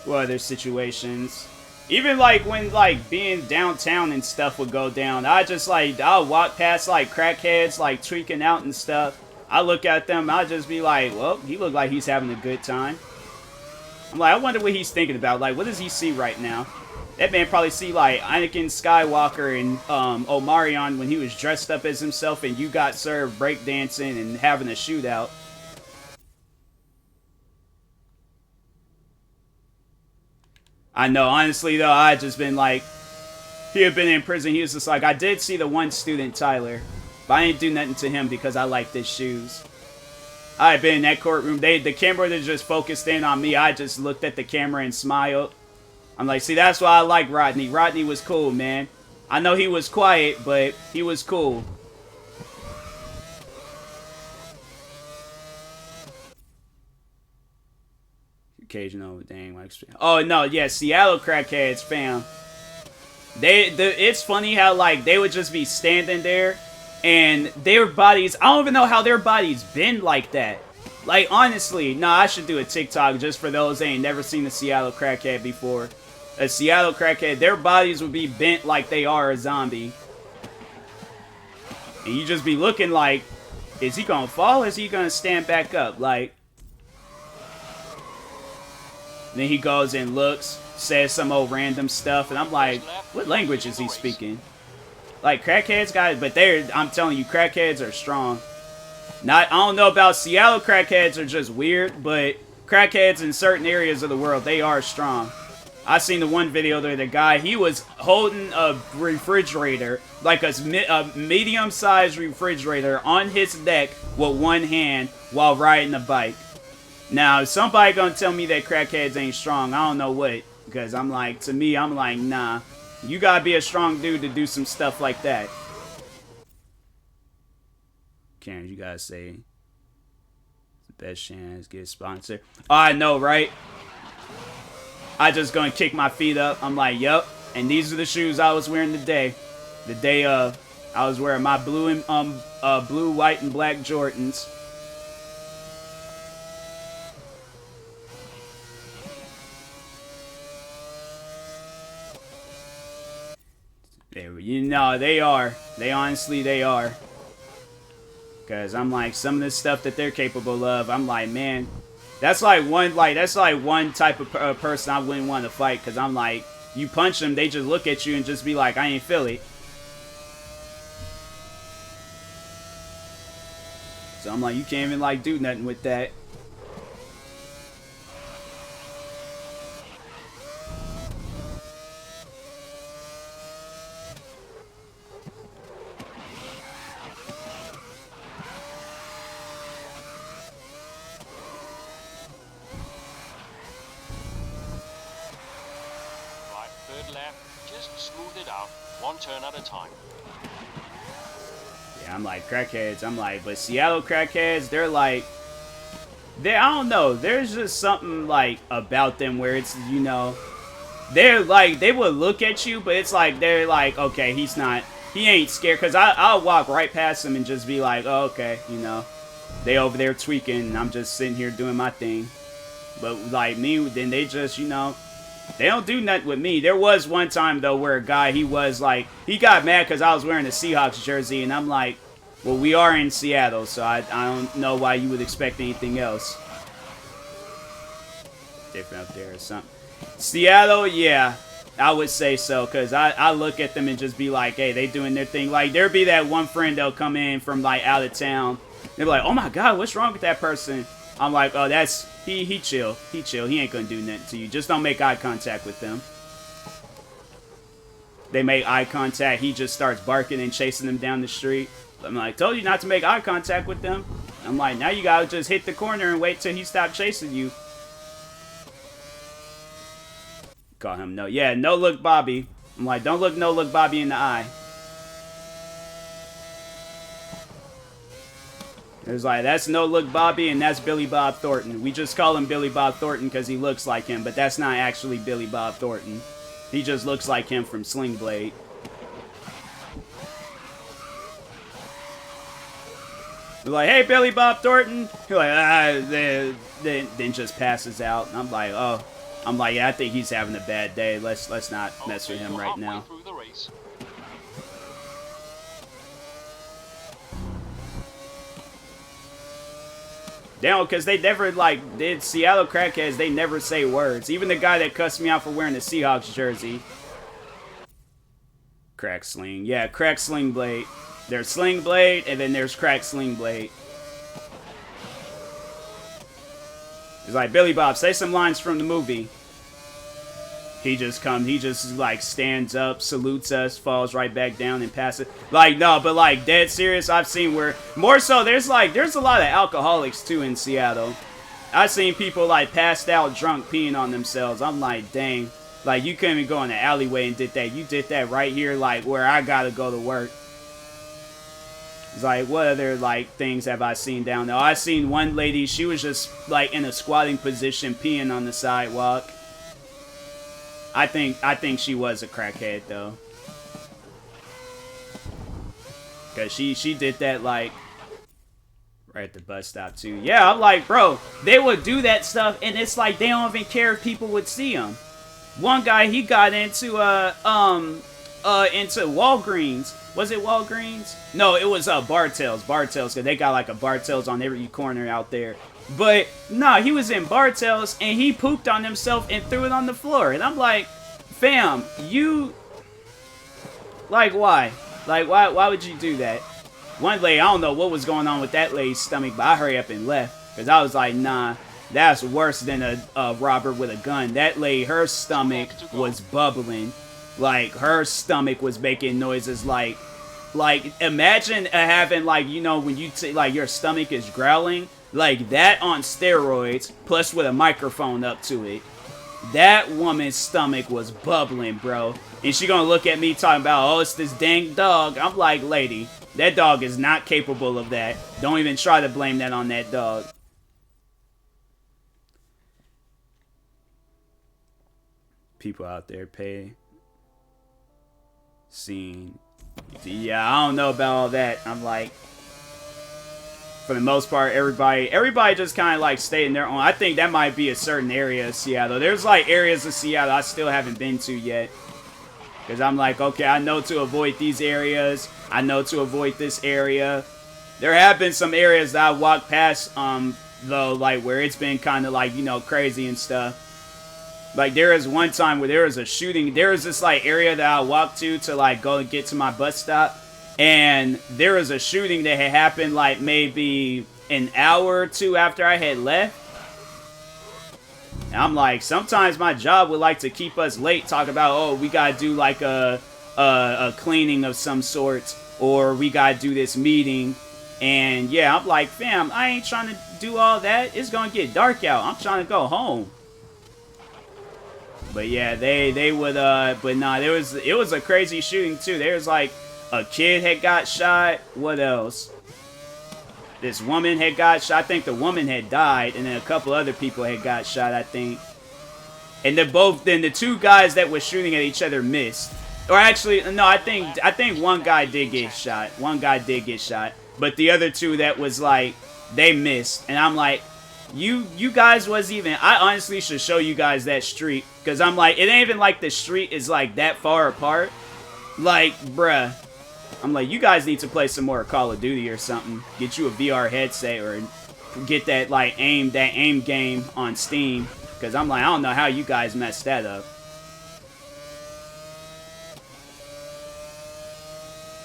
What other situations? Even like when like being downtown and stuff would go down, I'll walk past like crackheads like tweaking out and stuff. I look at them, I'll just be like, well, he look like he's having a good time. I'm like, I wonder what he's thinking about. Like, what does he see right now? That man probably see like Anakin Skywalker and Omarion when he was dressed up as himself and you got served breakdancing and having a shootout. I know, honestly, though, I just been like, he had been in prison. He was just like, I did see the one student, Tyler, but I didn't do nothing to him because I liked his shoes. I had been in that courtroom. The camera was just focused in on me. I just looked at the camera and smiled. I'm like, see, that's why I like Rodney. Rodney was cool, man. I know he was quiet, but he was cool. Occasional, dang, like, oh no, yeah, Seattle crackheads, fam. It's funny how like they would just be standing there, and their bodies. I don't even know how their bodies bend like that. Like honestly, nah, I should do a TikTok just for those that ain't never seen a Seattle crackhead before. A Seattle crackhead, their bodies would be bent like they are a zombie. And you just be looking like, is he gonna fall or is he gonna stand back up? Like, then he goes and looks, says some old random stuff, and I'm like, what language is he speaking? Like, crackheads, guys, but I'm telling you, crackheads are strong. I don't know about Seattle crackheads are just weird, but crackheads in certain areas of the world, they are strong. I seen the one video there, the guy, he was holding a refrigerator, like a medium-sized refrigerator on his neck with one hand while riding a bike. Now, if somebody gonna tell me that crackheads ain't strong, I don't know what, because I'm like, to me, I'm like, nah. You gotta be a strong dude to do some stuff like that. Karen, you gotta say, the best chance, get sponsored. Oh, I know, right? I just gonna kick my feet up. I'm like, yup. And these are the shoes I was wearing today. The day of, I was wearing my blue and blue, white, and black Jordans. You know, they are. They honestly, they are. Because I'm like, some of the stuff that they're capable of, I'm like, man, that's like one type of person I wouldn't want to fight. Because I'm like, you punch them, they just look at you and just be like, I ain't feel it. So I'm like, you can't even like do nothing with that. Turn at a time. Yeah, I'm like, crackheads. I'm like, but Seattle crackheads, they're like, I don't know. There's just something like about them where it's, you know, they're like, they will look at you, but it's like, they're like, okay, he ain't scared. Because I'll walk right past them and just be like, oh, okay, you know, they over there tweaking and I'm just sitting here doing my thing. But like me, then they just, you know, they don't do nothing with me. There was one time, though, where a guy, he was like, he got mad because I was wearing a Seahawks jersey, and I'm like, well, we are in Seattle, so I don't know why you would expect anything else. Different up there or something. Seattle, yeah, I would say so, because I look at them and just be like, hey, they doing their thing. Like, there'll be that one friend that'll come in from, like, out of town. They're like, oh, my God, what's wrong with that person? I'm like, oh, that's, he chill. He chill. He ain't gonna do nothing to you. Just don't make eye contact with them. They make eye contact. He just starts barking and chasing them down the street. I'm like, told you not to make eye contact with them. I'm like, now you gotta just hit the corner and wait till he stops chasing you. Call him no. Yeah, no look Bobby. I'm like, don't look no look Bobby in the eye. It was like, that's No Look Bobby, and that's Billy Bob Thornton. We just call him Billy Bob Thornton because he looks like him, but that's not actually Billy Bob Thornton. He just looks like him from Sling Blade. We're like, hey, Billy Bob Thornton. He's like, then just passes out. And I'm like, oh. I'm like, yeah, I think he's having a bad day. Let's not mess with him right now. Damn, because they never, like, did Seattle crackheads, they never say words. Even the guy that cussed me out for wearing the Seahawks jersey. Crack Sling. Yeah, Crack Sling Blade. There's Sling Blade, and then there's Crack Sling Blade. He's like, Billy Bob, say some lines from the movie. He just like stands up, salutes us, falls right back down and passes. Like, no, but like dead serious, I've seen where more so there's a lot of alcoholics too in Seattle. I've seen people like passed out drunk peeing on themselves. I'm like, dang, like you couldn't even go in the alleyway and did that. You did that right here, like where I gotta go to work. It's like, what other like things have I seen down there? I seen one lady, she was just like in a squatting position peeing on the sidewalk. I think she was a crackhead though, cause she did that like right at the bus stop too. Yeah, I'm like, bro, they would do that stuff, and it's like they don't even care if people would see them. One guy, he got into into Walgreens. Was it Walgreens? No, it was Bartell's. Bartell's, because they got like a Bartell's on every corner out there. But nah, he was in Bartell's and he pooped on himself and threw it on the floor. And I'm like, fam, you, like, why? Like, why would you do that? One lady, I don't know what was going on with that lady's stomach, but I hurry up and left. Because I was like, nah, that's worse than a robber with a gun. That lady, her stomach was bubbling. Like, her stomach was making noises like imagine having, like, you know, when you like, your stomach is growling. Like, that on steroids, plus with a microphone up to it. That woman's stomach was bubbling, bro. And she gonna look at me talking about, oh, it's this dang dog. I'm like, lady, that dog is not capable of that. Don't even try to blame that on that dog. People out there pay. Scene. Yeah, I don't know about all that. I'm like, for the most part, everybody just kind of like stay in their own. I think that might be a certain area of Seattle. There's like areas of Seattle I still haven't been to yet. Because I'm like, okay, I know to avoid these areas. I know to avoid this area. There have been some areas that I walked past, though, like, where it's been kind of like, you know, crazy and stuff. Like, there was one time where there was a shooting. There was this, like, area that I walked to like, go and get to my bus stop. And there was a shooting that had happened, like, maybe an hour or two after I had left. And I'm like, sometimes my job would like to keep us late, talk about, oh, we gotta do, like, a cleaning of some sort. Or we gotta do this meeting. And, yeah, I'm like, fam, I ain't trying to do all that. It's gonna get dark out. I'm trying to go home. But yeah, they would, but nah, it was a crazy shooting too. There was like, a kid had got shot. What else? This woman had got shot. I think the woman had died, and then a couple other people had got shot, I think. And then the two guys that were shooting at each other missed. Or actually, no, I think one guy did get shot. One guy did get shot. But the other two that was like, they missed. And I'm like, you guys was even, I honestly should show you guys that street. Because I'm like, it ain't even like the street is like that far apart. Like, bruh. I'm like, you guys need to play some more Call of Duty or something. Get you a VR headset or get that like aim game on Steam. Because I'm like, I don't know how you guys messed that up.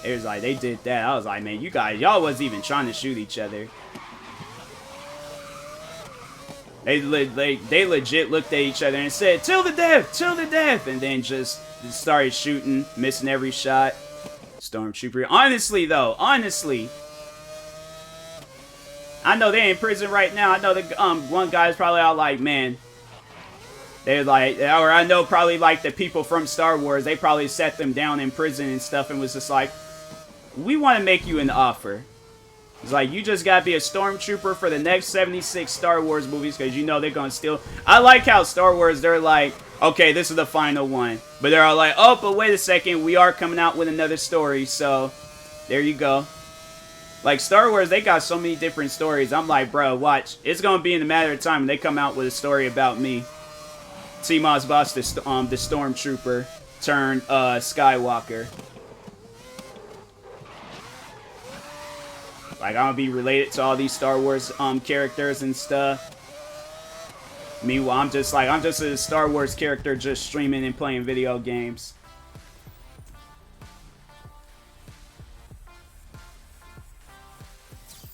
It was like, they did that. I was like, man, you guys, y'all wasn't even trying to shoot each other. They legit looked at each other and said, till the death, and then just started shooting, missing every shot. Stormtrooper. Honestly, though, honestly, I know they in prison right now. I know the one guy's probably out like, man, they're like, or I know probably like the people from Star Wars, they probably set them down in prison and stuff and was just like, we want to make you an offer. It's like, you just gotta be a stormtrooper for the next 76 Star Wars movies, because you know they're gonna steal. I like how Star Wars, they're like, okay, this is the final one. But they're all like, oh, but wait a second, we are coming out with another story, so there you go. Like, Star Wars, they got so many different stories. I'm like, bro, watch. It's gonna be in a matter of time when they come out with a story about me. TMossBoss, the stormtrooper turned Skywalker. Like, I'm gonna be related to all these Star Wars characters and stuff. Meanwhile, I'm just a Star Wars character just streaming and playing video games.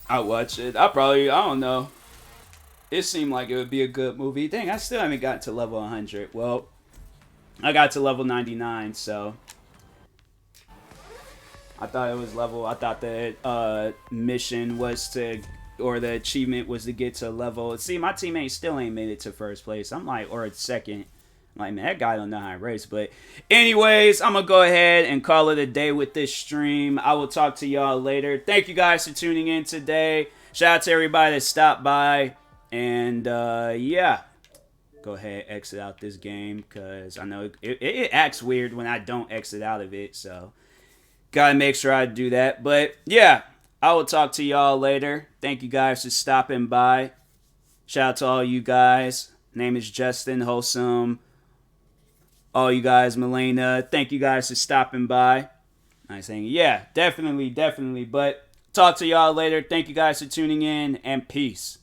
I'll watch it. I don't know. It seemed like it would be a good movie. Dang, I still haven't gotten to level 100. Well, I got to level 99, so I thought the mission was to, or the achievement was to get to level. See, my teammate still ain't made it to first place. I'm like, or second. I'm like, man, that guy don't know how to race. But anyways, I'm going to go ahead and call it a day with this stream. I will talk to y'all later. Thank you guys for tuning in today. Shout out to everybody that stopped by. And, yeah. Go ahead and exit out this game, because I know it acts weird when I don't exit out of it. So, gotta make sure I do that. But, yeah. I will talk to y'all later. Thank you guys for stopping by. Shout out to all you guys. Name is Justin Wholesome all you guys, Milena. Thank you guys for stopping by. I'm saying, yeah, definitely. But talk to y'all later. Thank you guys for tuning in, and peace.